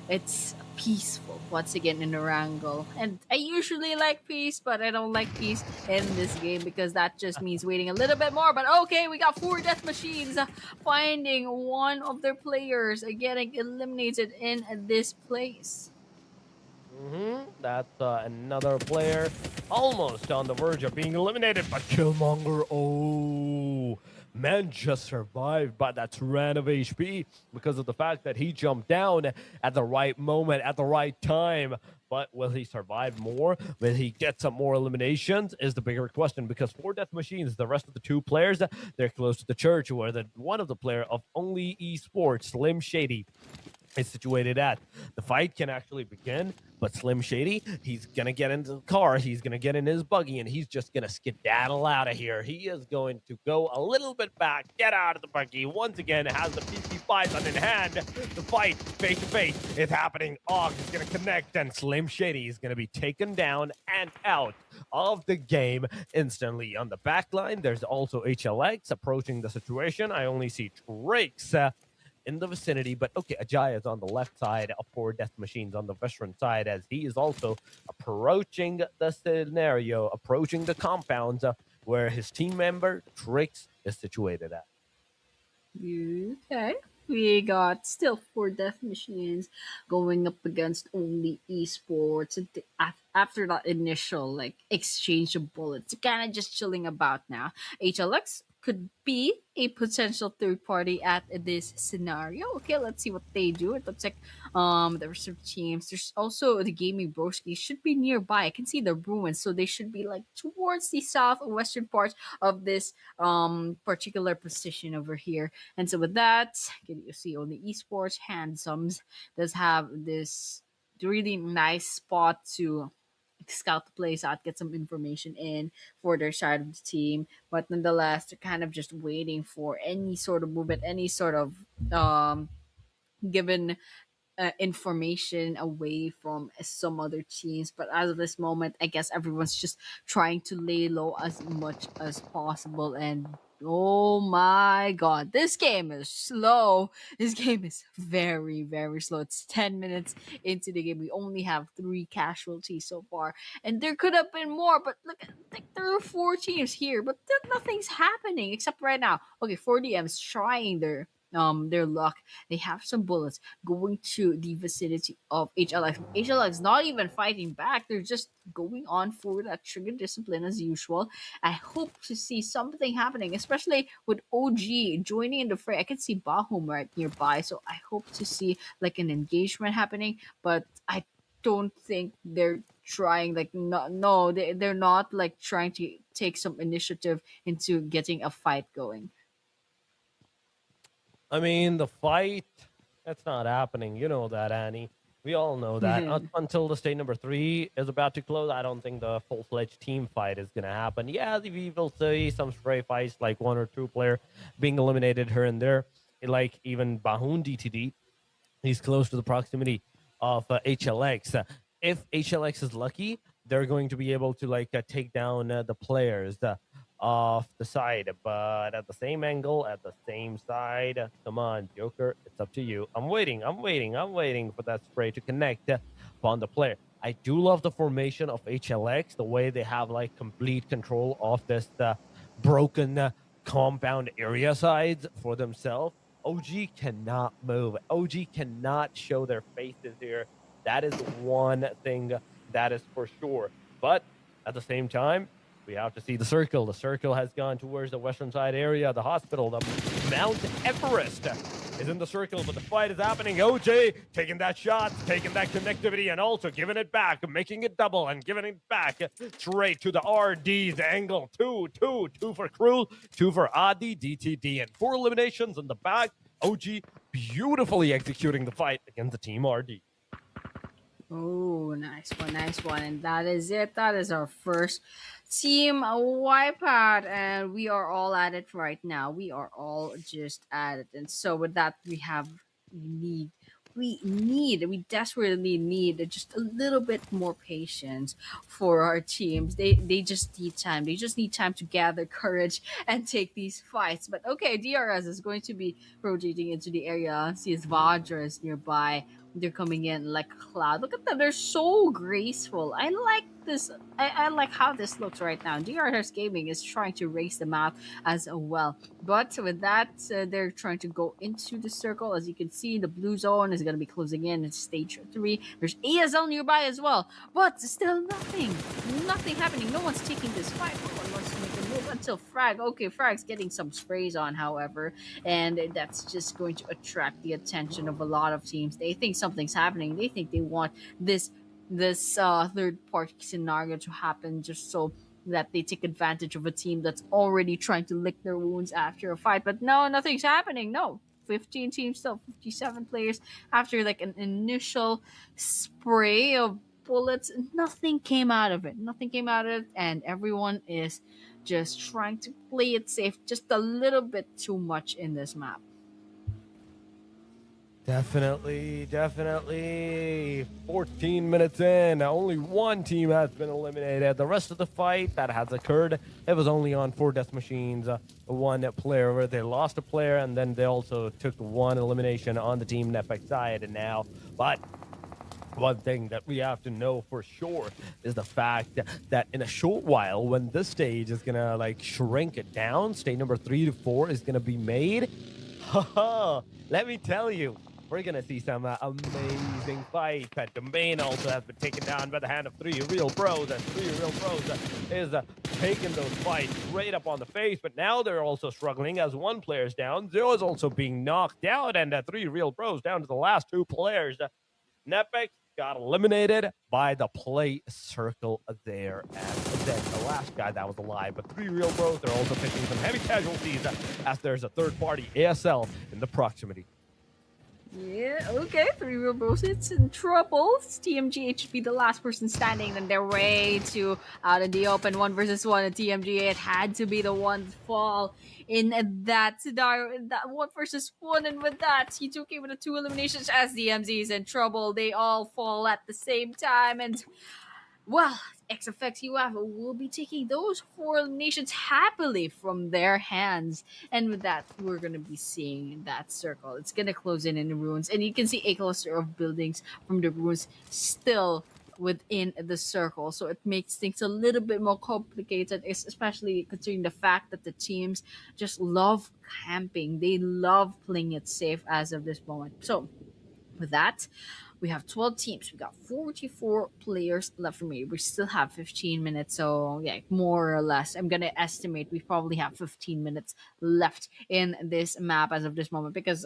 it's peaceful once again in the wrangle. And I usually like peace, but I don't like peace in this game because that just means waiting a little bit more. But okay, we got four death machines finding one of their players getting eliminated in this place. That's another player almost on the verge of being eliminated, but Killmonger, oh, man, just survived by that run of HP because of the fact that he jumped down at the right moment, at the right time. But will he survive more? Will he get some more eliminations? Is the bigger question because four death machines, the rest of the two players, they're close to the church where the one of the player of only esports, Slim Shady, is situated at. The fight can actually begin, but Slim Shady, he's gonna get into the car, he's gonna get in his buggy, and he's just gonna skedaddle out of here. He is going to go a little bit back, get out of the buggy. Once again, has the PC Python in hand. The fight, face to face, is happening. Og is gonna connect, and Slim Shady is gonna be taken down and out of the game instantly. On the back line, there's also HLX approaching the situation. I only see Drakes in the vicinity. But okay, Ajay is on the left side of four death machines on the veteran side as he is also approaching the scenario, approaching the compounds where his team member Trix is situated at. Okay. We got still four death machines going up against only esports. And after that initial like exchange of bullets, kind of just chilling about now. HLX could be a potential third party at this scenario. Okay, let's see what they do. It looks like the rest of the teams. There's also the gaming broski should be nearby. I can see the ruins, so they should be like towards the southwestern part of this particular position over here. And so with that, you see on the esports handsomes does have this really nice spot to scout the place out, get some information in for their side of the team. But nonetheless, they're kind of just waiting for any sort of movement, any sort of given information away from some other teams. But as of this moment, I guess everyone's just trying to lay low as much as possible. And oh my god, this game is slow. This game is very, very slow. It's 10 minutes into the game. We only have three casualties so far. And there could have been more, but look, like, there are four teams here, but nothing's happening except right now. Okay, 4DM's trying their luck. They have some bullets going to the vicinity of HLX. HLX not even fighting back. They're just going on for that trigger discipline as usual. I hope to see something happening, especially with OG joining in the fray. I can see Bahum right nearby, so I hope to see like an engagement happening. But I don't think they're trying like no, they're not like trying to take some initiative into getting a fight going. I mean, the fight, that's not happening. You know that, Annie. We all know that. Until the state number 3 is about to close, I don't think the full fledged team fight is going to happen. Yeah, we will see some stray fights, like one or two player being eliminated here and there, like even Bahun DTD. He's close to the proximity of HLX. If HLX is lucky, they're going to be able to take down the players off the side, but at the same angle, at the same side. Come on, Joker, it's up to you. I'm waiting. I'm waiting for that spray to connect upon the player. I do love the formation of HLX, the way they have like complete control of this broken compound area sides for themselves. OG cannot move. OG cannot show their faces here. That is one thing that is for sure. But at the same time, we have to see the circle. The circle has gone towards the western side area, the hospital, the Mount Everest is in the circle, but the fight is happening. OJ taking that shot, taking that connectivity, and also giving it back, making it double and giving it back straight to the RD's angle. Two for Cruel, two for Adi, DTD, and 4 eliminations in the back. OG beautifully executing the fight against the team RD. Oh, nice one. And that is it. That is our first team wipeout. And we are all at it right now. We are all just at it. And so with that, we we desperately need just a little bit more patience for our teams. They just need time. They just need time to gather courage and take these fights. But okay, DRS is going to be rotating into the area. See his Vajra is nearby. They're coming in like a cloud. Look at them. They're so graceful. I like this. I like how this looks right now. DRS Gaming is trying to race them out as well. But with that, they're trying to go into the circle. As you can see, the blue zone is going to be closing in stage 3. There's ASL nearby as well. But still nothing. Nothing happening. No one's taking this fight. No one wants to make a move until Frag. Okay, Frag's getting some sprays on, however. And that's just going to attract the attention of a lot of teams. They think something's happening. They think they want this third party scenario to happen just so that they take advantage of a team that's already trying to lick their wounds after a fight. But no, nothing's happening. No. 15 teams still, 57 players after like an initial spray of bullets. Nothing came out of it. Nothing came out of it, and everyone is just trying to play it safe just a little bit too much in this map. Definitely. 14 minutes in. Only one team has been eliminated. The rest of the fight that has occurred, it was only on 4 death machines. One player where they lost a player, and then they also took one elimination on the team Nepec side. And now, but one thing that we have to know for sure is the fact that in a short while, when this stage is gonna shrink it down, stage number 3 to 4 is gonna be made. Let me tell you, we're going to see some amazing fights. Domain also has been taken down by the hand of 3 Real Bros, and 3 Real Bros is taking those fights straight up on the face, but now they're also struggling as one player's down. Zero is also being knocked out, and 3 Real Bros down to the last 2 players. Nepec got eliminated by the play circle there as the last guy that was alive. But 3 Real Bros, they're also picking some heavy casualties as there's a third party ASL in the proximity. Yeah, okay. 3 Real Bros, it's in trouble. TMGH should be the last person standing in their way to out in the open 1 versus 1. And TMGH had to be the one to fall in that scenario, in that 1 versus 1. And with that, he took even the 2 eliminations as DMZ is in trouble. They all fall at the same time. And well, XFX UF will be taking those 4 eliminations happily from their hands. And with that, we're going to be seeing that circle. It's going to close in the ruins. And you can see a cluster of buildings from the ruins still within the circle. So it makes things a little bit more complicated, especially considering the fact that the teams just love camping. They love playing it safe as of this moment. So with that, we have 12 teams. We got 44 players left for me. We still have 15 minutes. So, yeah, more or less, I'm going to estimate we probably have 15 minutes left in this map as of this moment. Because,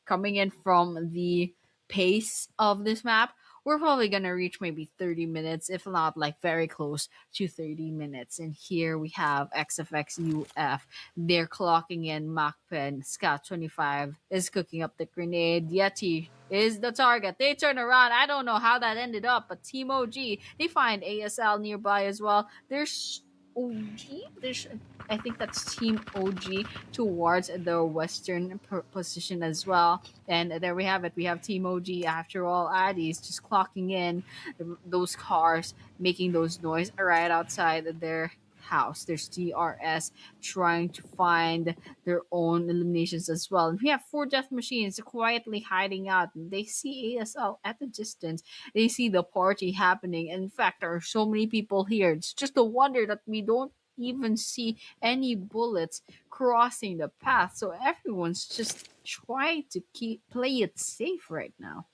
coming in from the pace of this map, we're probably going to reach maybe 30 minutes, if not very close to 30 minutes. And here we have XFXUF. They're clocking in. Macpen, Scout 25 is cooking up the grenade. Yeti is the target. They turn around. I don't know how that ended up, but Team OG, they find ASL nearby as well. There's OG. There's, I think that's Team OG towards the western position as well. And there we have it. We have Team OG after all. Addies just clocking in those cars, making those noise right outside their house. There's DRS trying to find their own eliminations as well. And we have four death machines quietly hiding out. They see ASL at a distance. They see the party happening. In fact, there are so many people here. It's just a wonder that we don't even see any bullets crossing the path. So everyone's just trying to play it safe right now.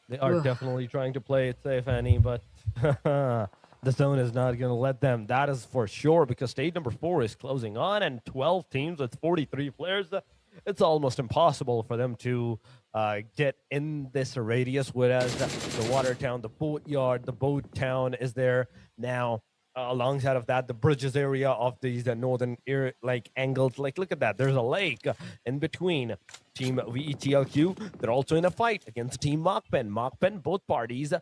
They are Ugh. definitely trying to play it safe, Annie, but the zone is not going to let them. That is for sure, because stage number 4 is closing on, and 12 teams with 43 players. It's almost impossible for them to get in this radius, whereas the water town, the boatyard, the boat town is there now. Alongside of that, the bridges area of these northern like angles, like look at that, there's a lake in between. Team VETLQ, they're also in a fight against Team Machpen. Both parties,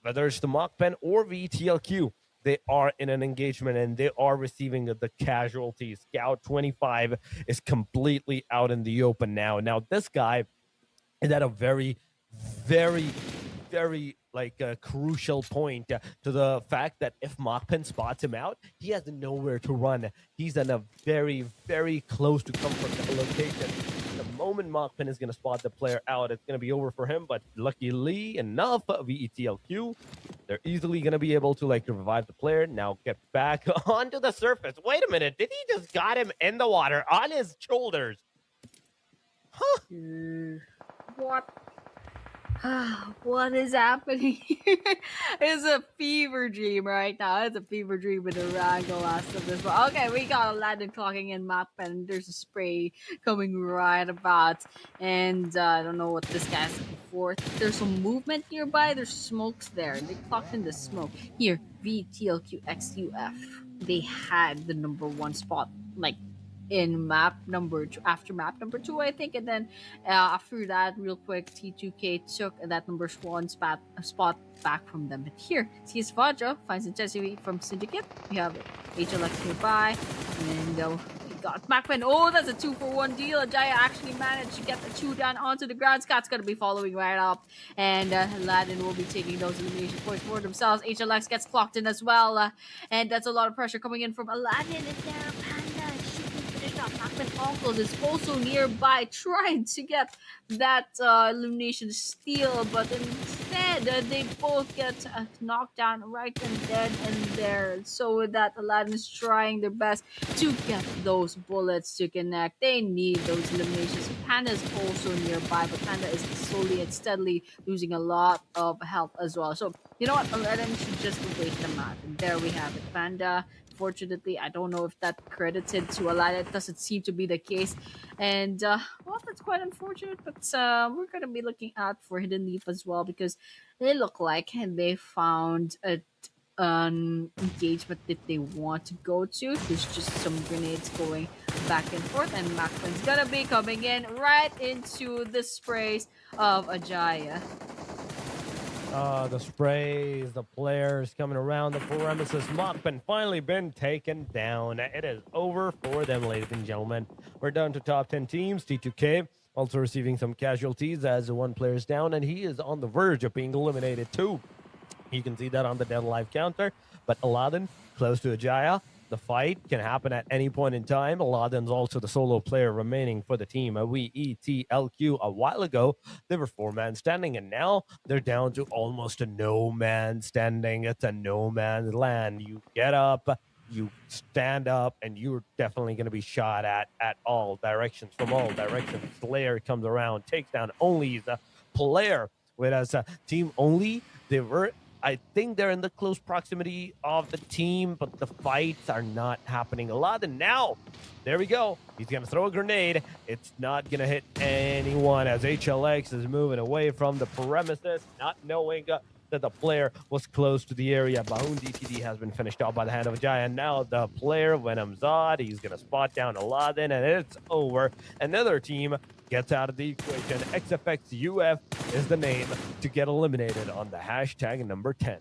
whether it's the Machpen or VETLQ, they are in an engagement and they are receiving the casualties. Scout 25 is completely out in the open now. Now this guy is at a very, very, very like a crucial point to the fact that if Machpen spots him out, he has nowhere to run. He's in a very, very close to comfort location. The moment Machpen is going to spot the player out, it's going to be over for him. But luckily enough, VETLQ, they're easily going to be able to like revive the player. Now get back onto the surface. Wait a minute, did he just got him in the water on his shoulders? Huh? What? What is happening here? It's a fever dream right now. It's a fever dream with the Rango last of this. But okay, we got Aladdin clocking in map, and there's a spray coming right about. And I don't know what this guy's looking for. There's some movement nearby. There's smokes there. They clocked in the smoke. Here, VTLQXUF. They had the number 1 spot, like in map number two, after map number 2, I think, and then after that, real quick, T2K took that number 1 spot back from them. But here, CS Vajra finds intensity from Syndicate. We have HLX nearby, and we got Macman. Oh, that's a 2-for-1 deal. Jaya actually managed to get the 2 down onto the ground. Scott's gonna be following right up, and Aladdin will be taking those elimination points for themselves. HLX gets clocked in as well, and that's a lot of pressure coming in from Aladdin and down. Macman Uncles is also nearby trying to get that elimination steal, but instead they both get knocked down right and dead and there. So with that, Aladdin is trying their best to get those bullets to connect. They need those eliminations. Panda is also nearby, but Panda is slowly and steadily losing a lot of health as well. So you know what, Aladdin should just wait them out. And there we have it. Panda, unfortunately, I don't know if that credited to Aladdin. It doesn't seem to be the case. And, well, that's quite unfortunate. But we're going to be looking out for Hidden Leaf as well, because they look like they found an engagement that they want to go to. There's just some grenades going back and forth. And Macman's going to be coming in right into the sprays of Ajaya. The sprays, the players coming around the premises. Machpen finally been taken down. It is over for them, ladies and gentlemen. We're down to top 10 teams. T2K also receiving some casualties as one player is down, and he is on the verge of being eliminated too. You can see that on the dead live counter. But Aladdin close to Ajaya. The fight can happen at any point in time. Aladdin's also the solo player remaining for the team. VETLQ a while ago, they were 4-man standing, and now they're down to almost a no-man standing. It's a no-man's land. You get up, you stand up, and you're definitely going to be shot at all directions, from all directions. Slayer comes around, takes down Only's player, whereas Team Only, they were, I think they're in the close proximity of the team, but the fights are not happening a lot. And now, there we go. He's going to throw a grenade. It's not going to hit anyone as HLX is moving away from the premises, not knowing that the player was close to the area. Bahoon DTD has been finished off by the hand of Ajay, and now the player Venom Zod, he's going to spot down Aladdin, and it's over. Another team gets out of the equation. XFXUF is the name to get eliminated on the hashtag number 10.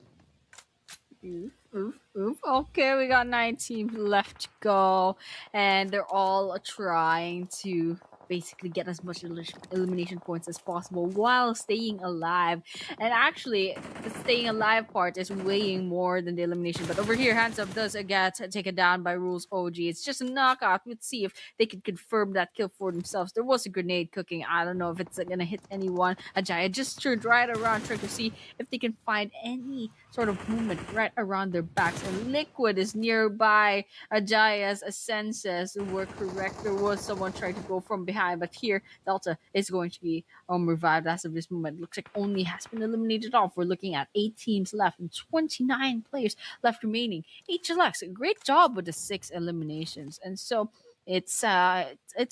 Oof, oof, oof. Okay, we got 9 teams left to go, and they're all trying to basically get as much elimination points as possible while staying alive. And actually, the staying alive part is weighing more than the elimination. But over here, Hands Up does get taken down by Rules OG. It's just a knockout. Let's see if they can confirm that kill for themselves. There was a grenade cooking. I don't know if it's gonna hit anyone. Ajaya just turned right around trying to see if they can find any sort of movement right around their backs. And Liquid is nearby. Ajaya's senses were correct. There was someone trying to go from behind, but here Delta is going to be revived as of this moment. Looks like only has been eliminated off. We're looking at 8 teams left and 29 players left remaining. HLX, great job with the 6 eliminations. And so it's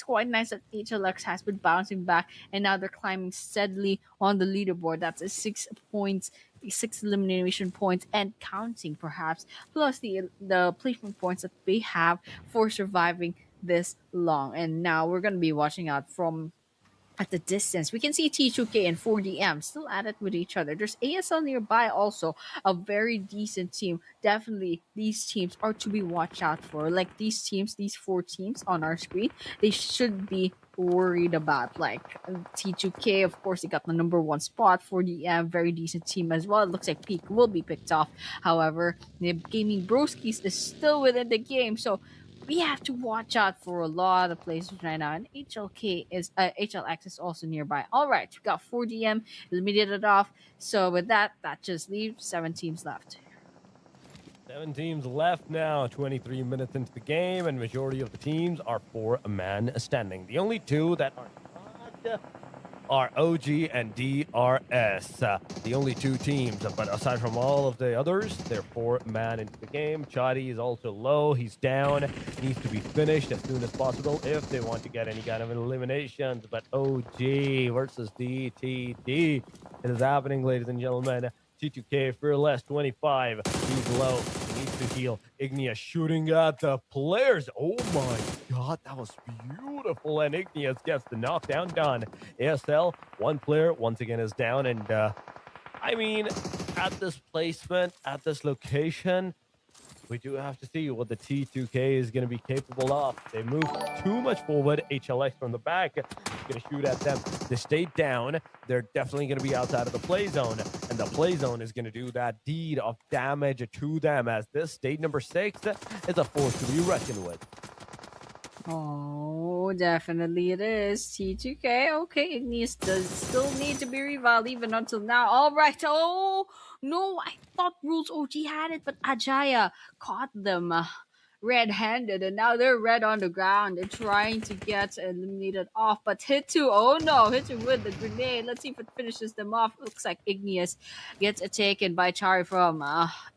quite nice that HLX has been bouncing back and now they're climbing steadily on the leaderboard. That's a 6 points, 6 elimination points and counting perhaps, plus the placement points that they have for surviving this long. And now we're gonna be watching out from at the distance. We can see T2K and 4DM still at it with each other. There's ASL nearby also, a very decent team. Definitely these teams are to be watched out for. Like these teams, these 4 teams on our screen, they should be worried about. Like T2K, of course, they got the number 1 spot. 4DM, very decent team as well. It looks like Peak will be picked off. However, the Gaming Broskis is still within the game, so we have to watch out for a lot of places right now. And HLX is also nearby. All right, we got 4DM eliminated off. So with that just leaves 7 teams left. 7 teams left now, 23 minutes into the game, and majority of the teams are 4-man standing. The only 2 that are not are OG and DRS. The only 2 teams, but aside from all of the others, they're 4-man into the game. Chadi is also low. He's down. Needs to be finished as soon as possible if they want to get any kind of eliminations. But OG versus DTD. It is happening, ladies and gentlemen. T2K Fearless 25. He's low. He needs to heal. Igneous shooting at the players. Oh my god, that was beautiful. And Igneous gets the knockdown done. ASL, 1 player once again is down. And I mean, at this placement, at this location, we do have to see what the T2K is going to be capable of. They move too much forward. HLX from the back is going to shoot at them. They stay down. They're definitely going to be outside of the play zone. And the play zone is going to do that deed of damage to them, as this state number 6 is a force to be reckoned with. Oh, definitely it is. T2K. Okay, Igneous does still need to be revived even until now. All right. Oh, no. I thought Rules OG had it, but Ajaya caught them red-handed, and now they're red on the ground and trying to get eliminated off. But Hitu, oh no, Hitu with the grenade. Let's see if it finishes them off. Looks like Igneous gets taken by Chari from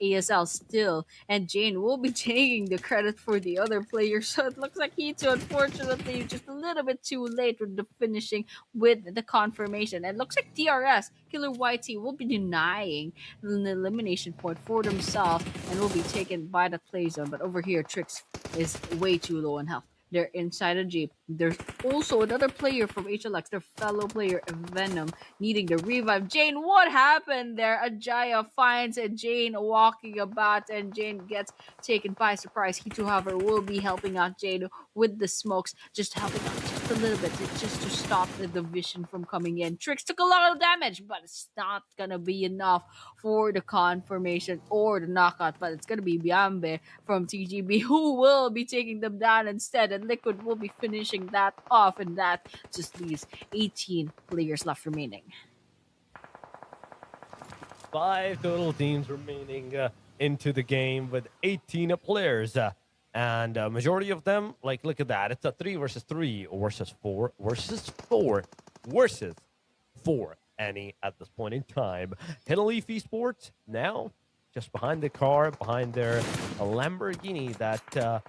ASL still, and Jane will be taking the credit for the other player. So it looks like Hitu, unfortunately, just a little bit too late with the finishing with the confirmation. And it looks like DRS, Killer YT, will be denying an elimination point for themselves and will be taken by the play zone. But over here, Trix is way too low in health. They're inside a jeep. There's also another player from HLX, their fellow player Venom, needing the revive. Jane, what happened there? Ajaya finds Jane walking about, and Jane gets taken by surprise. He too, however, will be helping out Jane with the smokes, just helping out just a little bit, just to stop the division from coming in. Trix took a lot of damage, but it's not gonna be enough for the confirmation or the knockout. But it's gonna be Biambe from TGB who will be taking them down instead, and Liquid will be finishing that off, and that just leaves 18 players left remaining. 5 total teams remaining into the game with 18 players. And majority of them, like, look at that. It's a 3 versus 3 versus 4 versus 4 versus 4. Any at this point in time. Hidden Leaf Esports now just behind the car, behind their Lamborghini that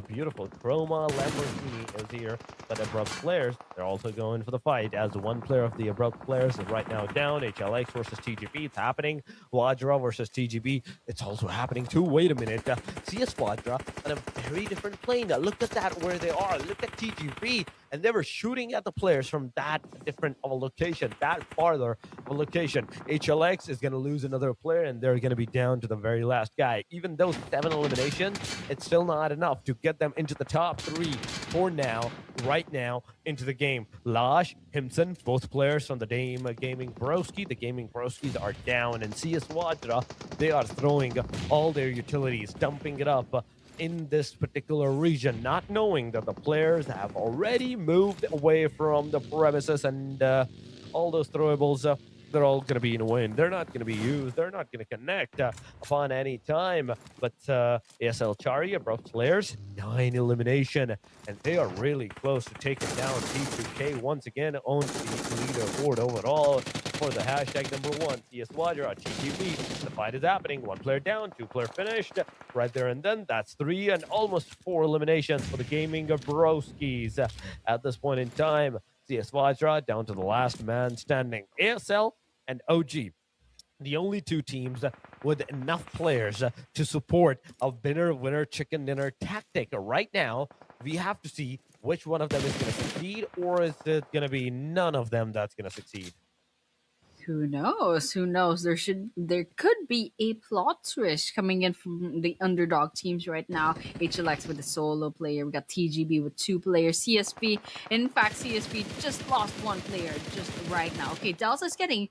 Beautiful. Chroma Lamborghini is here, but Abrupt players, they're also going for the fight as one player of the Abrupt players is right now down. HLX versus TGB, it's happening. Wajra versus TGB, it's also happening too. Wait a minute. CS Wajra on a very different plane. Look at that, where they are. Look at TGB, and they were shooting at the players from that different of a location, that farther of a location. HLX is going to lose another player, and they're going to be down to the very last guy. Even though 7 eliminations, it's still not enough to get them into the top three for now, right now, into the game. Lash, Himson, both players from the Gaming Broski. The Gaming Broskis are down, and CS Wajra, they are throwing all their utilities, dumping it up in this particular region, not knowing that the players have already moved away from the premises and all those throwables. They're all going to be in a win. They're not going to be used. They're not going to connect upon any time. But ASL Chari, abrupt players, 9 elimination, and they are really close to taking down T2K once again, owns the leaderboard overall for the hashtag number one. CS Wajra, GTV. The fight is happening. One player down, two player finished. Right there and then, that's 3 and almost 4 eliminations for the Gaming Broskis at this point in time. CS Vajra down to the last man standing. ASL and OG, the only two teams with enough players to support a winner chicken dinner tactic. Right now, we have to see which one of them is going to succeed, or is it going to be none of them that's going to succeed? Who knows? Who knows? There could be a plot twist coming in from the underdog teams right now. HLX with a solo player. We got TGB with two players. CSP. In fact, CSP just lost one player just right now. Okay, Delta's getting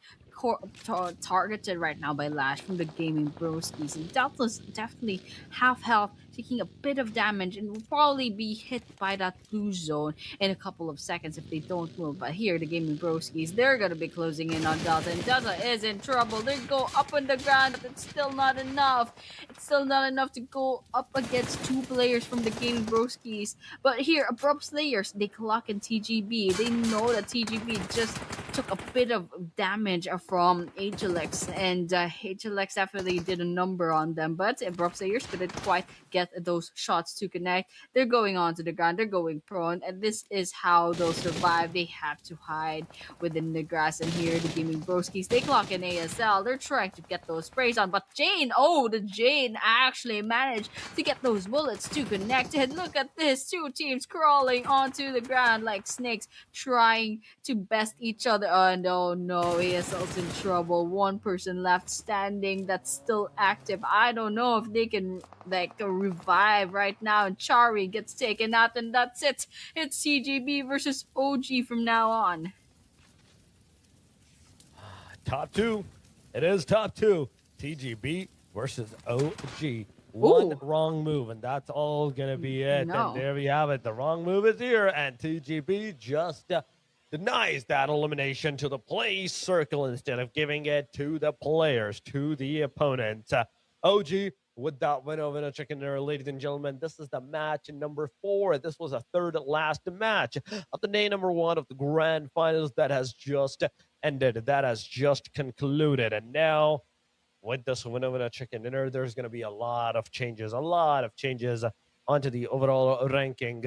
targeted right now by Lash from the Gaming Broskis, and Delta's definitely half health, taking a bit of damage, and will probably be hit by that blue zone in a couple of seconds if they don't move. But here, the Gaming Broskis, they're gonna be closing in on Delta, and Delta is in trouble. They go up on the ground, but it's still not enough. It's still not enough to go up against two players from the Gaming Broskis. But here, Abrupt Slayers, they clock in TGB. They know that TGB just took a bit of damage from HLX, and HLX definitely did a number on them. But Abrupt Slayers couldn't quite get those shots to connect. They're going on to the ground, they're going prone, and this is how they'll survive. They have to hide within the grass. And here, the Gaming Broskis, they clock in ASL. They're trying to get those sprays on, but Jane, oh, the Jane actually managed to get those bullets to connect. And look at this, two teams crawling onto the ground like snakes, trying to best each other. And oh no, ASL's in trouble. One person left standing that's still active. I don't know if they can like revive right now, and Chari gets taken out, and that's it. It's CGB versus OG from now on. Top two. It is top two. TGB versus OG. One Ooh, wrong move, and that's all going to be it. And no. there we have it. The wrong move is here, and TGB just denies that elimination to the play circle instead of giving it to the players, to the opponent. OG with that win over the chicken dinner, ladies and gentlemen. This is the match number 4. This was a third last match of the day number 1 of the grand finals that has just ended, that has just concluded. And now, with this win over the chicken dinner, there's going to be a lot of changes, onto the overall ranking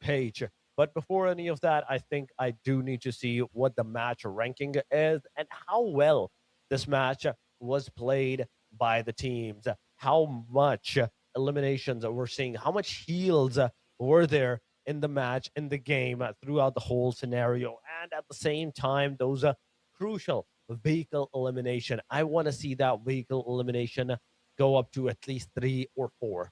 page. But before any of that, I think I do need to see what the match ranking is and how well this match was played by the teams. How much eliminations we're seeing, how much heals were there in the match, in the game, throughout the whole scenario. And at the same time, those crucial vehicle elimination. I want to see that vehicle elimination go up to at least 3 or 4.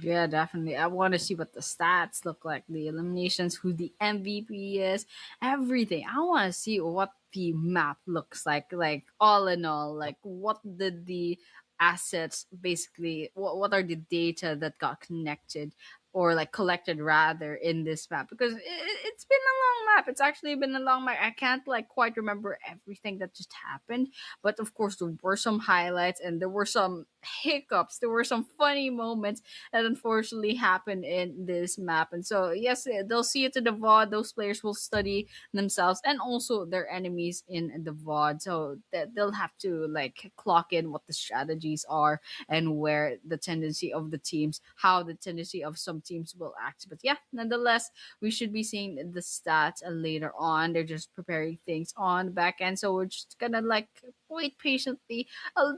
Yeah, definitely. I want to see what the stats look like, the eliminations, who the MVP is, everything. I want to see what the map looks like all in all, like what did the assets basically, what are the data that got connected or like collected rather in this map, because it's been a long map. It's actually been a long map. I can't like quite remember everything that just happened, but of course there were some highlights and there were some hiccups. There were some funny moments that unfortunately happened in this map. And so yes, they'll see it in the VOD. Those players will study themselves and also their enemies in the VOD, so that they'll have to like clock in what the strategies are and where the tendency of the teams, how the tendency of some teams will act. But yeah, nonetheless, we should be seeing the stats later on. They're just preparing things on the back end, so we're just gonna like wait patiently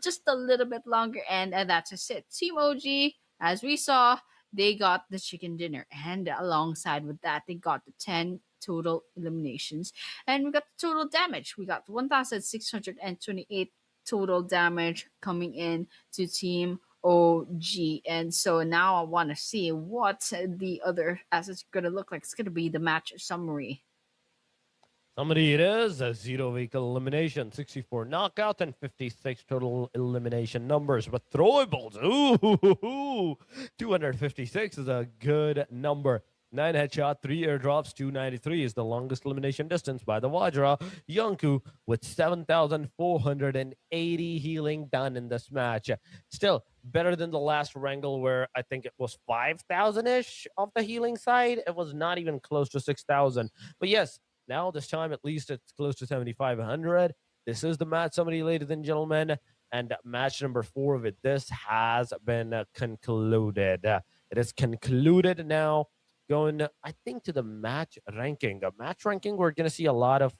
just a little bit longer, and that's just it. Team OG, as we saw, they got the chicken dinner, and alongside with that, they got the 10 total eliminations, and we got the total damage. We got 1,628 total damage coming in to Team OG. And so now I want to see what the other assets are going to look like. It's going to be the match summary. Somebody it is a zero vehicle elimination, 64 knockout, and 56 total elimination numbers. But throwables, ooh, 256 is a good number. 9 headshot, 3 airdrops, 293 is the longest elimination distance by the Vajra. Yonku with 7,480 healing done in this match. Still better than the last Wrangle where I think it was 5,000 ish of the healing side. It was not even close to 6,000. But yes, now, this time, at least it's close to 7,500. This is the match, somebody, ladies and gentlemen. And match number 4 of it, this has been concluded. It is concluded now. Going, I think, to the match ranking. A match ranking, we're going to see a lot of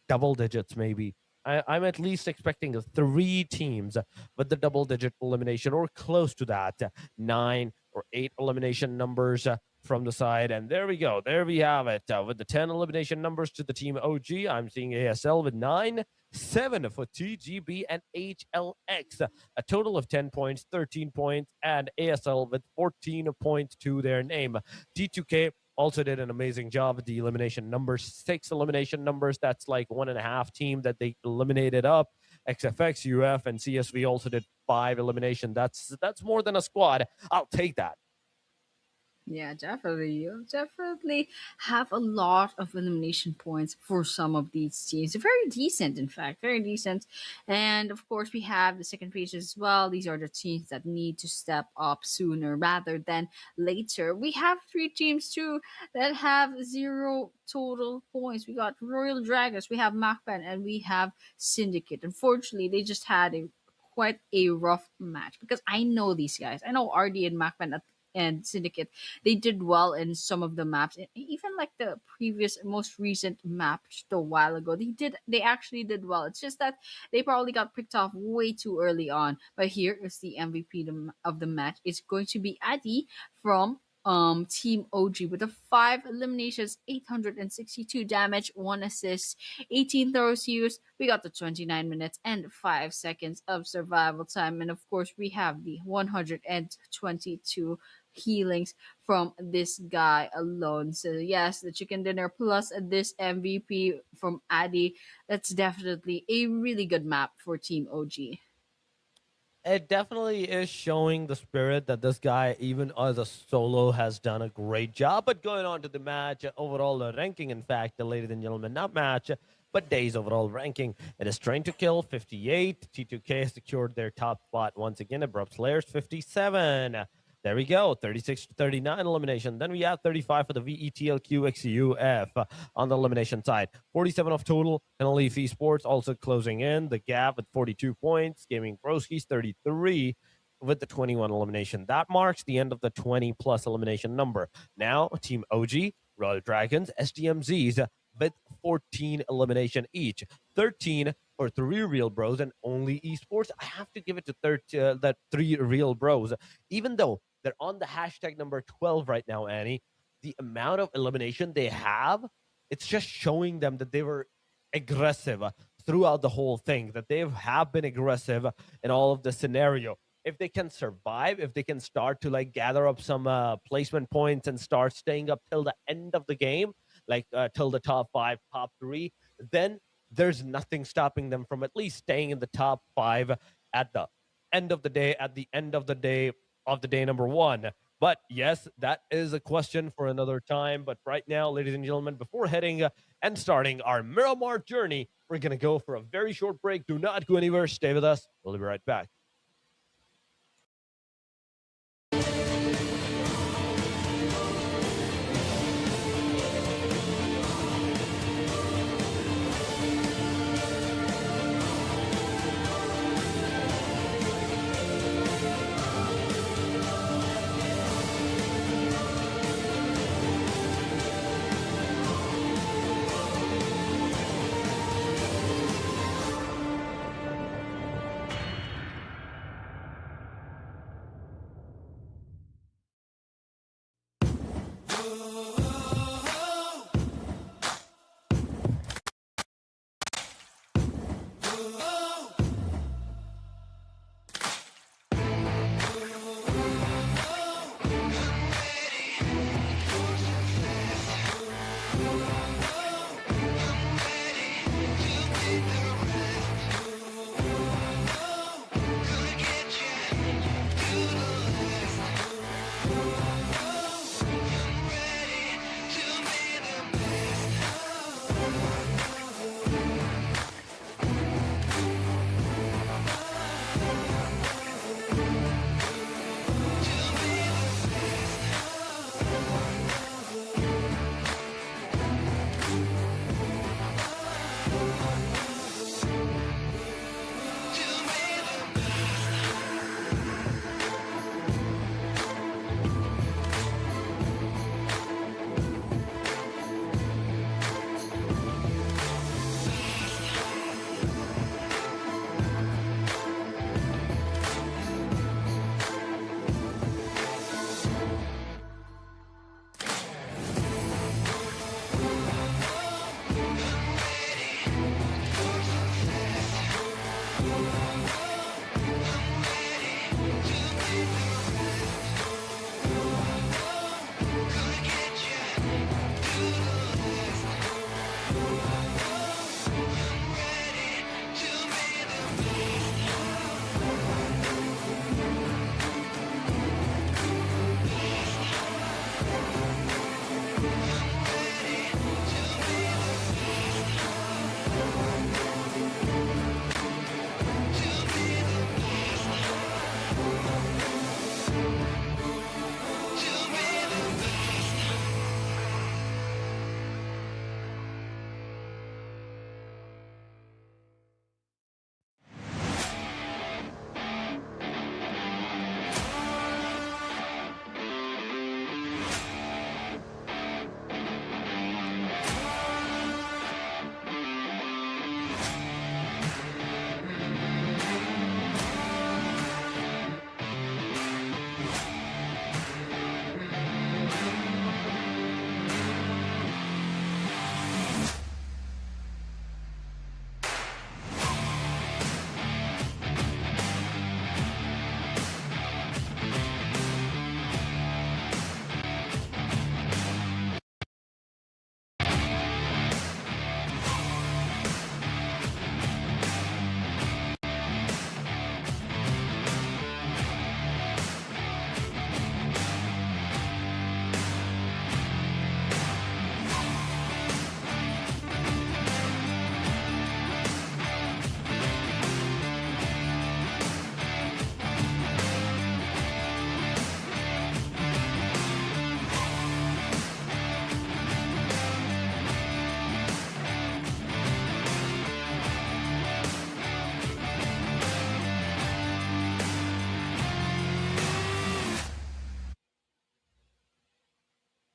double digits, maybe. I'm at least expecting 3 teams with the double digit elimination or close to that. 9 or 8 elimination numbers from the side. And there we go. There we have it. With the 10 elimination numbers to the team OG, I'm seeing ASL with 9, 7 for TGB and HLX. A total of 10 points, 13 points, and ASL with 14 points to their name. T2K also did an amazing job with the elimination numbers. 6 elimination numbers. That's like 1.5 team that they eliminated up. XFX, UF, and CSV also did 5 elimination. That's more than a squad. I'll take that. Yeah, definitely. You'll definitely have a lot of elimination points for some of these teams. They're very decent, in fact, very decent. And of course, we have the second page as well. These are the teams that need to step up sooner rather than later. We have 3 teams too that have 0 total points. We got Royal Dragons, we have Macban, and we have Syndicate. Unfortunately, they just had a quite a rough match because I know these guys. I know RD and Macban and Syndicate, they did well in some of the maps. And even like the previous, most recent map just a while ago, they actually did well. It's just that they probably got picked off way too early on. But here is the MVP of the match. It's going to be Adi from Team OG with the 5 eliminations, 862 damage, 1 assist, 18 throws used. We got the 29 minutes and 5 seconds of survival time, and of course we have the 122 healings from this guy alone. So yes, the chicken dinner plus this MVP from Addy. That's definitely a really good map for Team OG. It definitely is showing the spirit that this guy, even as a solo, has done a great job. But going on to the match, overall ranking, in fact, ladies and gentlemen, not match, but days overall ranking. It is Train to Kill 58. T2K secured their top spot once again. Abrupt Slayers 57. There we go, 36 to 39 elimination. Then we have 35 for the VETLQXUF on the elimination side. 47 of total. Penalty Fee Sports also closing in the gap with 42 points. Gaming Broski's 33 with the 21 elimination. That marks the end of the 20 plus elimination number. Now, Team OG, Royal Dragons, SDMZs with 14 elimination each. 13 for 3 real bros and only esports. I have to give it to that 3 real bros, even though they're on the hashtag number 12 right now, Annie. The amount of elimination they have, it's just showing them that they were aggressive throughout the whole thing, that they have been aggressive in all of the scenario. If they can survive, if they can start to like gather up some placement points and start staying up till the end of the game, like till the top 5, top 3, then there's nothing stopping them from at least staying in the top 5 at the end of the day, of the day number 1. But yes, that is a question for another time. But right now, ladies and gentlemen, before heading and starting our Miramar journey, we're going to go for a very short break. Do not go anywhere. Stay with us. We'll be right back.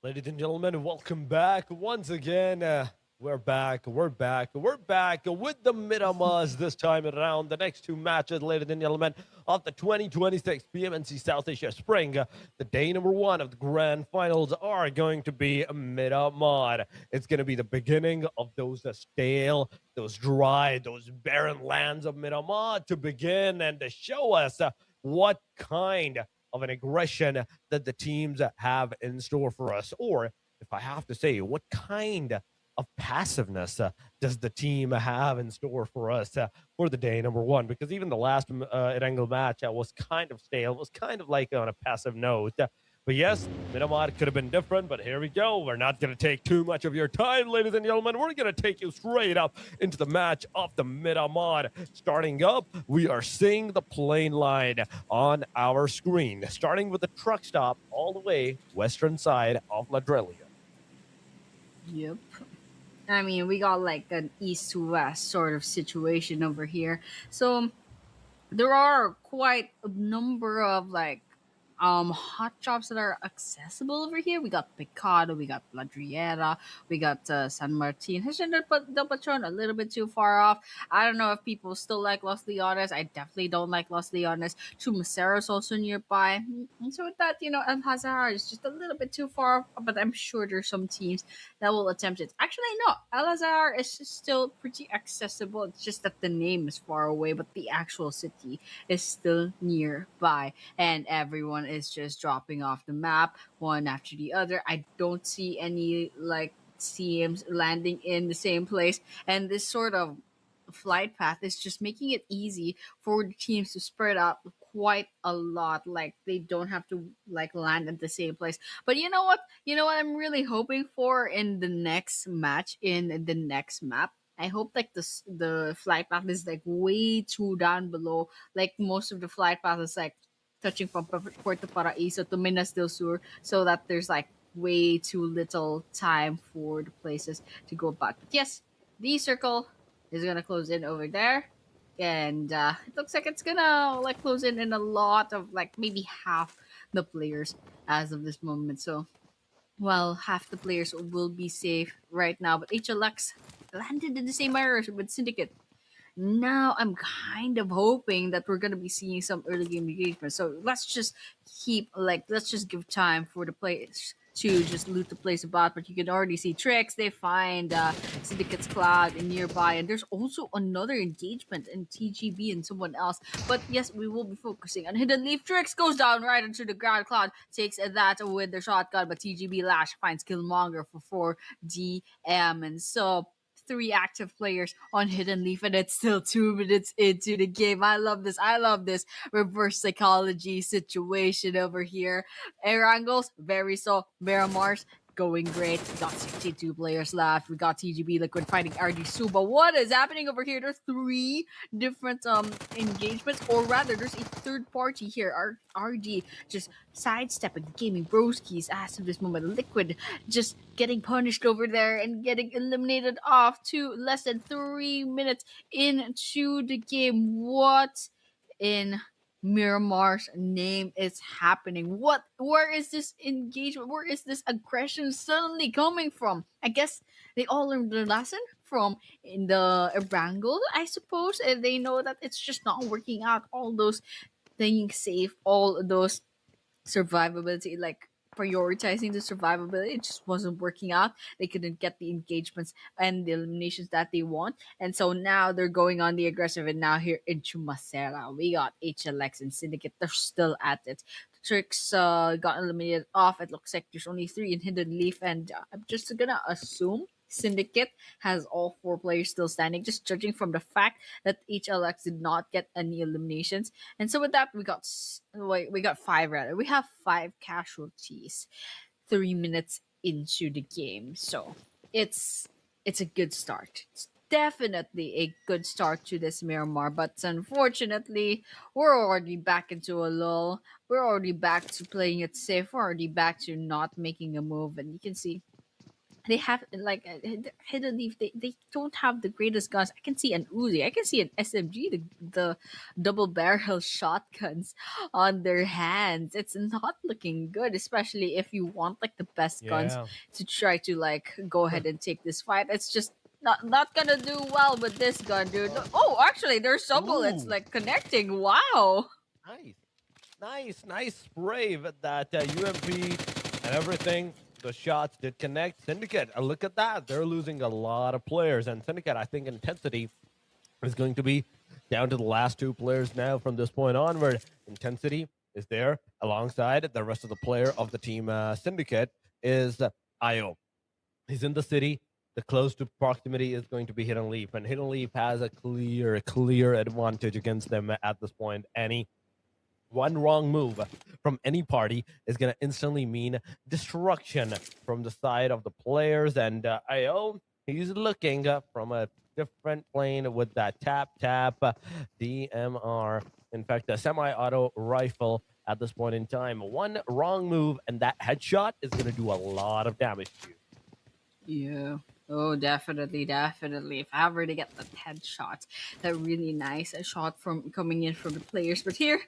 Ladies and gentlemen, welcome back once again. We're back with the Miramas this time around. The next two matches, ladies and gentlemen, of the 2026 PMNC South Asia Spring. The day number one of the grand finals are going to be Miramar. It's going to be the beginning of those stale, those dry, those barren lands of Miramar to begin and to show us what kind of an aggression that the teams have in store for us. Or, if I have to say, what kind of passiveness does the team have in store for us for the day number one? Because even the last Erangel match was kind of stale, was kind of like on a passive note. But yes, Minamod could have been different, but here we go. We're not going to take too much of your time, ladies and gentlemen. We're going to take you straight up into the match of the Minamod. Starting up, we are seeing the plane line on our screen, starting with the truck stop all the way western side of Ladrelia. Yep. I mean, we got like an east to west sort of situation over here. So there are quite a number of like hot shops that are accessible over here. We got Picado, we got La Driera, we got San Martin. Hacienda del Patron a little bit too far off. I don't know if people still like Los Leones. I definitely don't like Los Leones. Chumacero is also nearby. And so with that, El Hazar is just a little bit too far off, but I'm sure there's some teams that will attempt it. Actually, no, El Hazar is still pretty accessible. It's just that the name is far away, but the actual city is still nearby, and everyone is just dropping off the map one after the other. I don't see any like teams landing in the same place, and this sort of flight path is just making it easy for the teams to spread out quite a lot. Like they don't have to like land at the same place. But you know what? You know what I'm really hoping for in the next match, in the next map. I hope like the flight path is like way too down below. Like most of the flight path is like touching from Puerto Paraíso to Minas del Sur, so that there's like way too little time for the places to go back. But yes, the circle is gonna close in over there, and it looks like it's gonna like close in a lot of like maybe half the players as of this moment. So while half the players will be safe right now, but HLX landed in the same area with Syndicate. Now I'm kind of hoping that we're gonna be seeing some early game engagement. So let's just give time for the players to just loot the place about. But you can already see tricks. They find Syndicate's Cloud and nearby, and there's also another engagement in TGB and someone else. But yes, we will be focusing on Hidden Leaf. Tricks goes down right into the ground. Cloud takes that with the shotgun, but TGB Lash finds Killmonger for 4 DM, and so three active players on Hidden Leaf, and it's still 2 minutes into the game. I love this. I love this reverse psychology situation over here. Air angles, very so. Mars going great. We got 62 players left. We got TGB Liquid fighting RD Suba. What is happening over here? There's three different engagements, or rather, there's a third party here. RD just sidestepping the gaming broskies as of this moment. Liquid just getting punished over there and getting eliminated off to less than 3 minutes into the game. What in Miramar's name is happening? Where is this engagement? Where is this aggression suddenly coming from? I guess they all learned their lesson from in the Erangel, I suppose, and they know that it's just not working out. All those staying safe, all those survivability, like prioritizing the survivability, it just wasn't working out. They couldn't get the engagements and the eliminations that they want, and so now they're going on the aggressive. And now here in Chumacera, we got HLX and Syndicate. They're still at it. Tricks got eliminated off. It looks like there's only three in Hidden Leaf, and I'm just gonna assume Syndicate has all four players still standing, just judging from the fact that HLX did not get any eliminations. And so with that, we got five rather. We have five casualties 3 minutes into the game. So it's a good start. It's definitely a good start to this Miramar, but unfortunately, we're already back into a lull. We're already back to playing it safe. We're already back to not making a move, and you can see they have like Hidden Leaf. They don't have the greatest guns. I can see an Uzi. I can see an SMG. The double barrel shotguns on their hands. It's not looking good, especially if you want like the best guns Yeah. to try to like go ahead and take this fight. It's just not gonna do well with this gun, dude. Oh, actually, there's some bullets Ooh, like connecting. Wow. nice. Nice spray with that UMP and everything. The shots did connect. Syndicate, look at that. They're losing a lot of players. And Syndicate, I think intensity is going to be down to the last two players now from this point onward. Intensity is there alongside the rest of the player of the team. Syndicate is IO. He's in the city. The close to proximity is going to be Hidden Leaf. And Hidden Leaf has a clear advantage against them at this point. Annie, One wrong move from any party is going to instantly mean destruction from the side of the players. And IO, he's looking from a different plane with that tap DMR. In fact, a semi-auto rifle at this point in time. One wrong move, and that headshot is going to do a lot of damage to you. Yeah. Oh, definitely, definitely. If I ever to get that headshot, that really nice shot from coming in from the players. But here,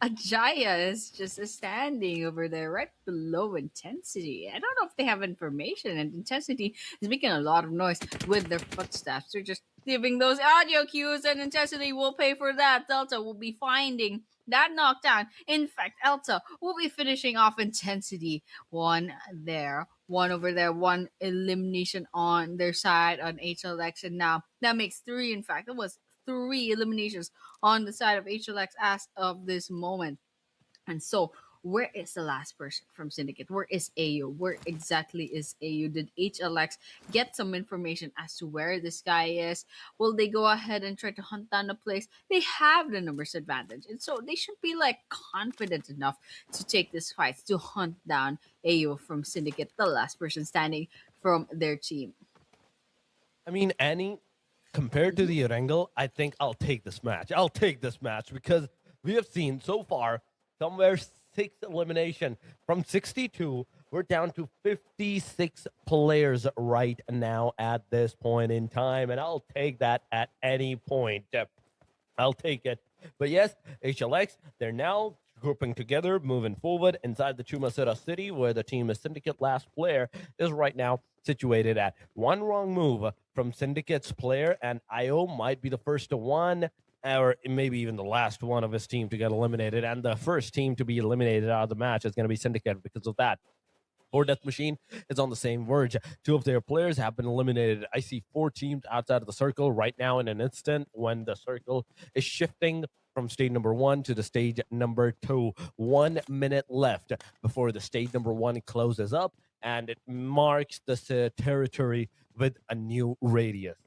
Ajaya is just standing over there right below intensity. I don't know if they have information, and intensity is making a lot of noise with their footsteps. They're just giving those audio cues, and intensity will pay for that. Delta will be finding that knockdown. In fact, Elta will be finishing off intensity. One there, one over there, one elimination on their side on HLX, and now that makes three. In fact, it was three eliminations on the side of HLX as of this moment. And so, where is the last person from Syndicate? Where is AU? Where exactly is AU? Did HLX get some information as to where this guy is? Will they go ahead and try to hunt down the place? They have the numbers advantage. And so they should be like confident enough to take this fight to hunt down AU from Syndicate, the last person standing from their team. I mean, Annie, compared to the Erangel, I think I'll take this match. I'll take this match because we have seen so far somewhere six elimination from 62. We're down to 56 players right now at this point in time, and I'll take that at any point. I'll take it. But yes, HLX, they're now grouping together, moving forward inside the Chumacera City, where the team is Syndicate last player is right now situated at one wrong move from Syndicate's player, and IO might be the first to one, or maybe even the last one of his team to get eliminated, and the first team to be eliminated out of the match is going to be Syndicate because of that. Or Death Machine is on the same verge. Two of their players have been eliminated. I see four teams outside of the circle right now in an instant when the circle is shifting from stage number one to the stage number two. 1 minute left before the stage number one closes up, and it marks the territory with a new radius.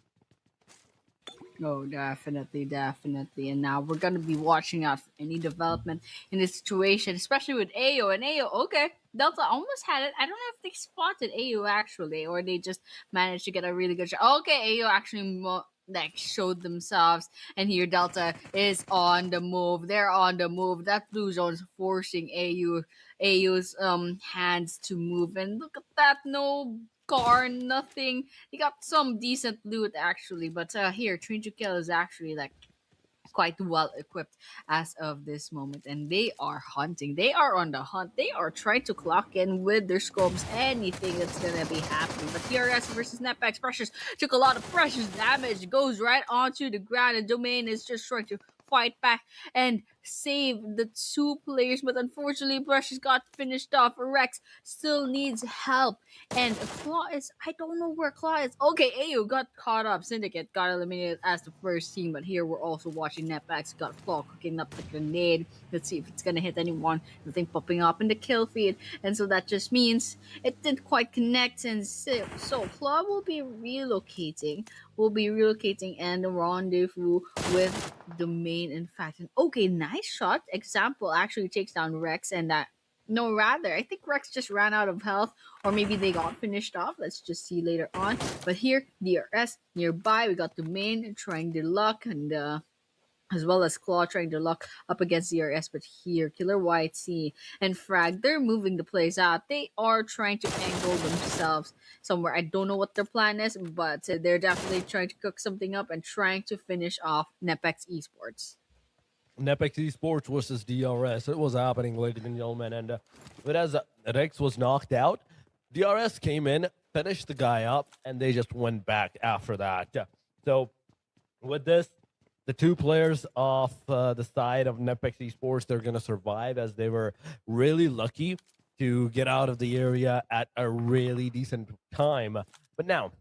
Oh, definitely, definitely. And now we're gonna be watching out for any development in this situation, especially with AO. And AO, okay, Delta almost had it. I don't know if they spotted AO actually, or they just managed to get a really good shot. Okay, AO actually like showed themselves, and here Delta is on the move. They're on the move. That blue zone is forcing AU's hands to move. And look at that, no car, nothing. He got some decent loot actually, but here Train to Kill is actually like quite well equipped as of this moment, and they are hunting. They are on the hunt. They are trying to clock in with their scopes. Anything that's gonna be happening. But TRS versus Netpacks, Precious took a lot of precious damage. Goes right onto the ground, and Domain is just trying to fight back and save the two players, but unfortunately Precious got finished off. Rex still needs help, and Claw is, I don't know where Claw is. Okay, AU got caught up. Syndicate got eliminated as the first team, but here we're also watching Netbacks got Claw cooking up the grenade. Let's see if it's gonna hit anyone. Nothing popping up in the kill feed, and so that just means it didn't quite connect. And so Claw will be relocating and rendezvous with Domain. In fact, and okay, nice shot. Example actually takes down Rex, and that, no, rather, I think Rex just ran out of health, or maybe they got finished off. Let's just see later on. But here, DRS nearby, we got Domain trying their luck, and as well as Claw trying to lock up against DRS. But here, Killer White Sea and Frag, they're moving the plays out. They are trying to angle themselves somewhere. I don't know what their plan is, but they're definitely trying to cook something up and trying to finish off Nepex Esports. Nepex Esports versus DRS. It was happening, ladies and gentlemen. And but as Rex was knocked out, DRS came in, finished the guy up, and they just went back after that. So with this, the two players off the side of Nepex Esports, they're going to survive as they were really lucky to get out of the area at a really decent time. But now,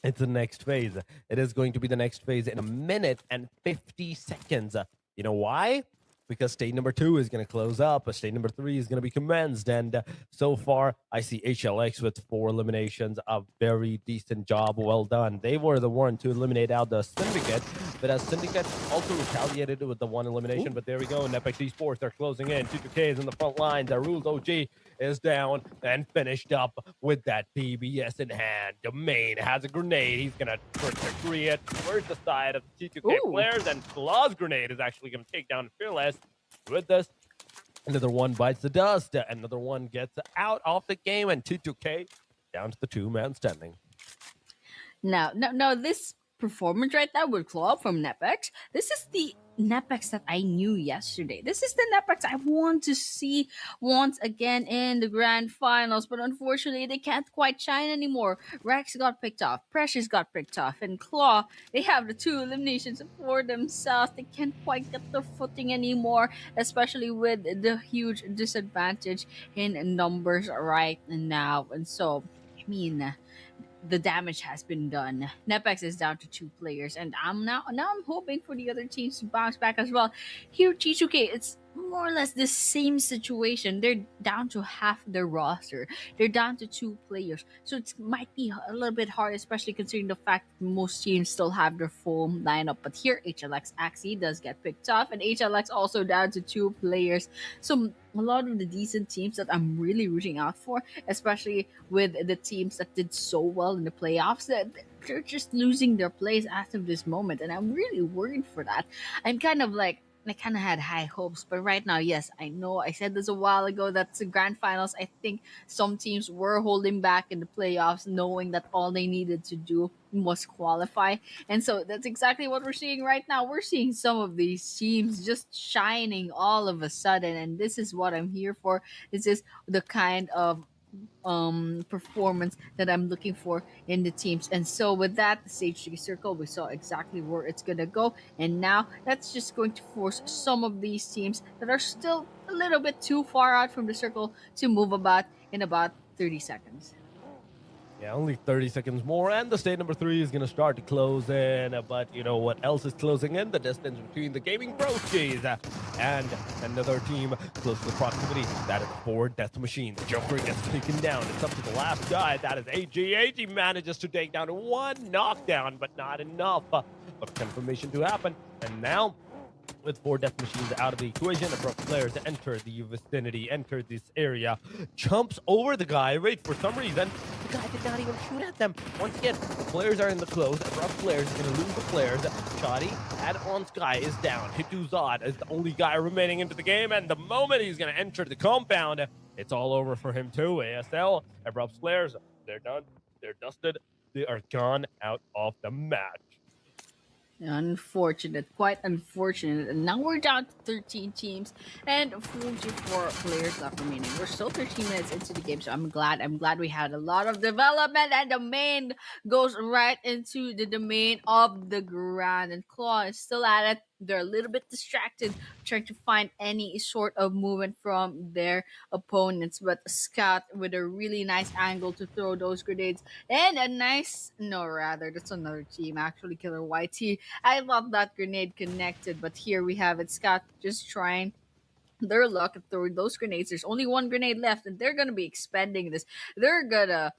it's the next phase. It is going to be the next phase in a minute and 50 seconds. You know why? because state number 2 is going to close up, but state number 3 is going to be commenced. And so far, I see HLX with 4 eliminations. A very decent job. Well done. They were the one to eliminate out the Syndicate, but as Syndicate also retaliated with the 1 elimination. Ooh. But there we go. Nepex Esports, they're closing in. 2K is in the front line. The Rules OG is down and finished up with that PBS in hand. Domain has a grenade. He's going to agree it towards the side of the T2K Ooh. players, and Claw's grenade is actually going to take down Fearless. With this, another one bites the dust. Another one gets out of the game, and 2K down to the 2-man standing. Now, this performance right now with Claw from Nepex, this is the Nepex that I knew yesterday. This is the Nepex I want to see once again in the grand finals, but unfortunately they can't quite shine anymore. Rex got picked off, Precious got picked off, and Claw, they have the 2 eliminations for themselves. They can't quite get their footing anymore, especially with the huge disadvantage in numbers right now. And so, I mean, the damage has been done. Nepex is down to 2 players, and I'm hoping for the other teams to bounce back as well. Here, Chichuke, it's more or less the same situation. They're down to half their roster. They're down to 2 players, so it might be a little bit hard, especially considering the fact that most teams still have their full lineup. But here, HLX Axie does get picked off, and HLX also down to 2 players. So a lot of the decent teams that I'm really rooting out for, especially with the teams that did so well in the playoffs, that they're just losing their place as of this moment, and I'm really worried for that. I'm kind of like, I kind of had high hopes, but right now, yes, I know I said this a while ago. That's the grand finals. I think some teams were holding back in the playoffs, knowing that all they needed to do was qualify. And so that's exactly what we're seeing right now. We're seeing some of these teams just shining all of a sudden, and this is what I'm here for. This is the kind of performance that I'm looking for in the teams. And so with that, the stage 3 circle, we saw exactly where it's gonna go, and now that's just going to force some of these teams that are still a little bit too far out from the circle to move about in about 30 seconds. Yeah, only 30 seconds more, and the state number 3 is going to start to close in. But you know what else is closing in? The distance between the Gaming Broskies and another team close to the proximity. That is 4 Death Machine. The Joker gets taken down. It's up to the last guy. That is AG. AG manages to take down 1 knockdown, but not enough of confirmation to happen. And now, with 4 death machines out of the equation, abrupt players enter the vicinity, enter this area, jumps over the guy. Wait, for some reason, the guy did not even shoot at them. Once again, the players are in the close. Abrupt players is going to lose the players. Shoddy, add-on Sky is down. Hituzad is the only guy remaining into the game, and the moment he's going to enter the compound, it's all over for him too. ASL, abrupt players, they're done. They're dusted. They are gone out of the match. Unfortunate, quite unfortunate. And now we're down to 13 teams and 44 players left remaining. We're still 13 minutes into the game, so I'm glad we had a lot of development, and the main goes right into the domain of the ground, and Claw is still at it. They're a little bit distracted, trying to find any sort of movement from their opponents. But Scout with a really nice angle to throw those grenades, and a nice, no, rather, that's another team, actually, Killer YT. I thought that grenade connected, but here we have it. Scout just trying their luck at throwing those grenades. There's only 1 grenade left, and they're gonna be expending this. They're gonna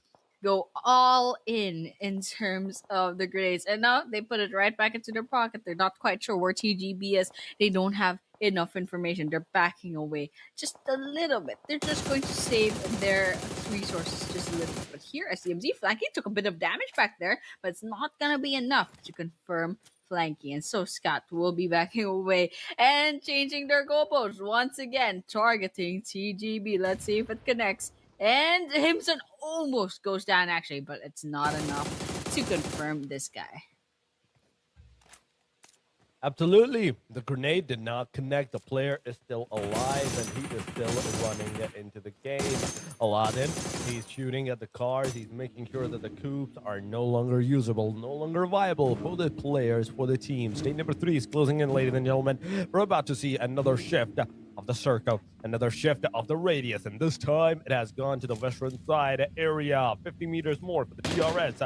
go all in terms of the grenades, and now they put it right back into their pocket. They're not quite sure where TGB is. They don't have enough information. They're backing away just a little bit. They're just going to save their resources just a little bit. But here, SCMZ Flanky took a bit of damage back there, but it's not gonna be enough to confirm Flanky. And so Scott will be backing away and changing their goalposts once again, targeting TGB. Let's see if it connects. And Himson almost goes down, actually, but it's not enough to confirm this guy. Absolutely. The grenade did not connect. The player is still alive, and he is still running into the game. Aladdin, he's shooting at the cars. He's making sure that the coops are no longer usable, no longer viable for the players, for the team. State number 3 is closing in, ladies and gentlemen. We're about to see another shift of the circle, another shift of the radius, and this time it has gone to the western side area, 50 meters more for the DRS.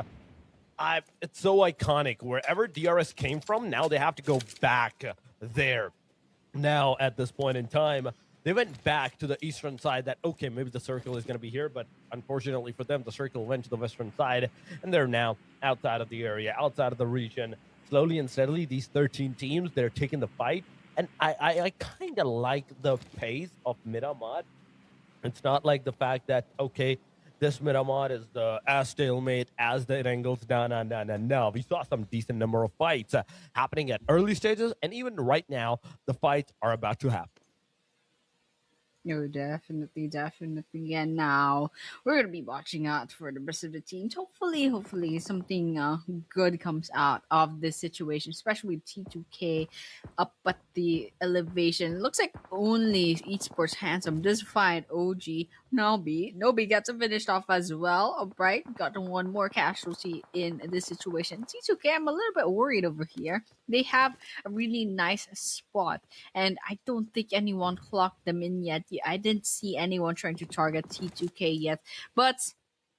It's so iconic. Wherever DRS came from, now they have to go back there. Now at this point in time, they went back to the eastern side. That okay, maybe the circle is going to be here, but unfortunately for them, the circle went to the western side, and they're now outside of the area, outside of the region. Slowly and steadily, these 13 teams, they're taking the fight, and I kind of like the pace of Miramar. It's not like the fact that okay, this Miramar is the as stalemate as the Erangels. No. We saw some decent number of fights happening at early stages, and even right now, the fights are about to happen. No, definitely, definitely. And now we're gonna be watching out for the rest of the teams. Hopefully, something good comes out of this situation, especially with T2K up at the elevation. Looks like only Esports Handsome does find OG Nobi. Nobi gets finished off as well. Alright, got one more casualty in this situation. T2K, I'm a little bit worried over here. They have a really nice spot, and I don't think anyone clocked them in yet. I didn't see anyone trying to target T2K yet, but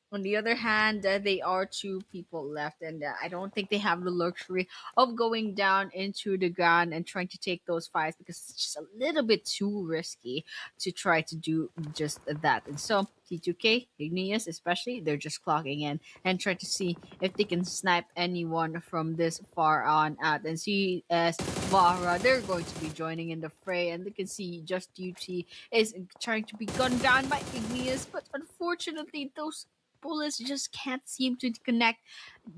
on the other hand, they are two people left, and I don't think they have the luxury of going down into the ground and trying to take those fights because it's just a little bit too risky to try to do just that. And so, T2K, Igneous especially, they're just clocking in and trying to see if they can snipe anyone from this far on out. And see as Vara, they're going to be joining in the fray, and they can see just Duty is trying to be gunned down by Igneous, but unfortunately, those bullets just can't seem to connect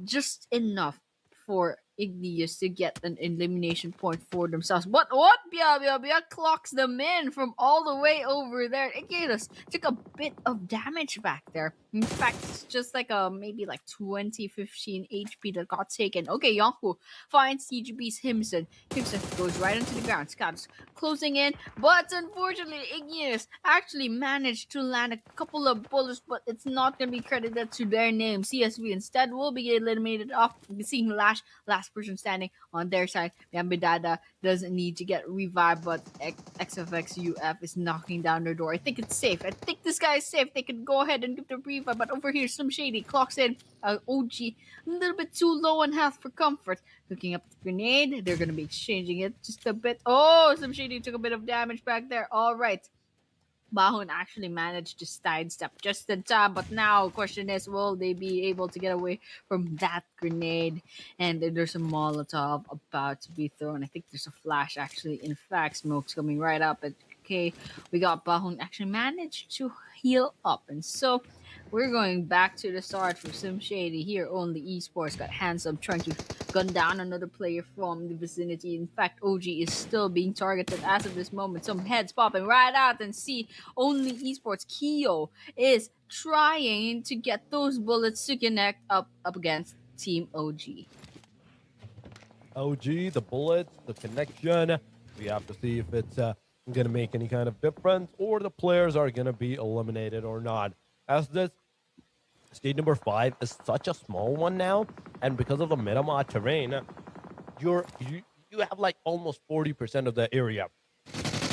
just enough for Igneous to get an elimination point for themselves. But what? Bia clocks them in from all the way over there. Igneous took a bit of damage back there. In fact, it's just like a maybe like 20-15 HP that got taken. Okay, Yonku finds CGB's Himson. Himson goes right into the ground. Scouts closing in, but unfortunately, Igneous actually managed to land a couple of bullets, but it's not going to be credited to their name. CSV instead will be eliminated off. Seeing last person standing on their side. Yambidada doesn't need to get revived, but XFXUF is knocking down their door. I think it's safe. I think this guy is safe. They can go ahead and give the revive, but over here, Slim Shady clocks in. OG, a little bit too low on health for comfort. Hooking up the grenade. They're going to be exchanging it just a bit. Oh, Slim Shady took a bit of damage back there. All right. Bahun actually managed to sidestep just in time, but now question is, will they be able to get away from that grenade? And there's a Molotov about to be thrown. I think there's a flash actually. In fact, smoke's coming right up. Okay, we got Bahun actually managed to heal up, and so we're going back to the start for Sim Shady here. Only Esports got handsome trying to gun down another player from the vicinity. In fact, OG is still being targeted as of this moment. Some heads popping right out, and see only Esports Keo is trying to get those bullets to connect up against Team OG. OG, the bullets, the connection. We have to see if it's going to make any kind of difference or the players are going to be eliminated or not. As this stage number 5 is such a small one now, and because of the Miramar terrain, you have like almost 40% of the area.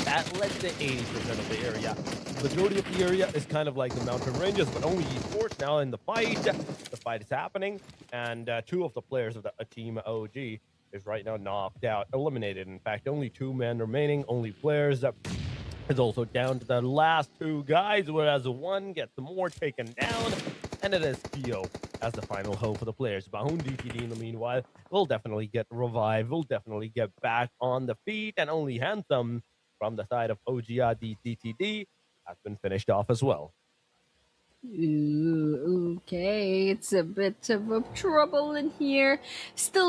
Let's say 80% of the area. The majority of the area is kind of like the mountain ranges, but only esports now in the fight. The fight is happening, and two of the players of the team OG is right now knocked out, eliminated. In fact, only 2 men remaining, only players. Is also down to the last 2 guys, whereas one gets more taken down, and it is Kyo as the final hope for the players. Bahun DTD, in the meanwhile, will definitely get revived, will definitely get back on the feet, and only Handsome from the side of OGR DTD has been finished off as well. Ooh, okay, it's a bit of a trouble in here.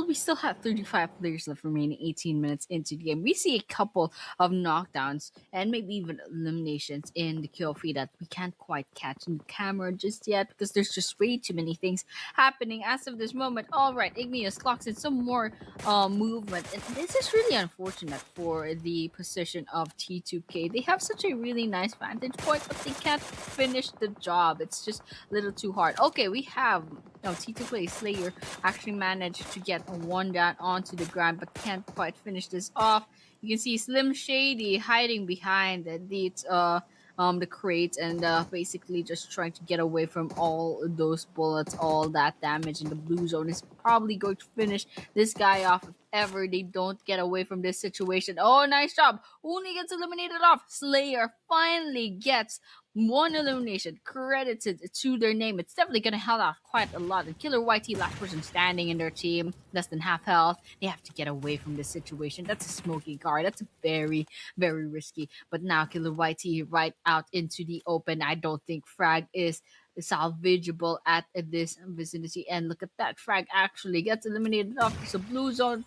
We still have 35 players left remaining 18 minutes into the game. We see a couple of knockdowns and maybe even eliminations in the kill feed that we can't quite catch in the camera just yet because there's just way too many things happening as of this moment. All right, Igneous clocks in some more movement, and this is really unfortunate for the position of T2K. They have such a really nice vantage point, but they can't finish the job. It's just a little too hard. Okay, we have T2K Slayer actually managed to get one down onto the ground, but can't quite finish this off. You can see Slim Shady hiding behind the crates and basically just trying to get away from all those bullets, all that damage. And the blue zone is probably going to finish this guy off ever they don't get away from this situation. Oh, nice job. Only gets eliminated off. Slayer finally gets one elimination credited to their name. It's definitely going to help out quite a lot. And Killer YT, last person standing in their team, less than half health. They have to get away from this situation. That's a smoky guard. That's very, very risky. But now Killer YT right out into the open. I don't think Frag is salvageable at this vicinity. And look at that. Frag actually gets eliminated off. So blue zone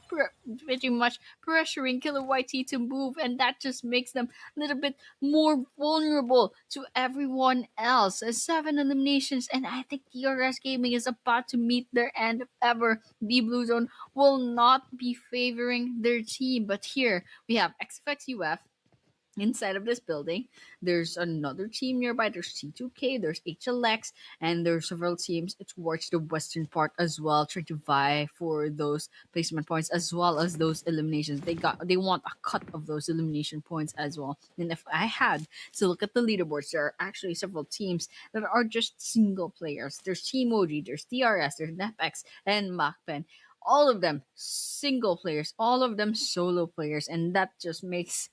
pretty much pressuring Killer YT to move. And that just makes them a little bit more vulnerable to everyone else. Seven eliminations, and I think DRS Gaming is about to meet their end if ever. The Blue Zone will not be favoring their team. But here we have XFXUF inside of this building. There's another team nearby. There's T2K, there's HLX, and there's several teams towards the western part as well, trying to vie for those placement points as well as those eliminations. They want a cut of those elimination points as well. And if I had to look at the leaderboards, there are actually several teams that are just single players. There's Team OG, there's DRS, there's NEPX, and MacPen. All of them single players, all of them solo players, and that just makes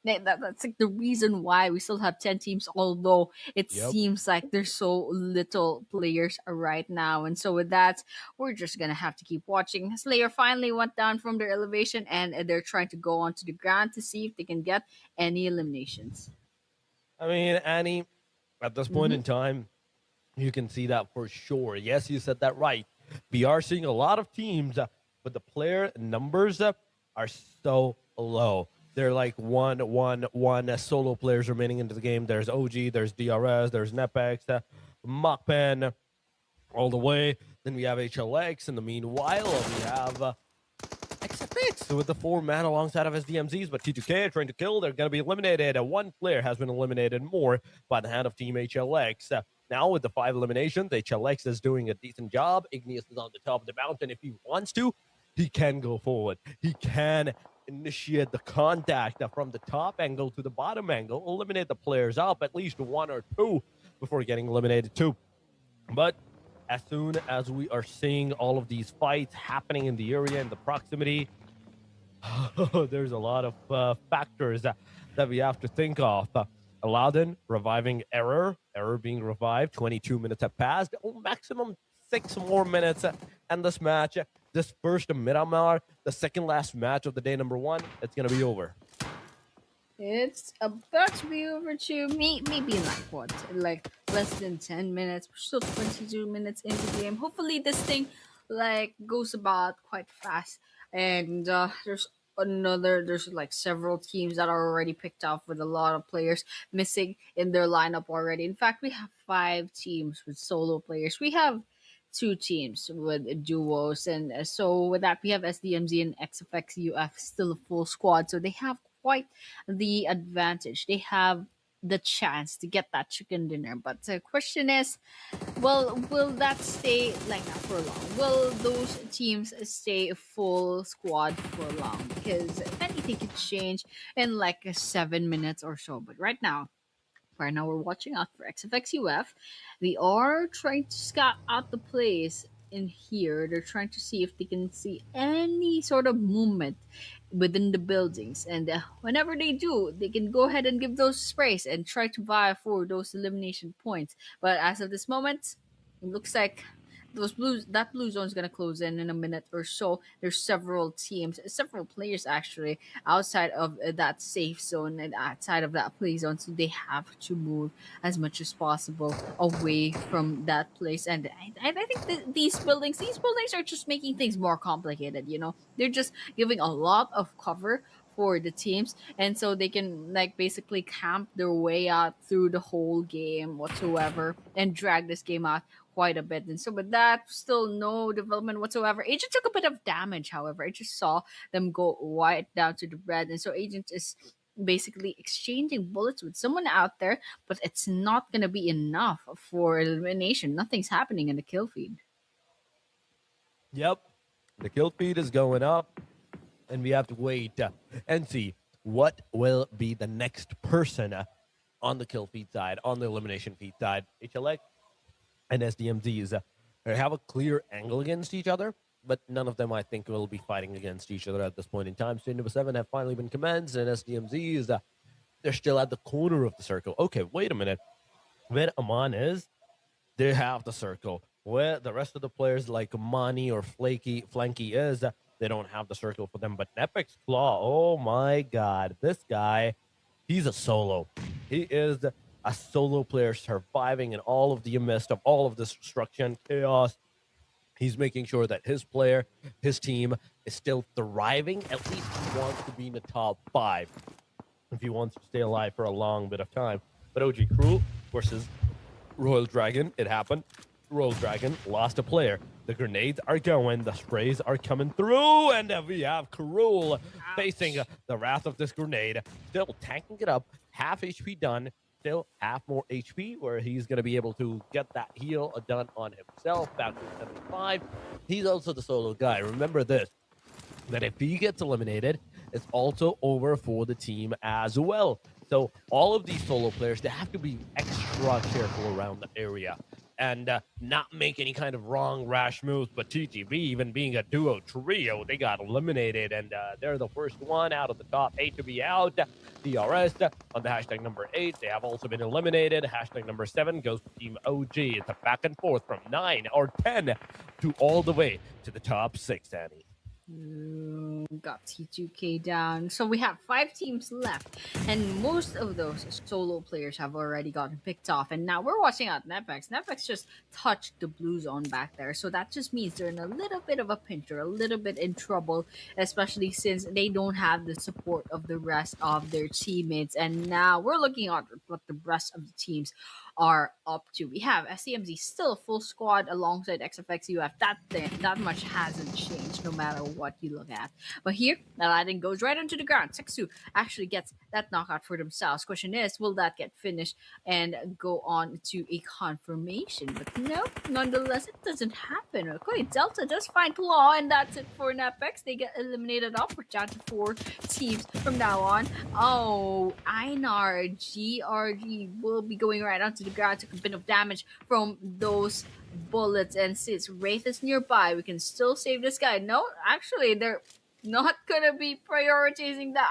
that's like the reason why we still have 10 teams, although it Yep. seems like there's so little players right now. And so with that, we're just gonna have to keep watching. Slayer finally went down from their elevation, and they're trying to go onto the ground to see if they can get any eliminations. I mean, Annie, at this point Mm-hmm. in time, you can see that for sure. Yes, you said that right. We are seeing a lot of teams, but the player numbers are so low. They're like one solo players remaining into the game. There's OG, there's DRS, there's Nepex, Machpen, all the way. Then we have HLX. In the meanwhile, we have XFX with the 4 man alongside of his DMZs, but T2K are trying to kill. They're going to be eliminated. One player has been eliminated more by the hand of Team HLX. Now with the 5 eliminations, HLX is doing a decent job. Igneous is on the top of the mountain. If he wants to, he can go forward. He can initiate the contact from the top angle to the bottom angle, eliminate the players up, at least 1 or 2 before getting eliminated too. But as soon as we are seeing all of these fights happening in the area, in the proximity, there's a lot of factors that we have to think of. Aladdin reviving Error being revived. 22 minutes have passed. Oh, maximum 6 more minutes. And this match, this first Miramar, the second last match of the day number 1, it's going to be over. It's about to be over to me, maybe in like what, like less than 10 minutes. We're still 22 minutes into the game. Hopefully, this thing like goes about quite fast. And there's like several teams that are already picked off with a lot of players missing in their lineup already. In fact, we have 5 teams with solo players. We have 2 teams with duos, and so with that, we have SDMZ and XFXUF still a full squad, so they have quite the advantage. They have the chance to get that chicken dinner. But the question is, well, will that stay like that for long? Will those teams stay full squad for long? Because if anything could change in like 7 minutes or so. But right now we're watching out for XFXUF. We are trying to scout out the place in here. They're trying to see if they can see any sort of movement within the buildings. And whenever they do, they can go ahead and give those sprays and try to vie for those elimination points. But as of this moment, it looks like that blue zone is gonna close in a minute or so. There's several teams, several players actually outside of that safe zone and outside of that play zone, so they have to move as much as possible away from that place. And I think that these buildings are just making things more complicated. They're just giving a lot of cover for the teams, and so they can like basically camp their way out through the whole game whatsoever and drag this game out quite a bit. And so with that, still no development whatsoever. Agent took a bit of damage, however. I just saw them go right down to the red. And so Agent is basically exchanging bullets with someone out there, but it's not going to be enough for elimination. Nothing's happening in the kill feed. Yep. The kill feed is going up, and we have to wait and see what will be the next person on the kill feed side, on the elimination feed side. HLX and SDMZs have a clear angle against each other. but none of them, I think, will be fighting against each other at this point in time. Stage number 7 have finally been commenced, and SDMZ is they're still at the corner of the circle. Okay, wait a minute. Where Aman is, they have the circle. Where the rest of the players like Mani or Flanky is, they don't have the circle for them. But Nepix Claw, oh my god, this guy, he's a solo. He is a solo player surviving in all of the midst of all of this destruction, chaos. He's making sure that his player, his team is still thriving. At least he wants to be in the top 5 if he wants to stay alive for a long bit of time. But OG Cruel versus Royal Dragon, it happened. Royal Dragon lost a player. The grenades are going, the sprays are coming through, and we have Cruel facing the wrath of this grenade, still tanking it up, half HP done, still half more HP, where he's going to be able to get that heal done on himself, back to 75. He's also the solo guy. Remember this, that if he gets eliminated, it's also over for the team as well. So all of these solo players, they have to be extra careful around the area and not make any kind of wrong, rash moves. But TTV, even being a duo trio, they got eliminated, and they're the first one out of the top 8 to be out. DRS on the hashtag number 8, they have also been eliminated. Hashtag number 7 goes to Team OG. It's a back and forth from 9 or 10 to all the way to the top 6, Annie. Got T2K down. So we have 5 teams left, and most of those solo players have already gotten picked off. And now we're watching out Nepex. Nepex just touched the blue zone back there, so that just means they're in a little bit of a pinch or a little bit in trouble, especially since they don't have the support of the rest of their teammates. And now we're looking at what the rest of the teams are up to. We have SCMZ still full squad alongside XFX UF. That much hasn't changed no matter what you look at. But here, Aladdin goes right onto the ground. Sexu actually gets that knockout for themselves. Question is, will that get finished and go on to a confirmation? But no, nonetheless, it doesn't happen. Okay, Delta does find Claw, and that's it for Napex. They get eliminated off. We're down to 4 teams from now on. Oh, Einar GRG will be going right onto the ground. Took a bit of damage from those bullets, and since Wraith is nearby, we can still save this guy. No, actually, they're not gonna be prioritizing that.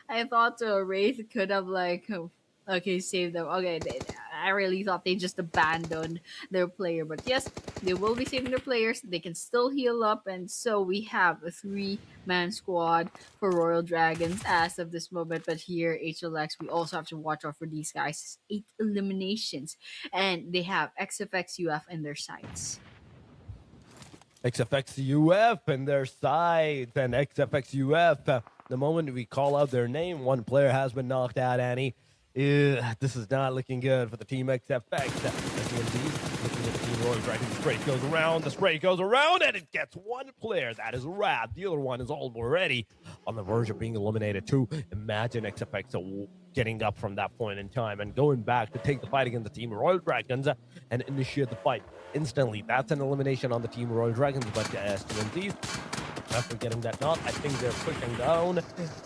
I thought Wraith could have like okay saved them. Okay, I really thought they just abandoned their player, but yes, they will be saving their players. They can still heal up, and so we have a 3-man squad for Royal Dragons as of this moment. But here, HLX, we also have to watch out for these guys. 8 eliminations, and they have XFX UF in their sights. XFX UF and their sides, and XFX UF. The moment we call out their name, one player has been knocked out, Annie. This is not looking good for the team XFX. SDMZ looking at the team Royal Dragon. The spray goes around, and it gets one player. That is Rad. The other one is already on the verge of being eliminated too. Imagine XFX getting up from that point in time and going back to take the fight against the team Royal Dragons and initiate the fight instantly. That's an elimination on the team Royal Dragons, but SDMZ, after getting that knock, I think they're pushing down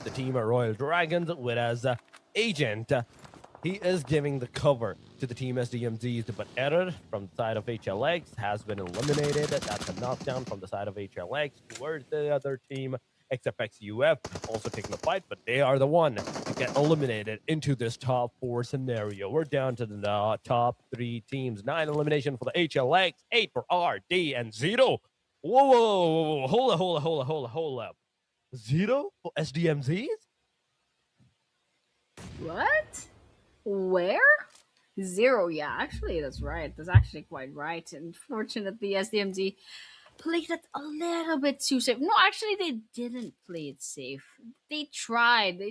the team Royal Dragons, whereas Agent, he is giving the cover to the team SDMZs, but Error from the side of HLX has been eliminated. That's a knockdown from the side of HLX towards the other team. XFX UF also taking the fight, but they are the one to get eliminated into this top 4 scenario. We're down to the top 3 teams. 9 elimination for the HLX, 8 for RD, and 0. Whoa, hold up. 0 for SDMZs? What? Where? 0, yeah, actually, that's right. That's actually quite right. Unfortunately, SDMZ played it a little bit too safe. No, actually, they didn't play it safe. They tried.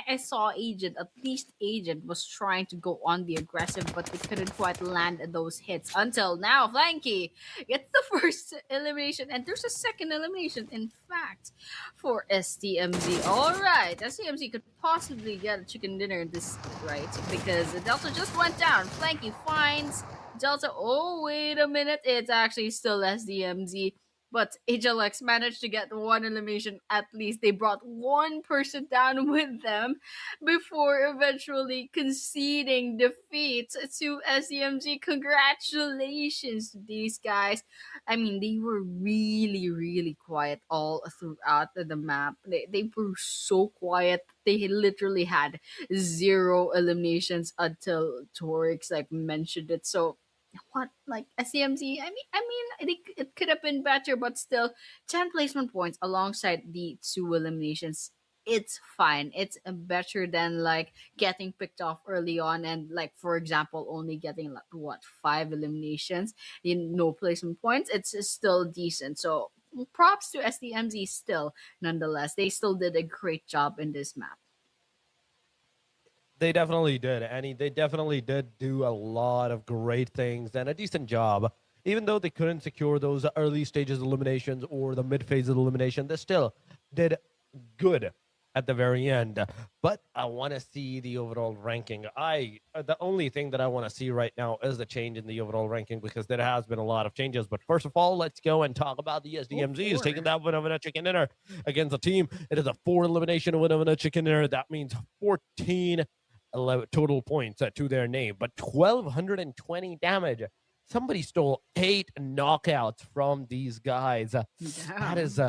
I saw Agent. At least Agent was trying to go on the aggressive, but they couldn't quite land those hits until now. Flanky gets the first elimination, and there's a second elimination, in fact, for STMZ. All right, STMZ could possibly get a chicken dinner this right because Delta just went down. Flanky finds Delta. Oh, wait a minute. It's actually still SDMZ. But HLX managed to get one elimination at least. They brought one person down with them before eventually conceding defeat to SEMG. Congratulations to these guys. I mean, they were really, really quiet all throughout the map. They were so quiet. They literally had zero eliminations until Torix like mentioned it. So what like SCMZ? I mean, I think it could have been better, but still, 10 placement points alongside the two eliminations. It's fine. It's better than like getting picked off early on and like for example only getting like what 5 eliminations in no placement points. It's still decent. So props to SDMZ still. Nonetheless, they still did a great job in this map. They definitely did, Annie. They definitely did do a lot of great things and a decent job. Even though they couldn't secure those early stages eliminations or the mid phase elimination, they still did good at the very end. But I want to see the overall ranking. The only thing that I want to see right now is the change in the overall ranking because there has been a lot of changes. But first of all, let's go and talk about the SDMZs taking that win of a chicken dinner against the team. It is a 4 elimination win of a chicken dinner. That means 14 total points to their name, but 1220 damage. Somebody stole 8 knockouts from these guys. That is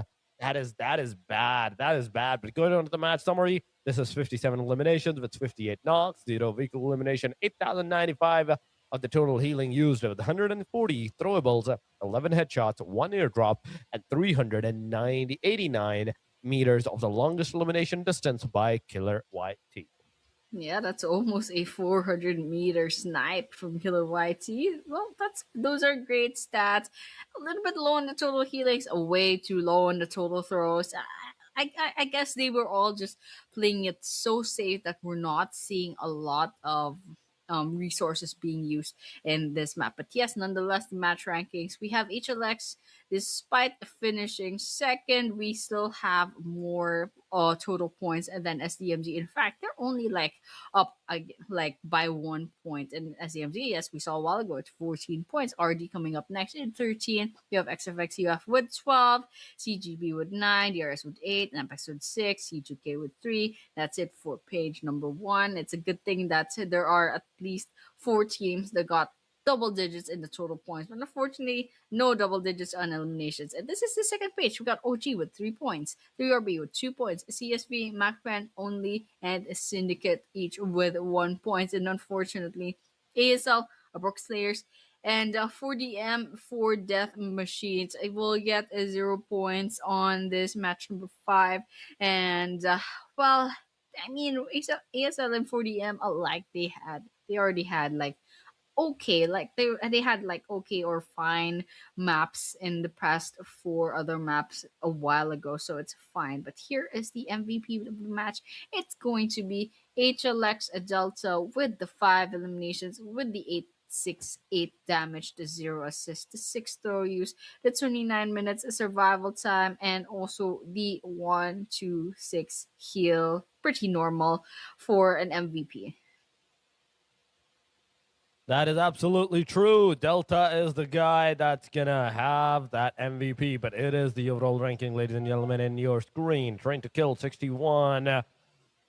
bad. That is bad. But going on to the match summary, this is 57 eliminations with 58 knocks, 0 vehicle elimination, 8,095 of the total healing used with 140 throwables, 11 headshots, 1 airdrop, and 389 meters of the longest elimination distance by Killer YT. Yeah, that's almost a 400-meter snipe from Killer YT. Well, those are great stats. A little bit low on the total healings, way too low on the total throws. I guess they were all just playing it so safe that we're not seeing a lot of resources being used in this map. But yes, nonetheless, the match rankings we have HLX. Despite finishing second, we still have more total points than SDMG. In fact, they're only like up like by 1 point. And SDMG, as we saw a while ago, it's 14 points. RD coming up next in 13. You have XFX UF with 12, CGB with 9, DRS with 8, and Apex with 6, C2K with 3. That's it for page number 1. It's a good thing that there are at least 4 teams that got double digits in the total points, but unfortunately, no double digits on eliminations. And this is the second page. We got OG with 3 points, 3RB with 2 points, CSV, MacFan only, and Syndicate each with 1 point. And unfortunately, ASL, Brook Slayers, and 4DM, 4 Death Machines, I will get 0 points on this match number 5. And, well, I mean, ASL and 4DM alike, they already had like okay, like they had like okay or fine maps in the past 4 other maps a while ago, so it's fine. But here is the MVP of the match. It's going to be HLX Delta with the 5 eliminations, with the 868 damage, the 0 assist, the 6 throw use, the 29 minutes survival time, and also the 126 heal. Pretty normal for an MVP. That is absolutely true. Delta is the guy that's going to have that MVP, but it is the overall ranking, ladies and gentlemen, in your screen. Trying to kill 61.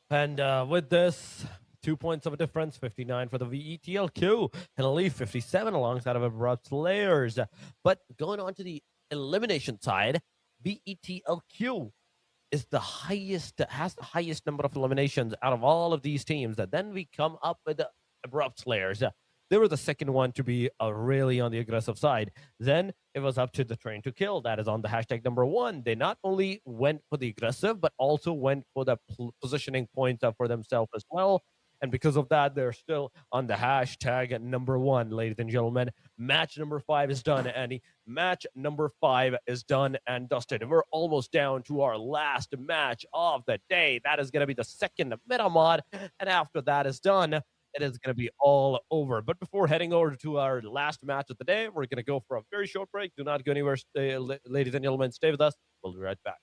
And with this, 2 points of a difference, 59 for the VETLQ, and Elite 57 alongside of Abrupt Slayers. But going on to the elimination side, VETLQ is the highest, has the highest number of eliminations out of all of these teams. Then we come up with the Abrupt Slayers. They were the second one to be really on the aggressive side. Then it was up to the Train to Kill. That is on the hashtag number 1. They not only went for the aggressive, but also went for the positioning points up for themselves as well. And because of that, they're still on the hashtag number 1, ladies and gentlemen. Match number 5 is done, Andy. Match number 5 is done and dusted. We're almost down to our last match of the day. That is going to be the second meta mod. And after that is done, it is going to be all over. But before heading over to our last match of the day, we're going to go for a very short break. Do not go anywhere, ladies and gentlemen. Stay with us. We'll be right back.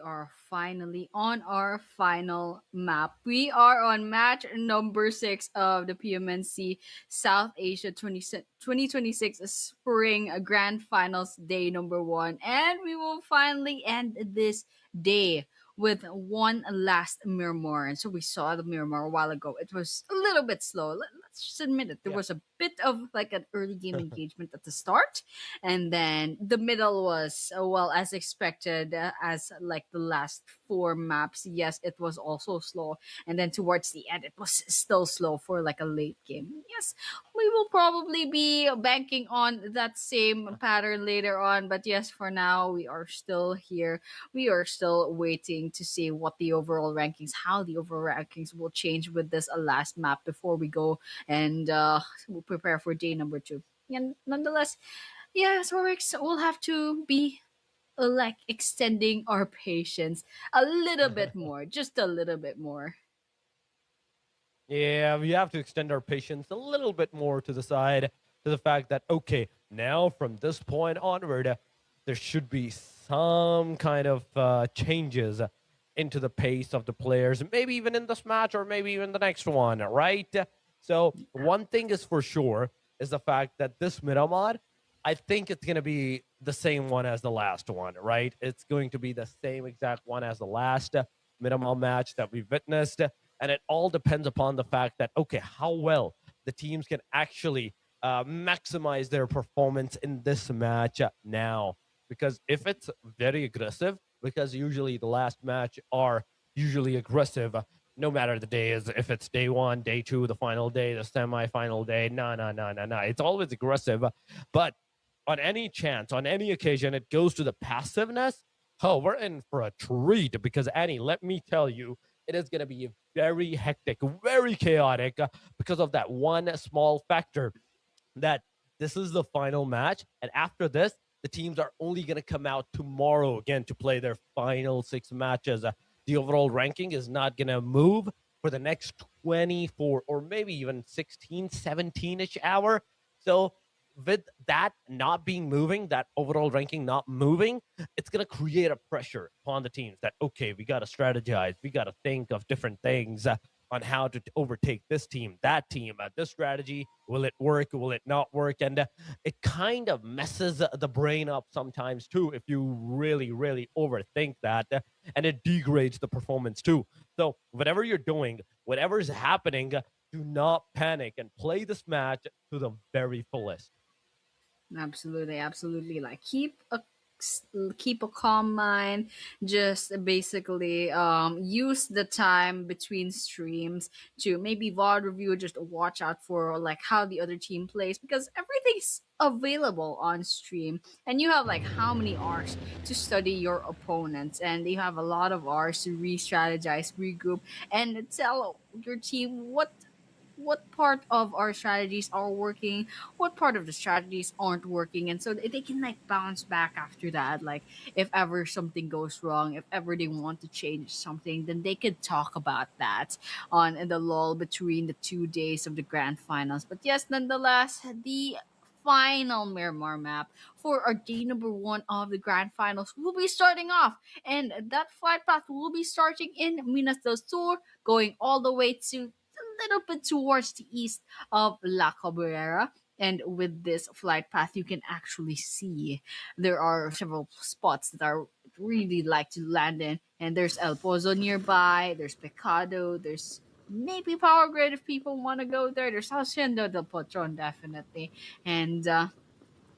are finally on our final map. We are on match number 6 of the PMNC South Asia 2026 Spring Grand Finals Day number 1. And we will finally end this day with one last Miramar. And so we saw the Miramar a while ago. It was a little bit slow. Let's just admit it. There Yeah. was a bit of like an early game engagement at the start, and then the middle was well as expected, as like the last four maps. Yes, it was also slow, and then towards the end it was still slow for like a late game. Yes, we will probably be banking on that same pattern later on, but yes, for now we are still here. We are still waiting to see what the overall rankings, how the overall rankings will change with this last map before we go and we'll prepare for day number 2. And nonetheless, yeah, so we'll have to be like extending our patience a little bit more, just a little bit more. Yeah, we have to extend our patience a little bit more to the side, to the fact that, okay, now from this point onward, there should be some kind of changes into the pace of the players, maybe even in this match or maybe even the next one, right? So, one thing is for sure is the fact that this Miramar, I think it's going to be the same one as the last one, right? It's going to be the same exact one as the last Miramar match that we've witnessed, and it all depends upon the fact that, okay, how well the teams can actually maximize their performance in this match now. Because if it's very aggressive, because usually the last match are usually aggressive, no matter the day is, if it's day one, day two, the final day, the semi-final day, no, no, no, no, no, it's always aggressive. But on any chance, on any occasion, it goes to the passiveness. Oh, we're in for a treat, because Annie, let me tell you, it is going to be very hectic, very chaotic, because of that one small factor, that this is the final match. And after this, the teams are only going to come out tomorrow again to play their final 6 matches. The overall ranking is not going to move for the next 24 or maybe even 16, 17-ish hour. So with that not being moving, that overall ranking not moving, it's going to create a pressure upon the teams that, okay, we got to strategize, we got to think of different things on how to overtake this team, that team, this strategy. Will it work? Will it not work? And it kind of messes the brain up sometimes too if you really, really overthink that, and it degrades the performance too. So whatever you're doing, whatever's happening, do not panic and play this match to the very fullest. Absolutely, absolutely. Like keep a calm mind. Just basically use the time between streams to maybe VOD review. Just watch out for like how the other team plays, because everything's available on stream, and you have like how many hours to study your opponents, and you have a lot of hours to re-strategize, regroup, and tell your team what part of our strategies are working, what part of the strategies aren't working, and so they can like bounce back after that. Like if ever something goes wrong, if ever they want to change something, then they could talk about that on in the lull between the 2 days of the grand finals. But yes, nonetheless, the final Miramar map for our day number 1 of the grand finals will be starting off, and that flight path will be starting in Minas del Sur, going all the way to a little bit towards the east of La Cabrera. And with this flight path, you can actually see there are several spots that I really like to land in. And there's El Pozo nearby, there's Pecado, there's maybe Power Grid if people want to go there. There's Hacienda del Potron, definitely. And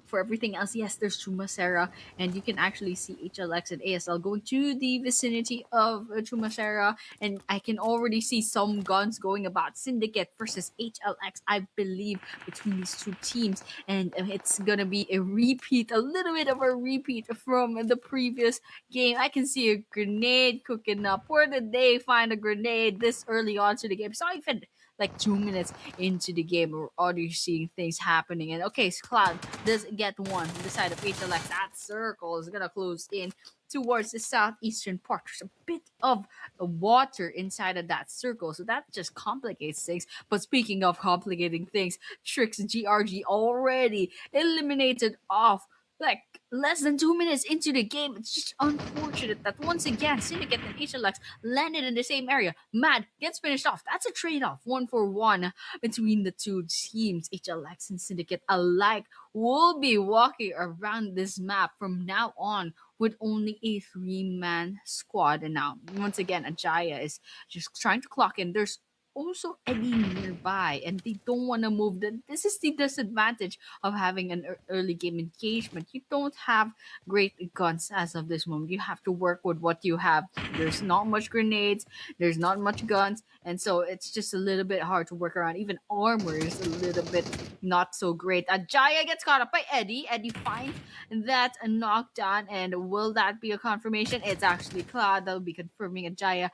for everything else, yes, there's Chumacera, and you can actually see HLX and ASL going to the vicinity of Chumacera, and I can already see some guns going about Syndicate versus HLX, I believe, between these two teams, and it's gonna be a repeat, a little bit of a repeat from the previous game. I can see a grenade cooking up. Where did they find a grenade this early on to the game? So even like 2 minutes into the game, we're already seeing things happening. And okay, Cloud does get one on the side of HLX. That circle is gonna close in towards the southeastern part. There's a bit of water inside of that circle, so that just complicates things. But speaking of complicating things, Trix GRG already eliminated off like less than 2 minutes into the game. It's just unfortunate that once again Syndicate and HLX landed in the same area. Mad gets finished off. That's a trade-off, 1-for-1 between the two teams. HLX and Syndicate alike will be walking around this map from now on with only a three-man squad. And now, once again, Ajaya is just trying to clock in. There's also Eddie nearby, and they don't want to move. This is the disadvantage of having an early game engagement. You don't have great guns as of this moment. You have to work with what you have. There's not much grenades, there's not much guns, and so it's just a little bit hard to work around. Even armor is a little bit not so great. Ajaya gets caught up by Eddie. Eddie finds that a knockdown, and will that be a confirmation? It's actually Cloud that'll be confirming Ajaya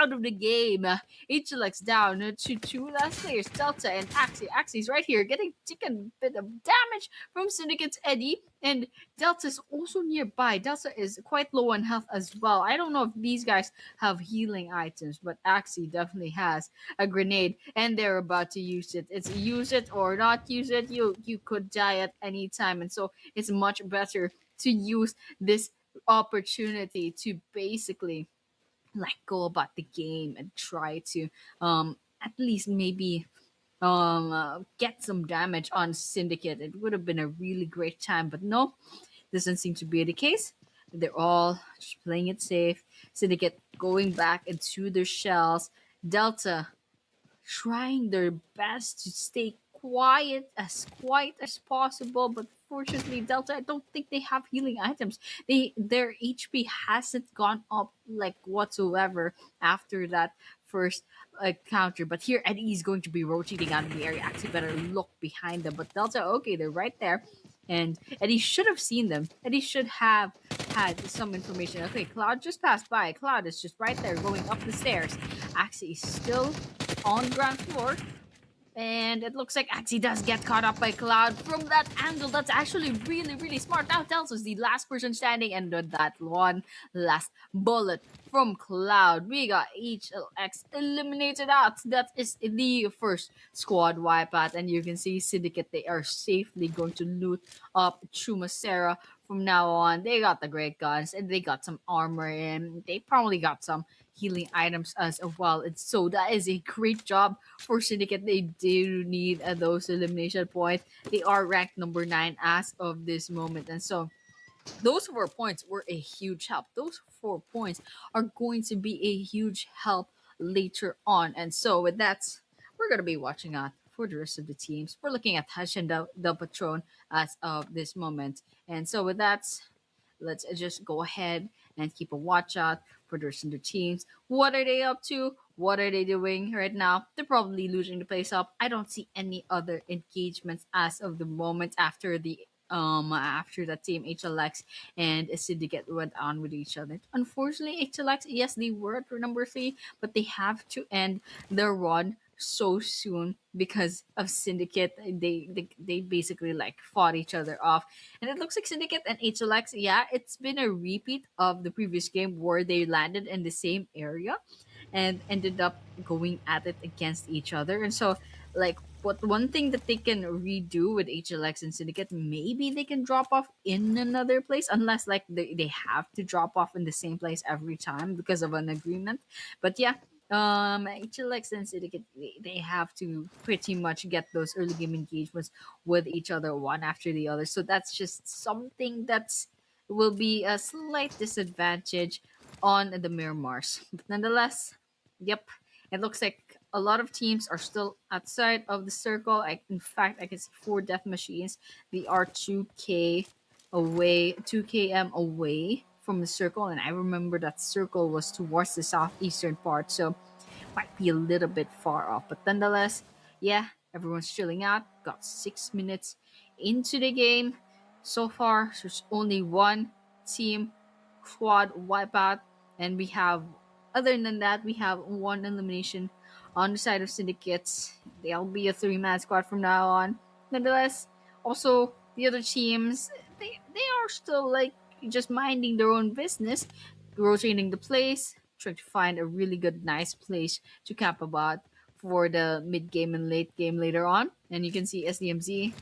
out of the game. HLX down to two last players, Delta and Axie. Axie's right here, getting taken a bit of damage from Syndicate's Eddie, and Delta's also nearby. Delta is quite low on health as well. I don't know if these guys have healing items, but Axie definitely has a grenade, and they're about to use it. It's use it or not use it. You could die at any time, and so it's much better to use this opportunity to basically like go about the game and try to at least maybe get some damage on Syndicate. It would have been a really great time, but no, doesn't seem to be the case. They're all just playing it safe. Syndicate going back into their shells. Delta trying their best to stay quiet as possible, but fortunately Delta, I don't think they have healing items. Their HP hasn't gone up like whatsoever after that first counter. But here Eddie is going to be rotating out of the area. Actually better look behind them, but Delta, okay, they're right there, and Eddie should have seen them. Eddie should have had some information. Okay, Cloud just passed by. Cloud is just right there going up the stairs. Axie is still on ground floor. And it looks like Axie does get caught up by Cloud from that angle. That's actually really, really smart. Now tells us the last person standing, and with that one last bullet from Cloud, we got HLX eliminated out. That is the first squad wipeout, and you can see Syndicate, they are safely going to loot up Chumacera from now on. They got the great guns, and they got some armor, and they probably got some healing items as well. And so that is a great job for Syndicate. They do need those elimination points. They are ranked number 9 as of this moment. And so those 4 points were a huge help. Those 4 points are going to be a huge help later on. And so with that, we're going to be watching out for the rest of the teams. We're looking at Hush and the Patron as of this moment. And so with that, let's just go ahead and keep a watch out for the rest of the teams. What are they up to? What are they doing right now? They're probably losing the place up. I don't see any other engagements as of the moment after that team HLX and Syndicate went on with each other. Unfortunately, HLX, yes, they were at number 3, but they have to end their run so soon because of Syndicate. They basically like fought each other off, and it looks like Syndicate and HLX, yeah, it's been a repeat of the previous game where they landed in the same area and ended up going at it against each other. And so, like, what one thing that they can redo with HLX and Syndicate, maybe they can drop off in another place, unless like they have to drop off in the same place every time because of an agreement. But yeah, HLX and Syndicate, they have to pretty much get those early game engagements with each other one after the other. So that's just something that's will be a slight disadvantage on the Miramars. But nonetheless, yep, it looks like a lot of teams are still outside of the circle. In fact, I can see 4 death machines. They are 2k away, 2 km away from the circle, and I remember that circle was towards the southeastern part, so might be a little bit far off. But nonetheless, yeah, everyone's chilling out. Got 6 minutes into the game. So far, there's only one team squad wipeout, and we have, other than that, we have one elimination on the side of syndicates. They'll be a 3-man squad from now on. Nonetheless, also the other teams, they are still like just minding their own business, rotating the place, trying to find a really good, nice place to camp about for the mid game and late game later on. And you can see SDMZ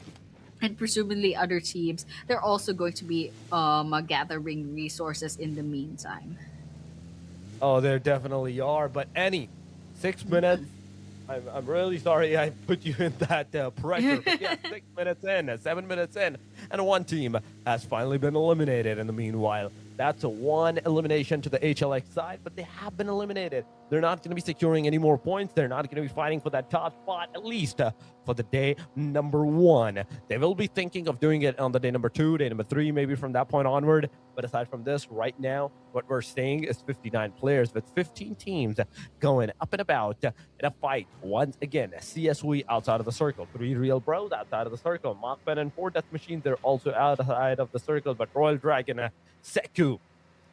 and presumably other teams, they're also going to be gathering resources in the meantime. Oh, there definitely are. But Annie, 6 minutes. I'm really sorry I put you in that pressure. But yes, 6 minutes in, 7 minutes in, and one team has finally been eliminated in the meanwhile. That's a one elimination to the HLX side, but they have been eliminated. They're not going to be securing any more points. They're not going to be fighting for that top spot, at least for the day number one. They will be thinking of doing it on the day number two, day number three, maybe from that point onward. But aside from this, right now, what we're seeing is 59 players with 15 teams going up and about in a fight. Once again, CSW outside of the circle. 3 Real Bros outside of the circle. Mockman and 4 Death Machine, they're also outside of the circle. But Royal Dragon, Seku,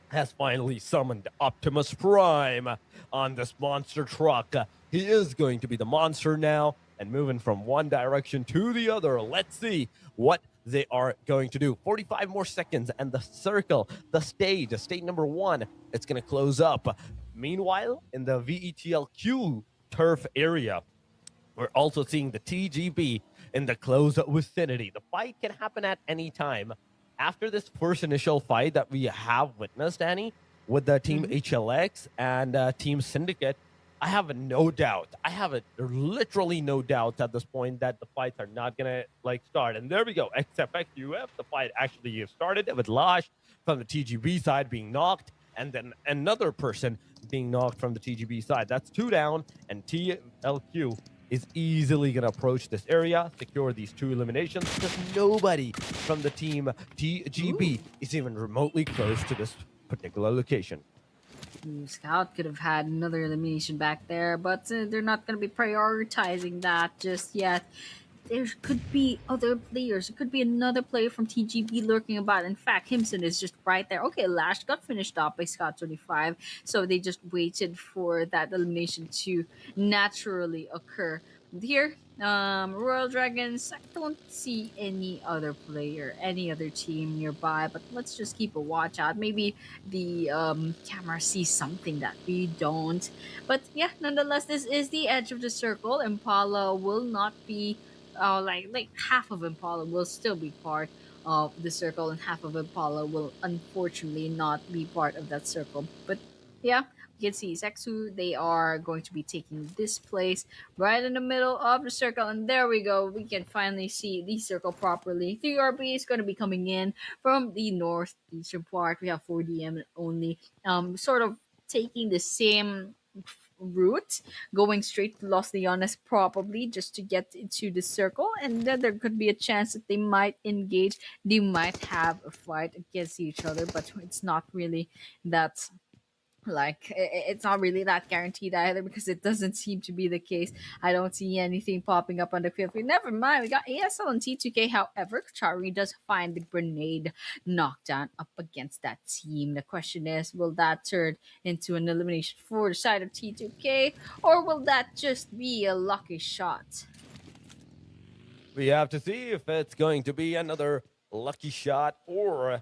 has finally summoned Optimus Prime on this monster truck. He is going to be the monster now and moving from one direction to the other. Let's see what they are going to do. 45 more seconds, and the circle, the stage number one, it's going to close up. Meanwhile, in the VETLQ turf area, we're also seeing the TGB in the close vicinity. The fight can happen at any time. After this first initial fight that we have witnessed, Annie, with the team Mhm. HLX and team Syndicate, I have no doubt. I have literally no doubt at this point that the fights are not gonna start. And there we go. XFXUF, the fight actually started with Lash from the TGB side being knocked, and then another person being knocked from the TGB side. That's 2 down, and TLQ is easily going to approach this area, secure these 2 eliminations, because nobody from the team Ooh. TGB is even remotely close to this particular location. Scout could have had another elimination back there, but they're not going to be prioritizing that just yet. There could be other players. It could be another player from TGB lurking about. In fact, Himson is just right there. Okay, Lash got finished off by Scott 25, so they just waited for that elimination to naturally occur. Here, Royal Dragons, I don't see any other player, any other team nearby, but let's just keep a watch out. Maybe the camera sees something that we don't. But yeah, nonetheless, this is the edge of the circle. Impala will not be like half of Impala will still be part of the circle, and half of Impala will unfortunately not be part of that circle. But yeah, you can see Sexu. They are going to be taking this place right in the middle of the circle, and there we go. We can finally see the circle properly. 3RB is going to be coming in from the northeastern part. We have 4DM only, sort of taking the same route, going straight to Los Leones probably just to get into the circle, and then there could be a chance that they might engage. They might have a fight against each other, but it's not really that it's not really that guaranteed either, because it doesn't seem to be the case. I don't see anything popping up on the field. Never mind, we got ASL and T2K. However, Chari does find the grenade knockdown up against that team. The question is, will that turn into an elimination for the side of T2K, or will that just be a lucky shot? We have to see if it's going to be another lucky shot or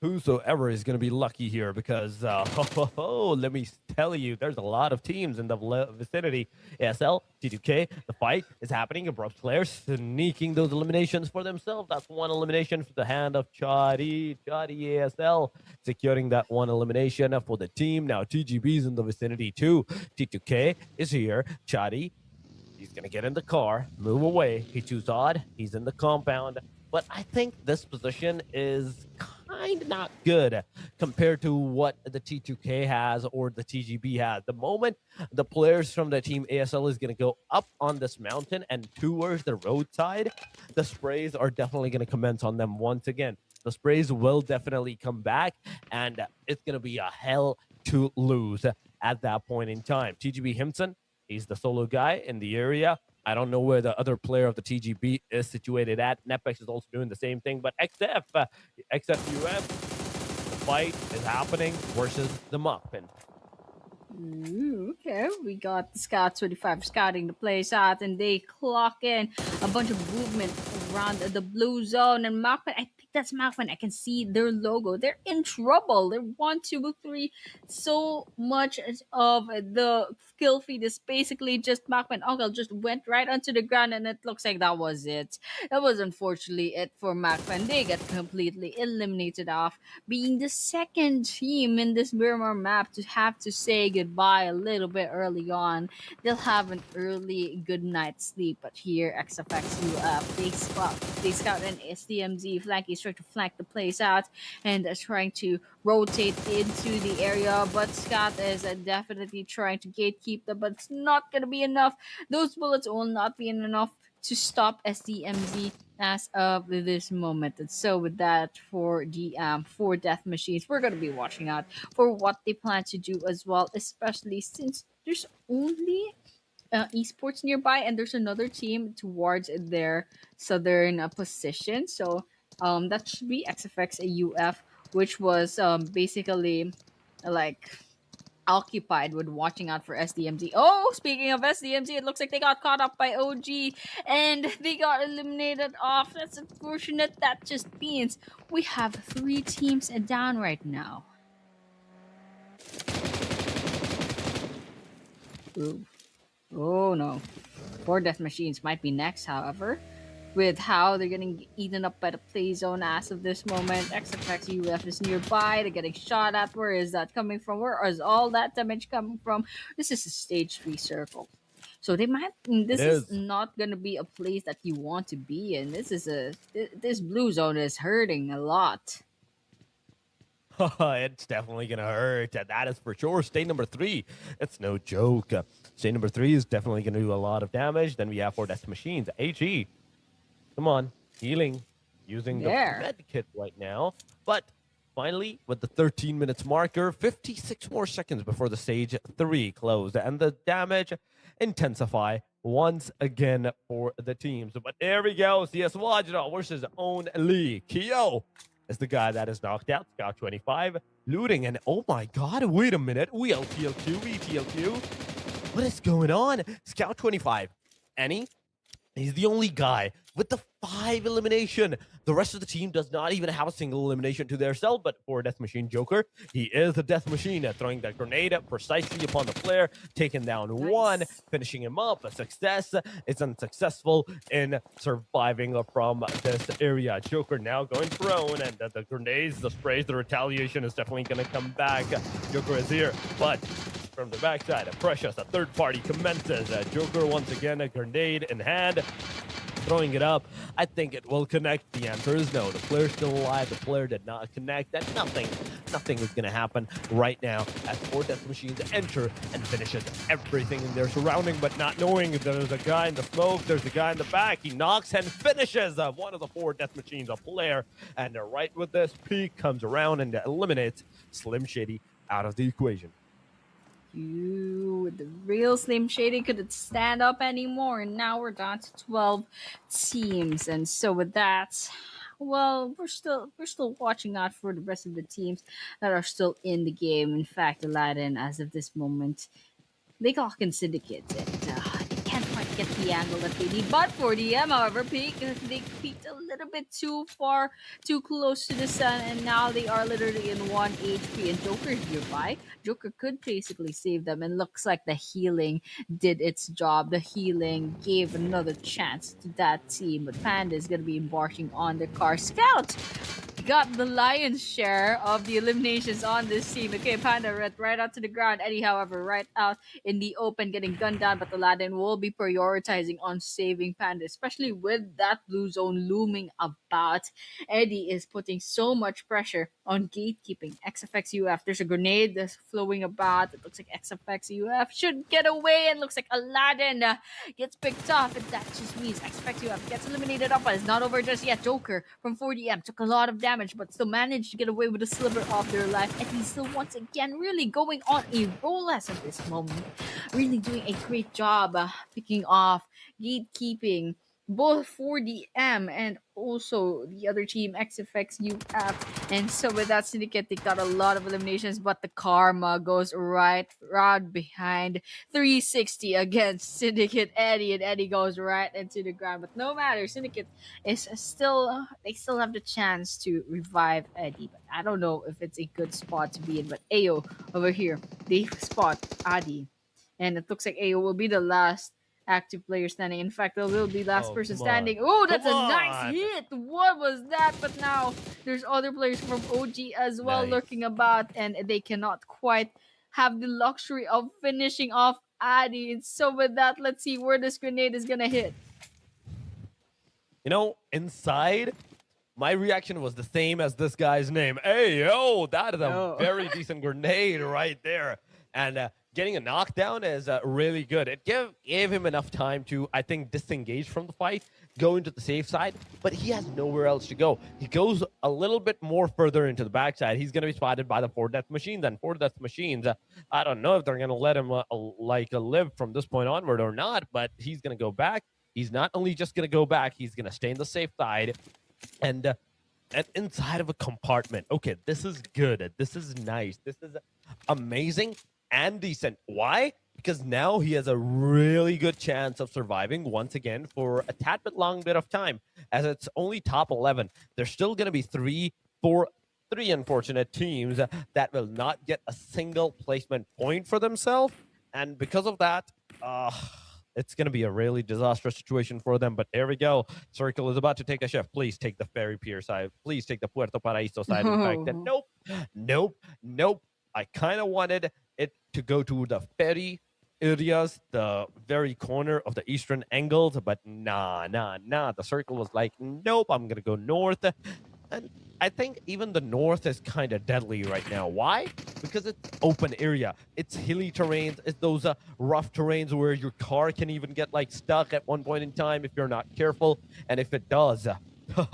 whosoever is going to be lucky here, because let me tell you, there's a lot of teams in the vicinity. ASL, T2K, the fight is happening. Abrupt players sneaking those eliminations for themselves. That's one elimination for the hand of Chadi ASL, securing that one elimination for the team. Now TGB's in the vicinity too. T2K is here. Chadi, he's going to get in the car, move away. He chooses odd. He's in the compound. But I think this position is kind of not good compared to what the T2K has or the TGB has. The moment the players from the team ASL is going to go up on this mountain and towards the roadside, the sprays are definitely going to commence on them once again. The sprays will definitely come back, and it's going to be a hell to lose at that point in time. TGB Himson, he's the solo guy in the area. I don't know where the other player of the TGB is situated at. Nepex is also doing the same thing, but XFUF, the fight is happening versus the Muffin. Ooh, okay, we got the Scout 25 scouting the place out, and they clock in a bunch of movement around the blue zone. And Macman, I think that's Macman. I can see their logo. They're in trouble. They're 1, 2, 3. So much of the skill feed is basically just Macman. Uncle just went right onto the ground, and it looks like that was it. That was unfortunately it for Macman. They get completely eliminated off, being the second team in this Miramar map to have to say goodbye a little bit early on. They'll have an early good night's sleep, but here XFX they scout an SDMZ flank. He's trying to flank the place out and trying to rotate into the area, but Scott is definitely trying to gatekeep them, but it's not gonna be enough. Those bullets will not be enough to stop SDMZ as of this moment. And so with that, for the for death machines, we're gonna be watching out for what they plan to do as well, especially since there's only esports nearby and there's another team towards their southern position. So that should be XFX AUF, which was basically like occupied with watching out for SDMZ. Oh, speaking of SDMZ, it looks like they got caught up by OG and they got eliminated off. That's unfortunate. That just means we have 3 teams down right now. Ooh. Oh no. 4 death machines might be next, however. With how they're getting eaten up by the play zone as of this moment. XFX UF is nearby. They're getting shot at. Where is that coming from? Where is all that damage coming from? This is a stage 3 circle. So they might. It This is is. not gonna be a place that you want to be in. This blue zone is hurting a lot. It's definitely gonna hurt. That is for sure. State number 3. It's no joke. State number 3 is definitely gonna do a lot of damage. Then we have 4 death machines. AG, come on, healing, using the There. med kit right now. But finally, with the 13 minutes marker, 56 more seconds before the stage 3 closed, and the damage intensify once again for the teams. But there we go. CS Wajra versus only Kyo is the guy that is knocked out. Scout 25 looting, and oh my god, wait a minute. We LTL2, ETL2. What is going on? Scout 25. Annie? He's the only guy with the 5 elimination. The rest of the team does not even have a single elimination to their cell, but for Death Machine Joker, he is a Death Machine, throwing that grenade precisely upon the player, taking down one, finishing him up. A success. It's unsuccessful in surviving from this area. Joker now going prone, and the grenades, the sprays, the retaliation is definitely going to come back. Joker is here, but from the backside, Precious, a third party commences. Joker once again, a grenade in hand, throwing it up. I think it will connect. The answer is no. The player's still alive. The player did not connect. And nothing is going to happen right now as 4 death machines enter and finishes everything in their surrounding, but not knowing if there's a guy in the smoke, there's a guy in the back. He knocks and finishes one of the 4 death machines, a player. And right with this, Peak comes around and eliminates Slim Shady out of the equation. The real Slim Shady couldn't stand up anymore, and now we're down to 12 teams. And so with that, well, we're still watching out for the rest of the teams that are still in the game. In fact, Aladdin, as of this moment, they got Syndicate, and they can't quite get the angle that they need. But for DM, however, they peaked a little bit too far, too close to the sun, and now they are literally in 1 HP. And Joker is nearby. Joker could basically save them, and looks like the healing did its job. The healing gave another chance to that team, but Panda is gonna be embarking on the car. Scout got the lion's share of the eliminations on this team. Okay, Panda right out to the ground. Eddie, however, right out in the open, getting gunned down, but Aladdin will be prioritizing on saving Panda, especially with that blue zone looming about. Eddie is putting so much pressure on gatekeeping. XFX UF, there's a grenade that's flowing about. It looks like XFX UF should get away, and looks like Aladdin gets picked off, and that just means XFX UF gets eliminated up, but it's not over just yet. Joker from 40M took a lot of damage, but still managed to get away with a sliver of their life, and he's still once again really going on a roll as of this moment, really doing a great job picking off, gatekeeping both for the M and also the other team XFX UF. And so with that, Syndicate, they got a lot of eliminations, but the karma goes right behind 360 against Syndicate Eddie, and Eddie goes right into the ground. But no matter, Syndicate is still they still have the chance to revive Eddie. But I don't know if it's a good spot to be in. But Ayo over here, they spot Adi, and it looks like Ayo will be the last active player standing. In fact, there will be last Oh, person come on. standing. Oh, Come that's a nice on. hit. What was that? But now there's other players from OG as well Nice. lurking about, and they cannot quite have the luxury of finishing off Adi. And so with that, let's see where this grenade is gonna hit. You know, inside, my reaction was the same as this guy's name. Hey, yo, that is a Oh. very decent grenade right there. And getting a knockdown is really good. It gave him enough time to, I think, disengage from the fight, go into the safe side, but he has nowhere else to go. He goes a little bit more further into the backside. He's going to be spotted by the 4 death machines, and 4 death machines, I don't know if they're going to let him live from this point onward or not, but he's going to go back. He's not only just going to go back, he's going to stay in the safe side. And inside of a compartment. Okay, this is good. This is nice. This is amazing and decent. Why? Because now he has a really good chance of surviving once again for a tad bit long bit of time. As it's only top 11, there's still going to be three unfortunate teams that will not get a single placement point for themselves. And because of that, it's going to be a really disastrous situation for them. But there we go. Circle is about to take a shift. Please take the ferry pier side. Please take the Puerto Paraíso side. In fact, that nope. I kind of wanted it to go to the ferry areas, the very corner of the eastern angles, but nah. The circle was like, nope, I'm going to go north. And I think even the north is kind of deadly right now. Why? Because it's open area. It's hilly terrains. It's those rough terrains where your car can even get like stuck at one point in time if you're not careful. And if it does,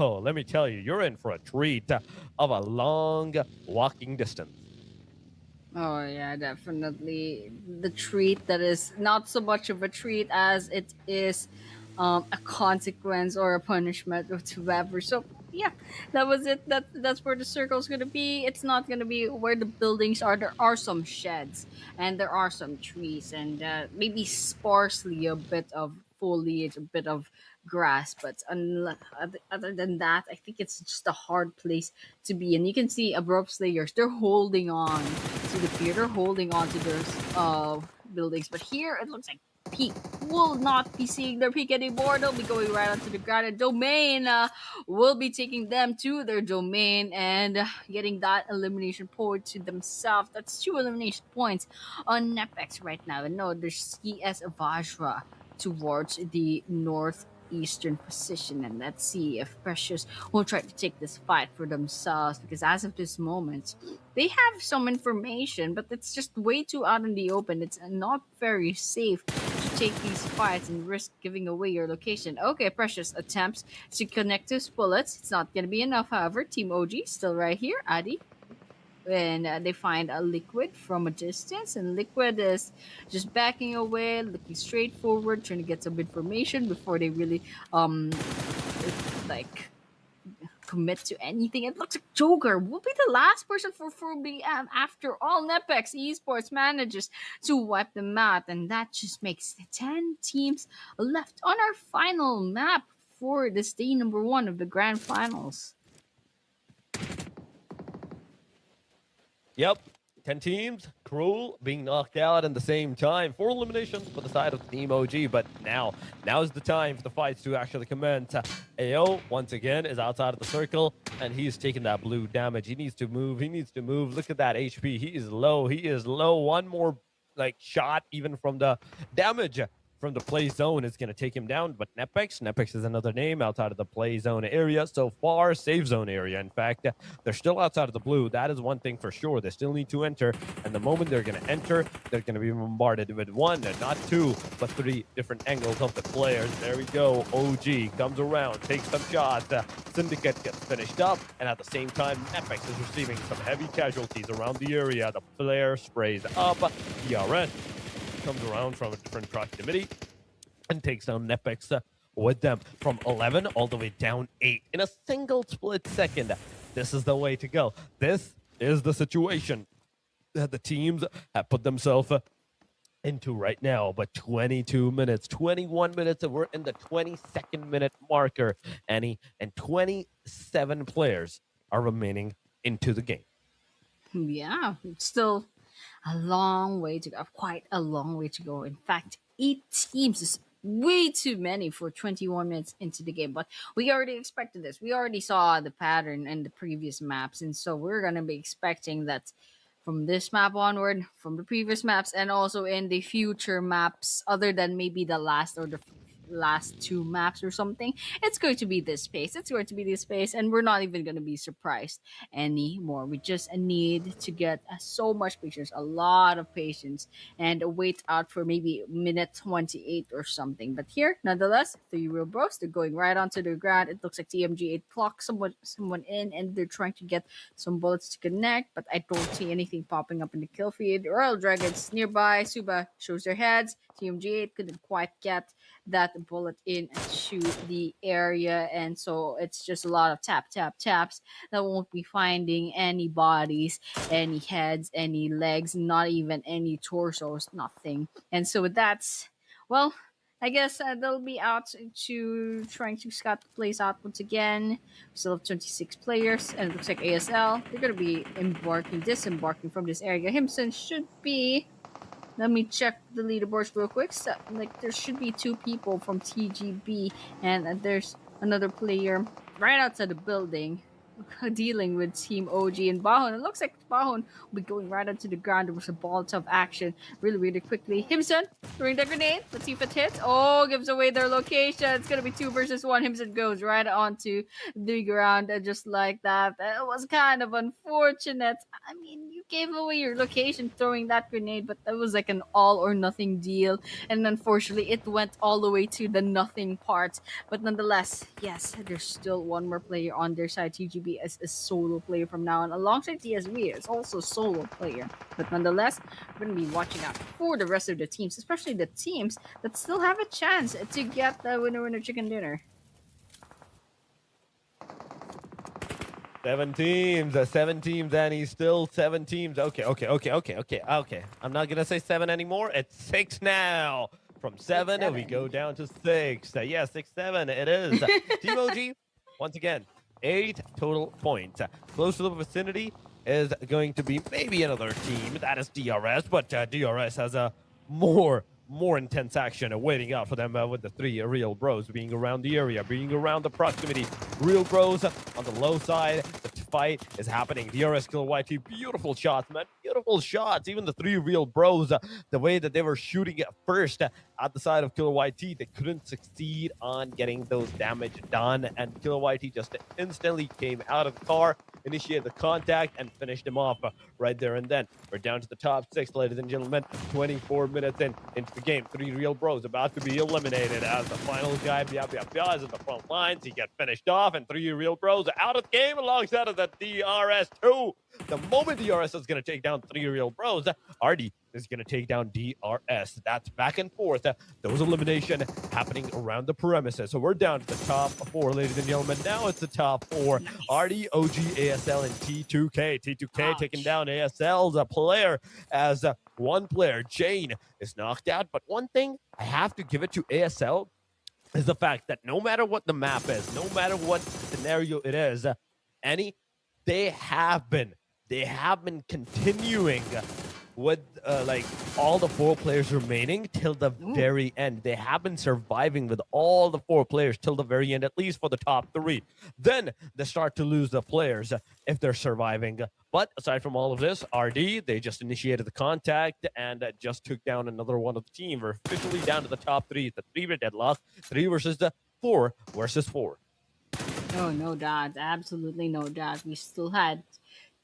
oh, let me tell you, you're in for a treat of a long walking distance. Oh yeah, definitely the treat that is not so much of a treat as it is a consequence or a punishment whatsoever. So yeah, that was it. That's where the circle's gonna be. It's not gonna be where the buildings are. There are some sheds and there are some trees and maybe sparsely a bit of foliage, a bit of grass. But other than that, I think it's just a hard place to be. And you can see abrupt slayers. They're holding on to the pier. They're holding on to those buildings. But here it looks like peak will not be seeing their peak anymore. They'll be going right onto the ground, and domain will be taking them to their domain and getting that elimination point to themselves. That's 2 elimination points on Nepex right now. And no, there's ES Vajra towards the northeastern position. And let's see if Precious will try to take this fight for themselves, because as of this moment they have some information, but it's just way too out in the open. It's not very safe to take these fights and risk giving away your location. Okay, Precious attempts to connect his bullets. It's not going to be enough, however. Team OG still right here. Adi. And they find a Liquid from a distance, and Liquid is just backing away, looking straight forward, trying to get some information before they really like commit to anything. It looks like Joker will be the last person for BM. After all, Nepex Esports manages to wipe them out, and that just makes 10 teams left on our final map for this day number 1 of the grand finals. Yep. 10 teams, cruel, being knocked out at the same time. 4 eliminations for the side of Team OG, but now's the time for the fights to actually commence. AO, once again, is outside of the circle, and he's taking that blue damage. He needs to move. Look at that HP. He is low. One more shot, even from the damage from the play zone, is going to take him down. But Nepex is another name outside of the play zone area. So far, safe zone area. In fact, they're still outside of the blue. That is one thing for sure. They still need to enter. And the moment they're going to enter, they're going to be bombarded with 1, and not 2, but 3 different angles of the players. There we go. OG comes around, takes some shots. Syndicate gets finished up. And at the same time, Nepex is receiving some heavy casualties around the area. The flare sprays up. DRS comes around from a different proximity and takes down Nepex with them from 11 all the way down 8 in a single split second. This is the way to go. This is the situation that the teams have put themselves into right now. But 22 minutes, 21 minutes, and we're in the 22nd minute marker, Annie, and 27 players are remaining into the game. Yeah, it's still a long way to go. Quite a long way to go. In fact, 8 teams is way too many for 21 minutes into the game. But we already expected this. We already saw the pattern in the previous maps, and so we're gonna be expecting that from this map onward, from the previous maps, and also in the future maps, other than maybe the last or the last 2 maps or something, it's going to be this pace. It's going to be this pace, and we're not even going to be surprised anymore. We just need to get so much patience, a lot of patience, and wait out for maybe minute 28 or something. But here, nonetheless, the real bros, they're going right onto the ground. It looks like TMG8 clocked someone in, and they're trying to get some bullets to connect, but I don't see anything popping up in the kill feed. Royal Dragons nearby. Suba shows their heads. TMG8 couldn't quite get that bullet in and shoot the area, and so it's just a lot of taps that won't be finding any bodies, any heads, any legs, not even any torsos, nothing. And so that's, well, I guess they'll be out to trying to scout the place out once again. We still have 26 players, and it looks like ASL, they're going to be disembarking from this area. Himson should be, let me check the leaderboards real quick. So, like, there should be 2 people from TGB, and there's another player right outside the building dealing with Team OG and Bahon. It looks like Bahon will be going right onto the ground. There was a bolt of action really quickly. Himson throwing the grenade. Let's see if it hits. Oh, gives away their location. It's going to be 2 versus 1. Himson goes right onto the ground just like that. It was kind of unfortunate. I mean, you gave away your location throwing that grenade, but that was like an all or nothing deal. And unfortunately, it went all the way to the nothing part. But nonetheless, yes, there's still one more player on their side. TGB as a solo player from now on, alongside TSV is also solo player. But nonetheless, we're going to be watching out for the rest of the teams, especially the teams that still have a chance to get the winner chicken dinner. 7 teams, and he's still 7 teams. Okay. I'm not gonna say 7 anymore. It's 6 now. From 7, we go down to 6. Yeah, 6-7. It is. Team OG, once again, 8 total points. Close to the vicinity is going to be maybe another team. That is DRS, but DRS has a more intense action waiting out for them with the 3 real bros being around the area, being around the proximity. Real bros on the low side. The fight is happening. DRS Killer YT, beautiful shots, man. Beautiful shots. Even the 3 real bros, the way that they were shooting at first at the side of Killer YT, they couldn't succeed on getting those damage done. And Killer YT just instantly came out of the car, initiated the contact, and finished him off right there and then. We're down to the top 6, ladies and gentlemen. 24 minutes into the game. 3 real bros about to be eliminated as the final guy, is at the front lines. He gets finished off, and 3 real bros out of the game alongside of the DRS2. The moment DRS is going to take down 3 real bros, Artie is going to take down DRS. That's back and forth. Those elimination happening around the premises. So we're down to the top 4, ladies and gentlemen. Now it's the top 4. Nice. Artie, OG, ASL, and T2K. T2K Ouch. taking down ASL's player as one player, Jane, is knocked out. But one thing I have to give it to ASL is the fact that no matter what the map is, no matter what scenario it is, they have been continuing with like all the 4 players remaining till the very end. They have been surviving with all the 4 players till the very end, at least for the top 3. Then they start to lose the players if they're surviving. But aside from all of this, RD, they just initiated the contact and just took down another one of the team. We're officially down to the top 3. It's a 3-way deadlock. 3 versus the 4 versus 4. Oh, no doubt. Absolutely no doubt. We still had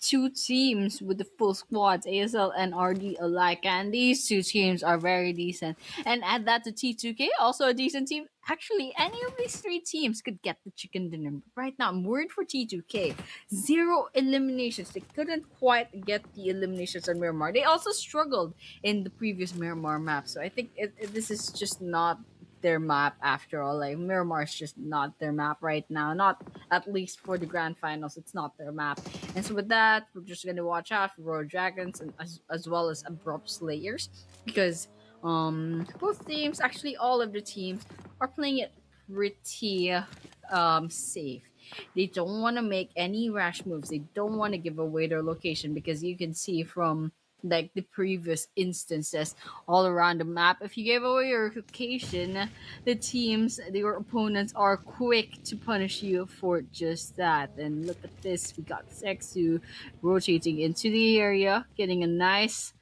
2 teams with the full squads, ASL and RD alike, and these 2 teams are very decent. And add that to T2K, also a decent team. Actually, any of these 3 teams could get the chicken dinner. But right now, I'm worried for T2K. 0 eliminations. They couldn't quite get the eliminations on Miramar. They also struggled in the previous Miramar map. So I think this is just not their map after all. Like Miramar is just not their map right now. Not at least for the grand finals. It's not their map. And so with that, we're just gonna watch out for Royal Dragons and as well as Abrupt Slayers because both teams, actually all of the teams, are playing it pretty safe. They don't want to make any rash moves. They don't want to give away their location because you can see from like the previous instances all around the map. If you give away your location, the teams, your opponents are quick to punish you for just that. And look at this, we got Sexu rotating into the area, getting a nice,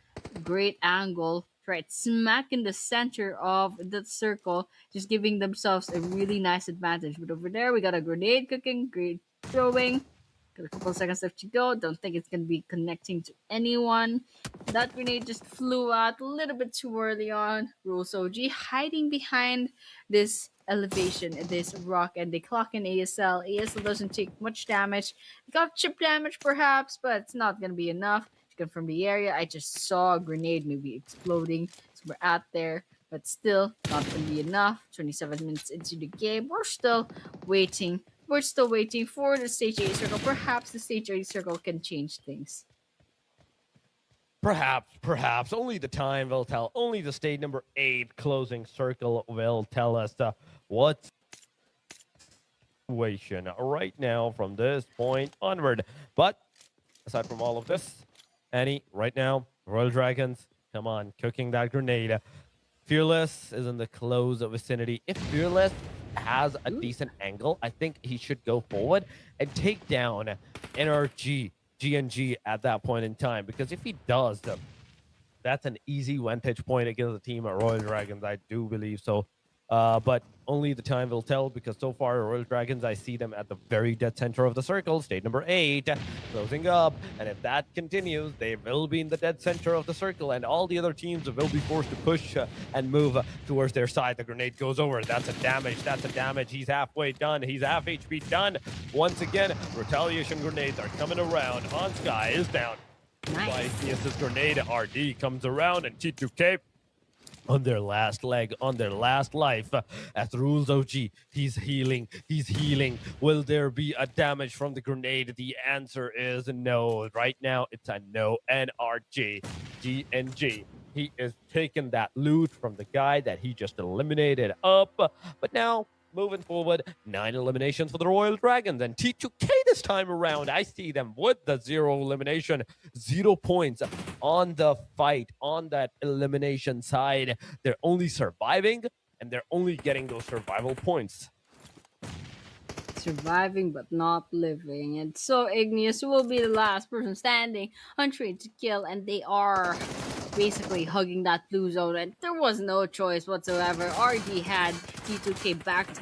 great angle right smack in the center of the circle, just giving themselves a really nice advantage. But over there, we got a grenade cooking, great throwing. Got a couple seconds left to go. Don't think it's gonna be connecting to anyone. That grenade just flew out a little bit too early on. Rules OG hiding behind this elevation, this rock, and they clock in ASL. ASL doesn't take much damage. They got chip damage perhaps, but it's not gonna be enough. To confirm the area, I just saw a grenade maybe exploding. So we're out there, but still not gonna be enough. 27 minutes into the game, we're still waiting. We're still waiting for the stage A circle. Perhaps the stage A circle can change things. Perhaps. Only the time will tell. Only the stage number 8 closing circle will tell us what situation right now from this point onward. But aside from all of this, Annie, right now, Royal Dragons, come on, cooking that grenade. Fearless is in the close vicinity. If Fearless has a decent angle, I think he should go forward and take down NRG, GNG at that point in time. Because if he does, that's an easy vantage point against the team at Royal Dragons. I do believe so. But only the time will tell because so far, Royal Dragons, I see them at the very dead center of the circle, stage number 8, closing up. And if that continues, they will be in the dead center of the circle, and all the other teams will be forced to push and move towards their side. The grenade goes over. That's a damage. That's a damage. He's halfway done. He's half HP done. Once again, retaliation grenades are coming around. On Sky is down. Nice. YCS's grenade RD comes around, and T2K on their last leg, on their last life. As Rules OG, he's healing. Will there be a damage from the grenade? The answer is no. Right now, it's a no. NRG, GNG. He is taking that loot from the guy that he just eliminated up. But now, moving forward, 9 eliminations for the Royal Dragons. And T2K this time around, I see them with the 0 elimination, 0 points on the fight, on that elimination side. They're only surviving, and they're only getting those survival points. Surviving but not living. And so Igneous will be the last person standing on trade to kill, and they are basically hugging that blue zone, and there was no choice whatsoever. RD had T2K backed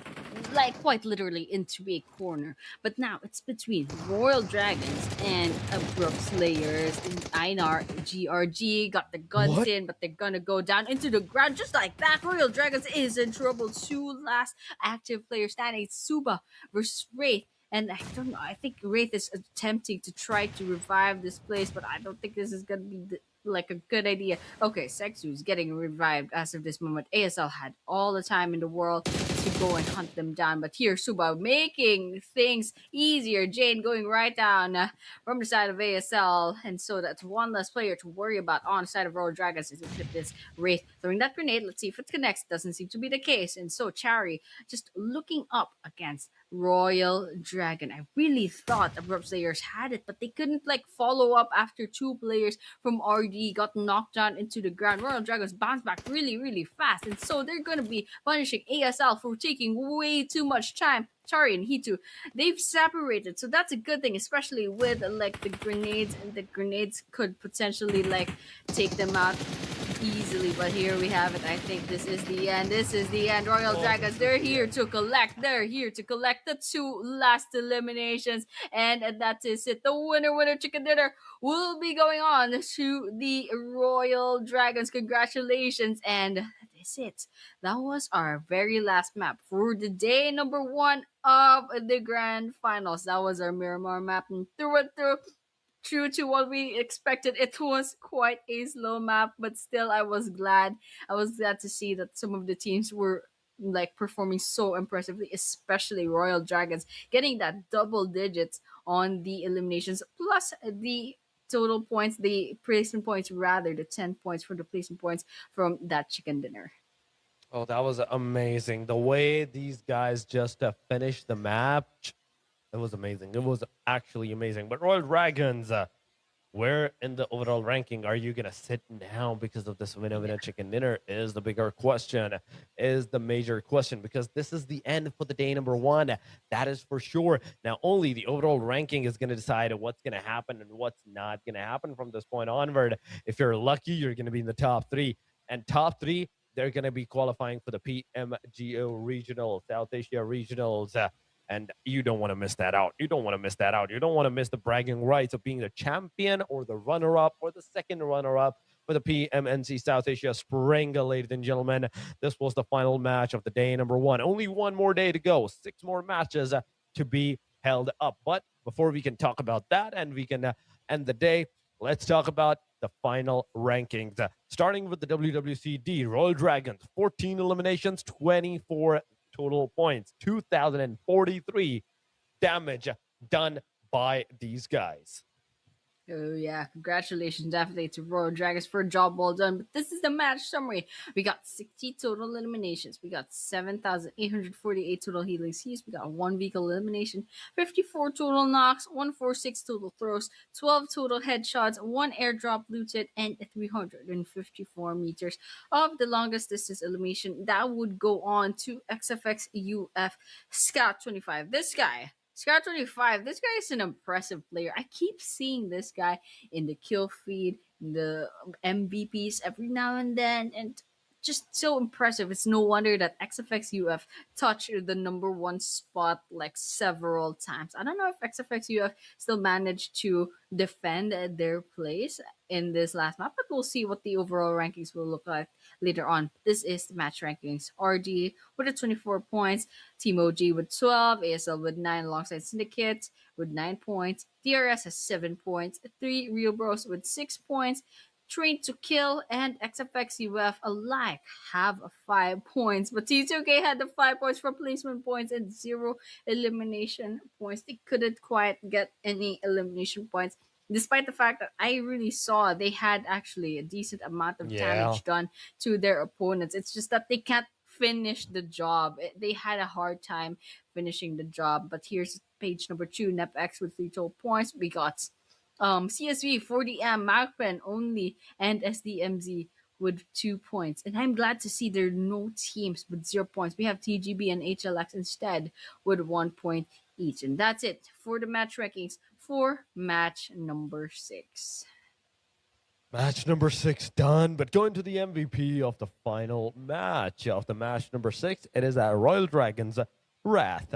like quite literally into a corner. But now it's between Royal Dragons and Abrupt Slayers. Einar GRG got the guns in, but they're gonna go down into the ground just like that. Royal Dragons is in trouble. 2 last active players standing. It's Suba versus Wraith. And I don't know. I think Wraith is attempting to try to revive this place, but I don't think this is gonna be like a good idea. Okay, Sexu's getting revived as of this moment. ASL had all the time in the world to go and hunt them down, but here Suba making things easier. Jane going right down from the side of ASL, and so that's one less player to worry about on the side of Royal Dragons. Is with this Wraith throwing that grenade. Let's see if it connects. Doesn't seem to be the case, and so Chari just looking up against Royal Dragon. I really thought Abrupt Slayers had it, but they couldn't like follow up after 2 players from RD got knocked down into the ground. Royal Dragons bounced back really fast, and so they're gonna be punishing ASL for taking way too much time. Chari and Hitu, they've separated, so that's a good thing, especially with like the grenades, and the grenades could potentially like take them out easily. But here we have it. I think this is the end. This is the end. Royal Dragons, they're here to collect. They're here to collect the 2 last eliminations, and that is it. The winner chicken dinner will be going on to the Royal Dragons. Congratulations, and that is it. That was our very last map for the day number 1 of the grand finals. That was our Miramar map, and through and through, true to what we expected, it was quite a slow map, but still I was glad to see that some of the teams were like performing so impressively, especially Royal Dragons getting that double digits on the eliminations plus the total points, the placement points rather, the 10 points for the placement points from that chicken dinner. Oh, that was amazing. The way these guys just finished the match, it was amazing. It was actually amazing. But Royal Dragons, where in the overall ranking are you gonna sit now because of this winner Yeah. winner chicken dinner is the bigger question, is the major question, because this is the end for the day number one. That is for sure. Now only the overall ranking is gonna decide what's gonna happen and what's not gonna happen from this point onward. If you're lucky, you're gonna be in the top three. And top three, they're gonna be qualifying for the PMGO regional, South Asia regionals. And you don't want to miss that out. You don't want to miss that out. You don't want to miss the bragging rights of being the champion or the runner up or the second runner up for the PMNC South Asia Spring, ladies and gentlemen. This was the final match of the day number one. Only one more day to go, six more matches to be held up. But before we can talk about that and we can end the day, let's talk about the final rankings. Starting with the WWCD, Royal Dragons, 14 eliminations, 24 total points, 2,043 damage done by these guys. Oh yeah, congratulations definitely to Royal Dragons for a job well done. But this is the match summary. We got 60 total eliminations. We got 7,848 total healing Cs. We got one vehicle elimination, 54 total knocks, 146 total throws, 12 total headshots, one airdrop looted, and 354 meters of the longest distance elimination. That would go on to XFX UF Scout 25. This guy, Scout 25, this guy is an impressive player. I keep seeing this guy in the kill feed, in the MVPs every now and then, and just so impressive. It's no wonder that XFX UF touched the number one spot like several times. I don't know if XFX UF still managed to defend their place in this last map, but we'll see what the overall rankings will look like later on. This is the match rankings. RD with a 24 points, Team OG with 12, ASL with 9 alongside Syndicate with 9 points, DRS has 7 points, 3 Real Bros with 6 points, Train to Kill and XFX UF alike have 5 points, but T2K had the 5 points for placement points and 0 elimination points. They couldn't quite get any elimination points, despite the fact that I really saw they had actually a decent amount of Yeah. damage done to their opponents. It's just that they can't finish the job. They had a hard time finishing the job. But here's page number 2, NepX with 3 total points. We got CSV, 40M, Macpen only, and SDMZ with 2 points. And I'm glad to see there are no teams with 0 points. We have TGB and HLX instead with 1 point each. And that's it for the match rankings for match number 6. Match number 6 done, but going to the MVP of the final match of the match number 6, it is at Royal Dragons Wrath.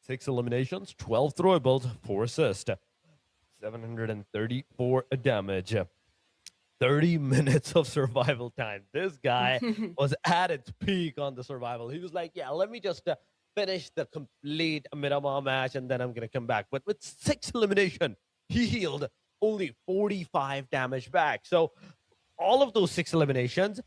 6 eliminations, 12 throwables, 4 assists, 734 damage. 30 minutes of survival time. This guy was at its peak on the survival. He was like, yeah, let me just finish the complete Miramar match and then I'm going to come back. But with 6 elimination, he healed only 45 damage back. So all of those 6 eliminations,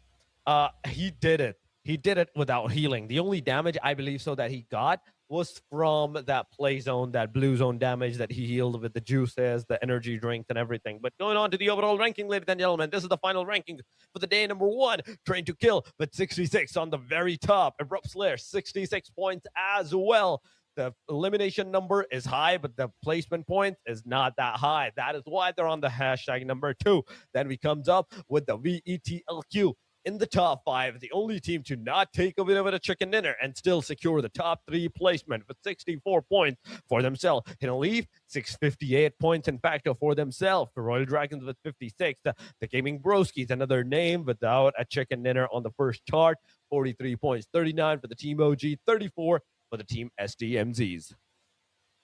he did it. He did it without healing. The only damage I believe so that he got was from that play zone, that blue zone damage that he healed with the juices, the energy drinks, and everything. But going on to the overall ranking, ladies and gentlemen, this is the final ranking for the day number 1. Train to Kill with 66 on the very top. Abrupt Slayer, 66 points as well. The elimination number is high, but the placement point is not that high. That is why they're on the hashtag number 2. Then we comes up with the VETLQ in the top 5, the only team to not take a bit of a chicken dinner and still secure the top 3 placement with 64 points for themselves. Hidden Leaf, 658 points in fact for themselves. The Royal Dragons with 56. The Gaming Broskies, another name without a chicken dinner on the first chart, 43 points. 39 for the Team OG, 34 for the Team SDMZs.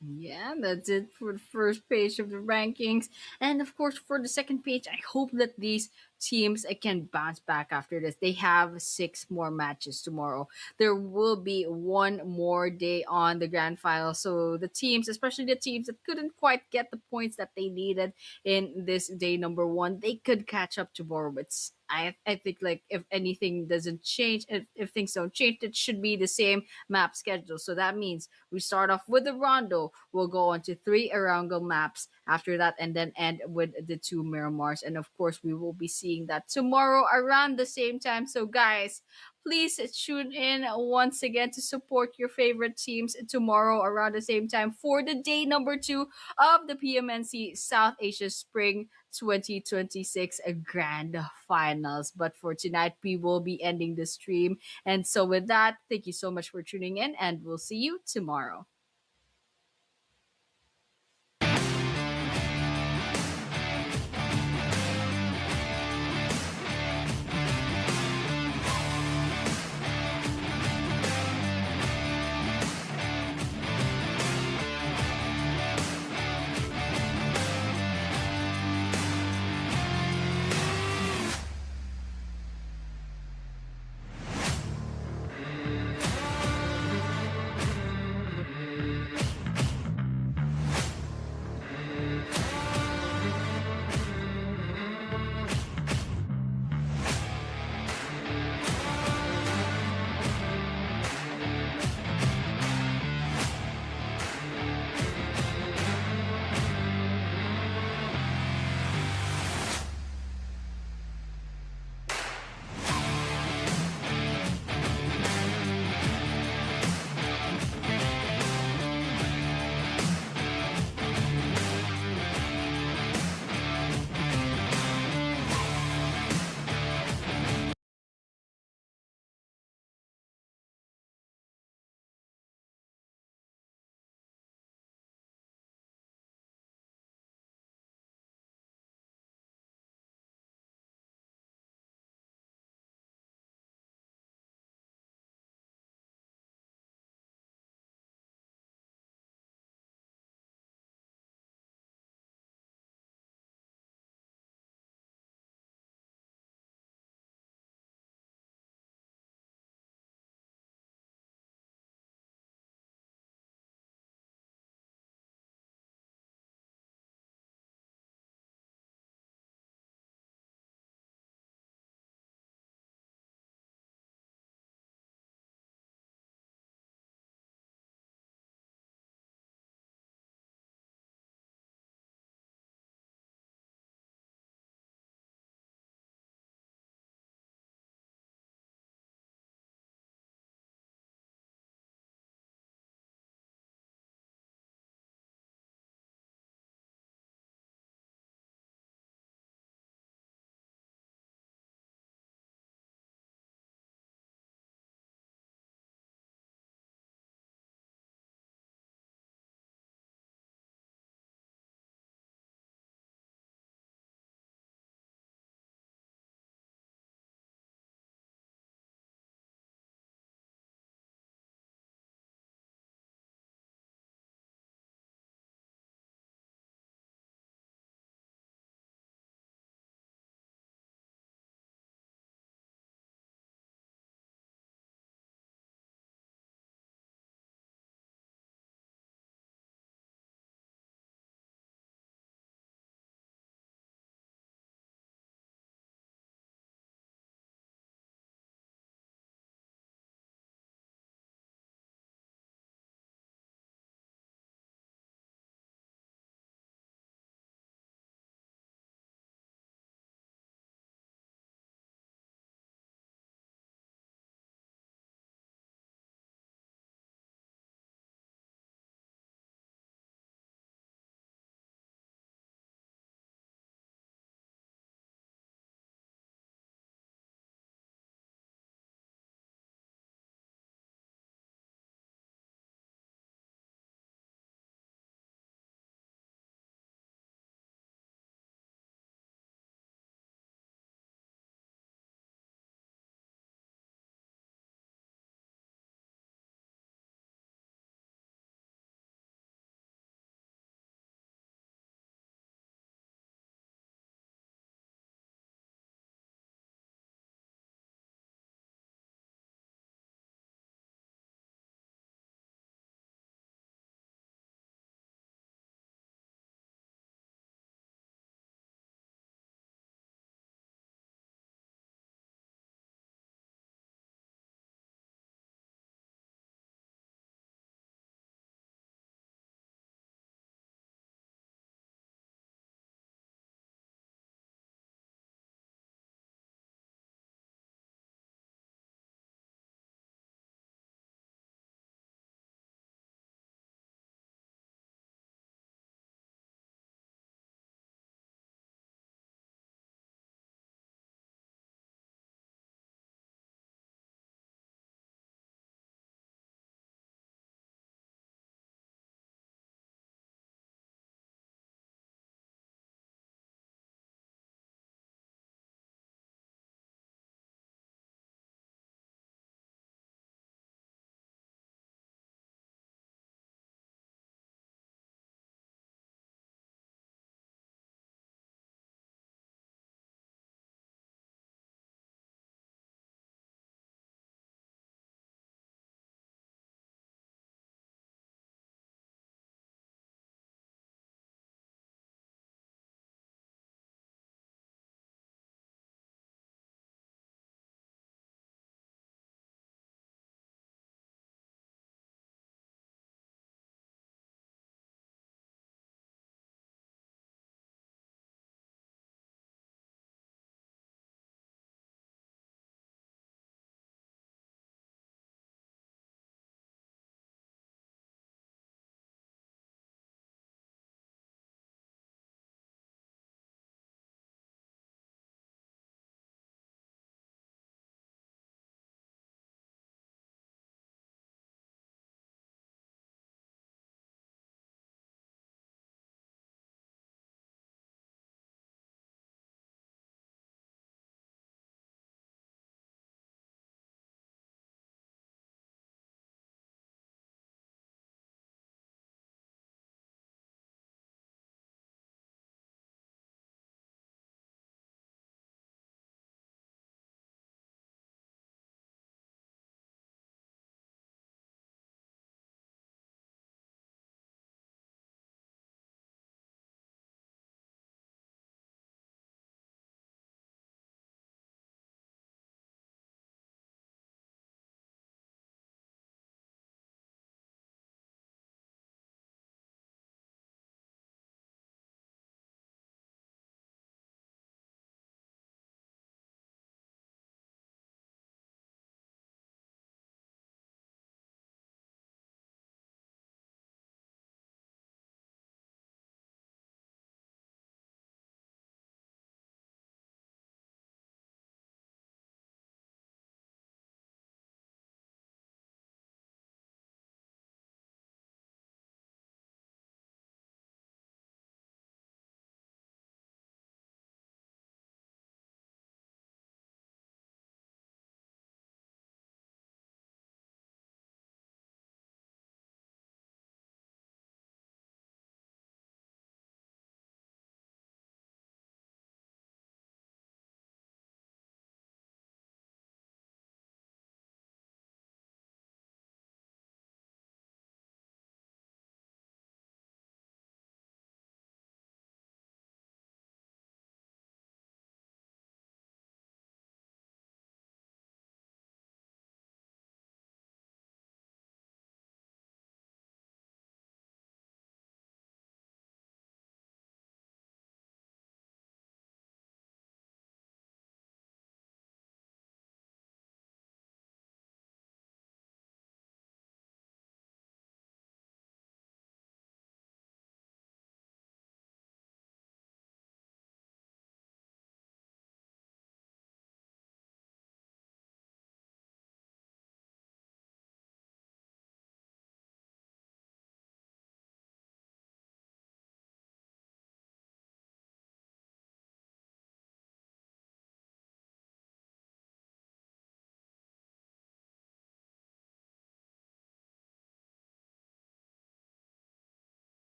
Yeah, that's it for the first page of the rankings. And of course, for the second page, I hope that these teams can bounce back after this. They have six more matches tomorrow. There will be one more day on the grand final. So the teams, especially the teams that couldn't quite get the points that they needed in this day number one, they could catch up tomorrow. But I think like if anything doesn't change, if things don't change, it should be the same map schedule. So that means we start off with the Rondo. We'll go on to three Arango maps after that, and then end with the two Miramars. And of course, we will be seeing that tomorrow around the same time. So, guys, please tune in once again to support your favorite teams tomorrow around the same time for the day number two of the PMNC South Asia Spring 2026 Grand Finals. But for tonight, we will be ending the stream. And so, with that, thank you so much for tuning in, and we'll see you tomorrow.